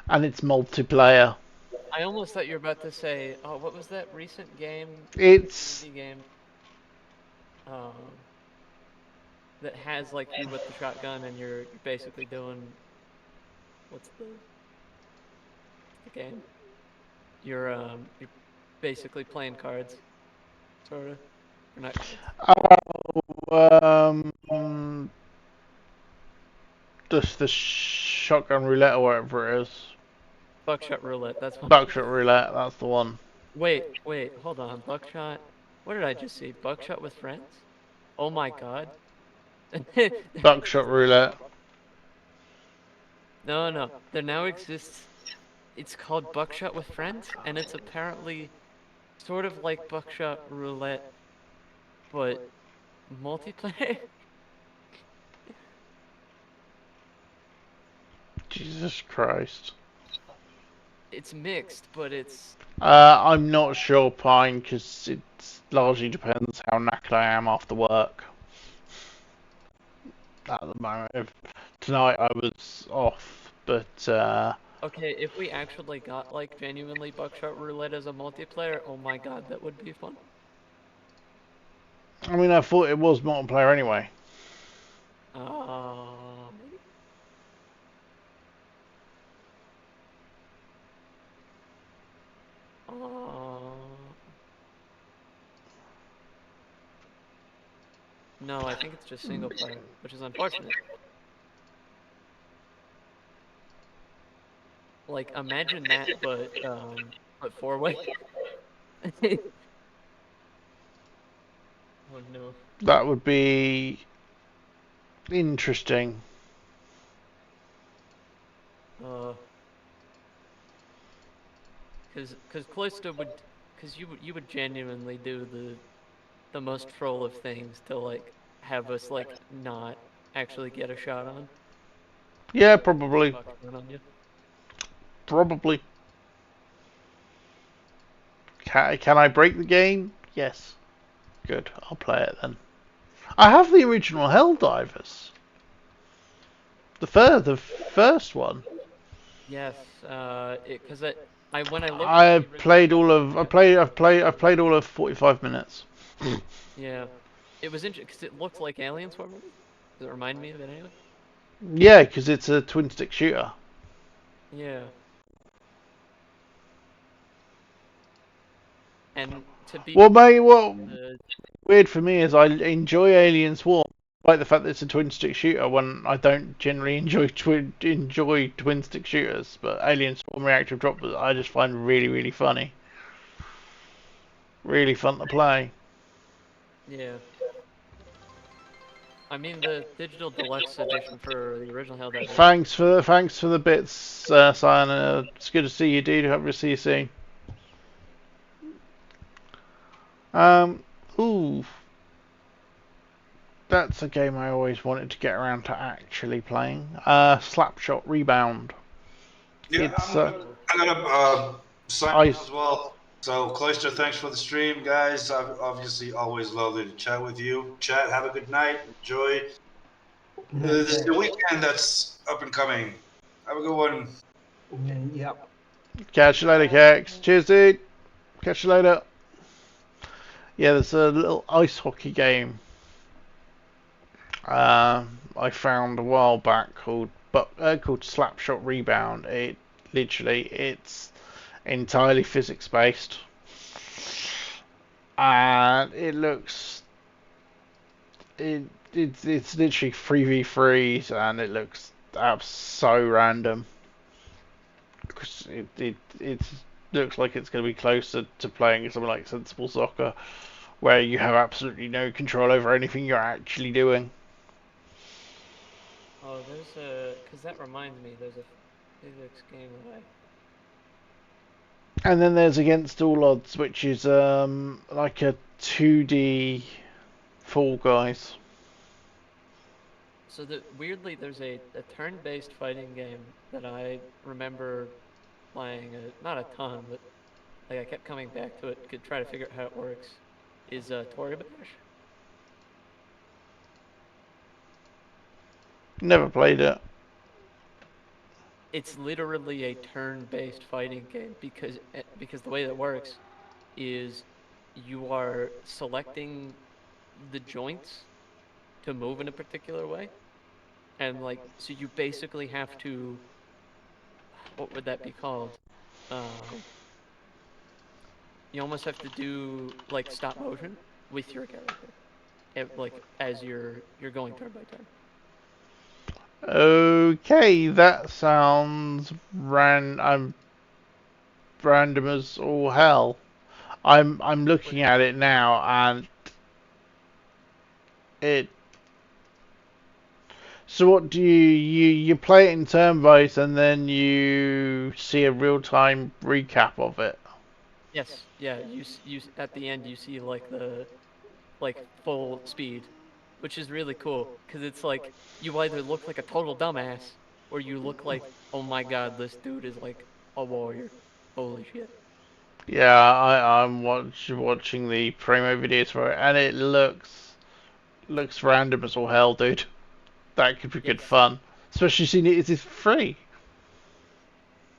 And it's multiplayer. I almost thought you were about to say, oh, what was that recent game? It's indie game. That has like you with the shotgun and you're basically doing what's the game? You're basically playing cards, sort of. Or not cards. Just the shotgun roulette or whatever it is. Buckshot roulette. That's one. Buckshot roulette. That's the one. Wait, hold on. Buckshot. What did I just see? Buckshot with friends? Oh my god. Buckshot roulette. No. There now exists. It's called Buckshot with Friends, and it's apparently sort of like Buckshot roulette, but multiplayer. Jesus Christ. It's mixed, but it's. I'm not sure, Pine, because it largely depends how knackered I am after work. At the moment, tonight I was off, but. Okay, if we actually got like genuinely Buckshot roulette as a multiplayer, oh my god, that would be fun. I mean, I thought it was multiplayer anyway. Maybe. No, I think it's just single player, which is unfortunate. Like, imagine that, but 4-way. Oh no. That would be interesting. Because Cloister would, because you would genuinely do the most troll of things to like have us like not actually get a shot on. Yeah, probably. Fuck down on you. Probably. Can I break the game? Yes. Good. I'll play it then. I have the original Helldivers. The first one. Yes, because I when I looked at the I've original played all Hell, of. I've played all of 45 minutes. yeah, it was interesting because it looked like Alien Swarm. Does it remind me of it anyway? Yeah, because it's a twin stick shooter. Yeah. And to be Well, mate, what the weird for me is I enjoy Alien Swarm, despite the fact that it's a twin stick shooter. When I don't generally enjoy twin stick shooters, but Alien Swarm Reactive Drop I just find really funny, really fun to play. yeah. I mean the digital deluxe edition for the original Helldivers. Thanks for the bits, Cyan. It's good to see you, dude. Hope to see you soon. Um, ooh, that's a game I always wanted to get around to actually playing. Slapshot Rebound. Yeah, It's I'm gonna sign I off as well. So, Cloister, thanks for the stream, guys. Obviously, always lovely to chat with you. Chat, have a good night. Enjoy this the weekend that's up and coming. Have a good one. Yep. catch you later, Kex. Cheers, dude. Catch you later. Yeah, there's a little ice hockey game I found a while back called Slapshot Rebound. It's entirely physics based, and it's literally 3v3s, and it looks so random. Because it looks like it's going to be closer to playing something like Sensible Soccer, where you have absolutely no control over anything you're actually doing. Oh, because that reminds me, there's a physics game that And then there's Against All Odds, which is like a 2D Fall Guys. So weirdly, there's a turn-based fighting game that I remember playing, not a ton, but like I kept coming back to it, could try to figure out how it works, is Toribash. Never played it. It's literally a turn-based fighting game because the way that works is you are selecting the joints to move in a particular way, and like so you basically have to, what would that be called? You almost have to do like stop motion with your character, like as you're going turn by turn. Okay, that sounds random as all hell. I'm looking at it now, and it. So what do you play it in turn based, and then you see a real time recap of it? Yes, yeah. You at the end you see like the full speed, which is really cool because it's like you either look like a total dumbass or you look like, oh my god, this dude is like a warrior. Holy shit. Yeah, I'm watching the promo videos for it, and it looks random as all hell, dude. That could be good Yes. fun, especially seeing it's free.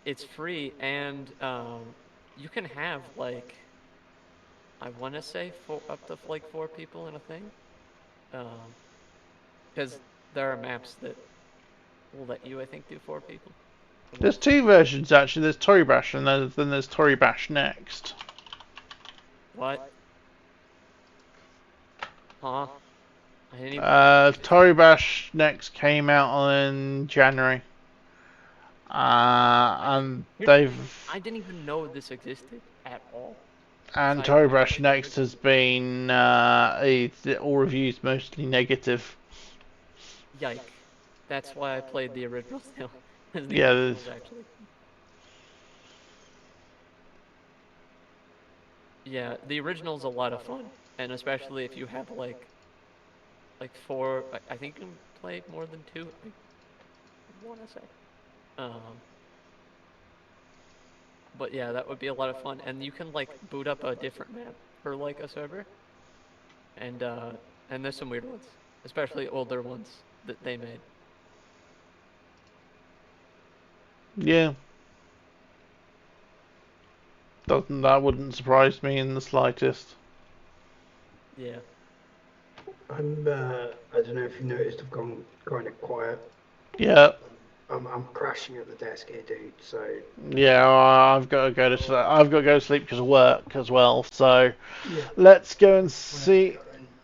It's free and you can have like I want to say up to like 4 people in a thing. Because there are maps that will let you, I think, do 4 people. There's two versions actually. There's Toribash, and then there's Toribash Next. What? Huh? I didn't even. Toribash Next came out in January, and I didn't even know this existed at all. and Toribash Next has been all reviews mostly negative. Yike. That's why I played the original still. Yeah, there's. Actually. Yeah, the original's a lot of fun, and especially if you have like like 4. I think you can play more than 2. I want to say. But yeah, that would be a lot of fun, and you can like boot up a different map for like a server, and there's some weird ones, especially older ones that they made. Yeah. That wouldn't surprise me in the slightest. Yeah. I don't know if you noticed, I've gone kind of quiet. Yeah. I'm crashing at the desk here, dude. So yeah, I've got to go to sleep. I've got to go to sleep because of work as well. So yeah, let's go and see.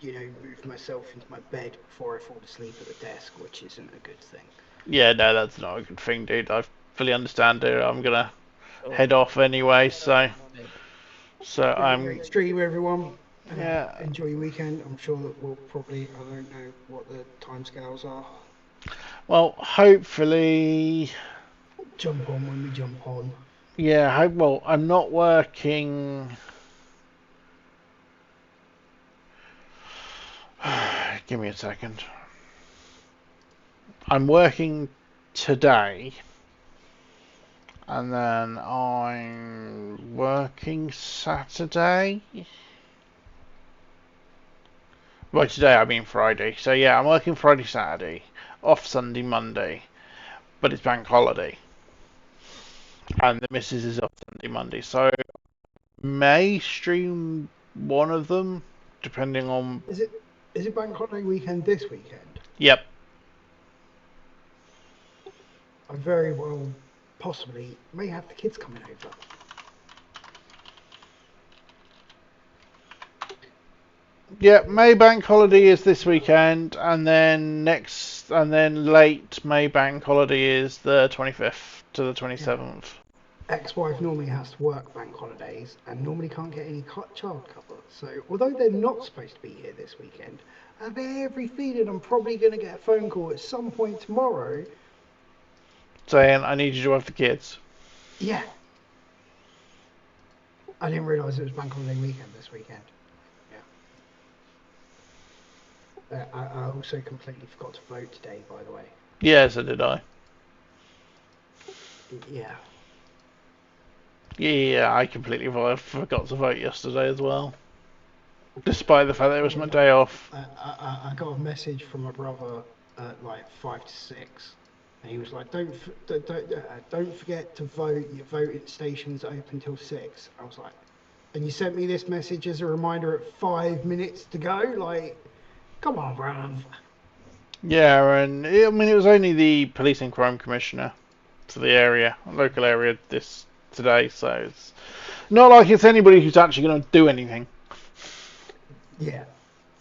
and move myself into my bed before I fall asleep at the desk, which isn't a good thing. Yeah, no, that's not a good thing, dude. I fully understand it. I'm gonna Oh, head off anyway. So I'm. Great stream, everyone. Yeah. Enjoy your weekend. I'm sure that we'll probably. I don't know what the timescales are. Well, hopefully. Jump on when we jump on. Yeah. Well, I'm not working. Give me a second. I'm working today, and then I'm working Saturday. Well, today I mean Friday. So yeah, I'm working Friday, Saturday, off Sunday, Monday, but it's bank holiday, and the missus is off Sunday, Monday. So may stream one of them, depending on. Is it bank holiday weekend this weekend? Yep. I very well possibly may have the kids coming over. Yep, May bank holiday is this weekend, and then late May bank holiday is the 25th to the 27th. Ex-wife normally has to work bank holidays and normally can't get any child cover. So although they're not supposed to be here this weekend, I have every feeling I'm probably going to get a phone call at some point tomorrow saying I need you to have the kids. Yeah. I didn't realise it was bank holiday weekend this weekend. Yeah. I also completely forgot to vote today, by the way. Yeah, so did I. Yeah. Yeah, I completely forgot to vote yesterday as well. Despite the fact that it was my day off. I got a message from my brother at like 5 to 6. And he was like, don't forget to vote. Your voting station's open till 6. I was like, and you sent me this message as a reminder at 5 minutes to go? Like, come on, bruv. Yeah, and I mean, it was only the police and crime commissioner for the area, local area today, so it's not like it's anybody who's actually going to do anything. Yeah.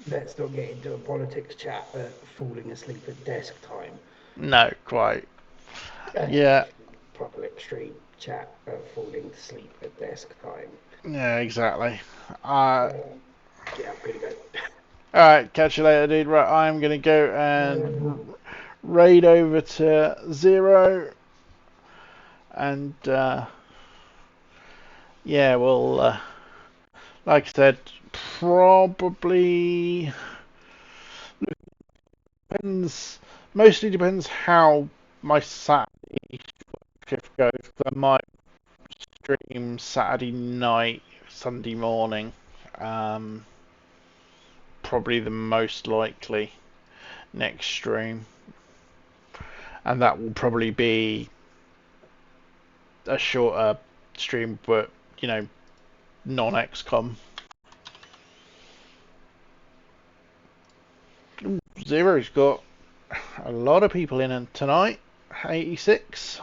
Let's not get into a politics chat at falling asleep at desk time. No, quite. Yeah. Proper extreme chat of falling asleep at desk time. Yeah, exactly. Yeah, I'm gonna go. Alright, catch you later, dude. Right, I'm gonna go and raid over to 0. And, yeah, well, like I said, probably mostly depends how my Saturday shift goes. I might stream Saturday night, Sunday morning. Probably the most likely next stream, and that will probably be a shorter stream, but non-XCOM. Zero's got a lot of people in tonight. 86.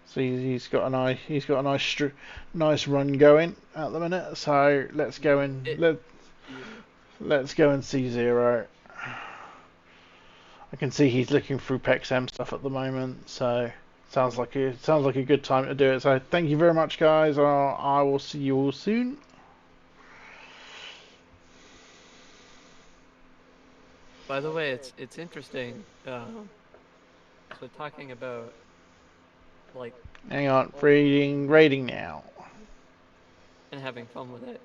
So he's got a nice run going at the minute. So let's go and let's go and see Zero. I can see he's looking through PEXM stuff at the moment. So sounds like a good time to do it. So thank you very much, guys. I will see you all soon. By the way, it's interesting. So talking about like. Hang on, raiding now. And having fun with it.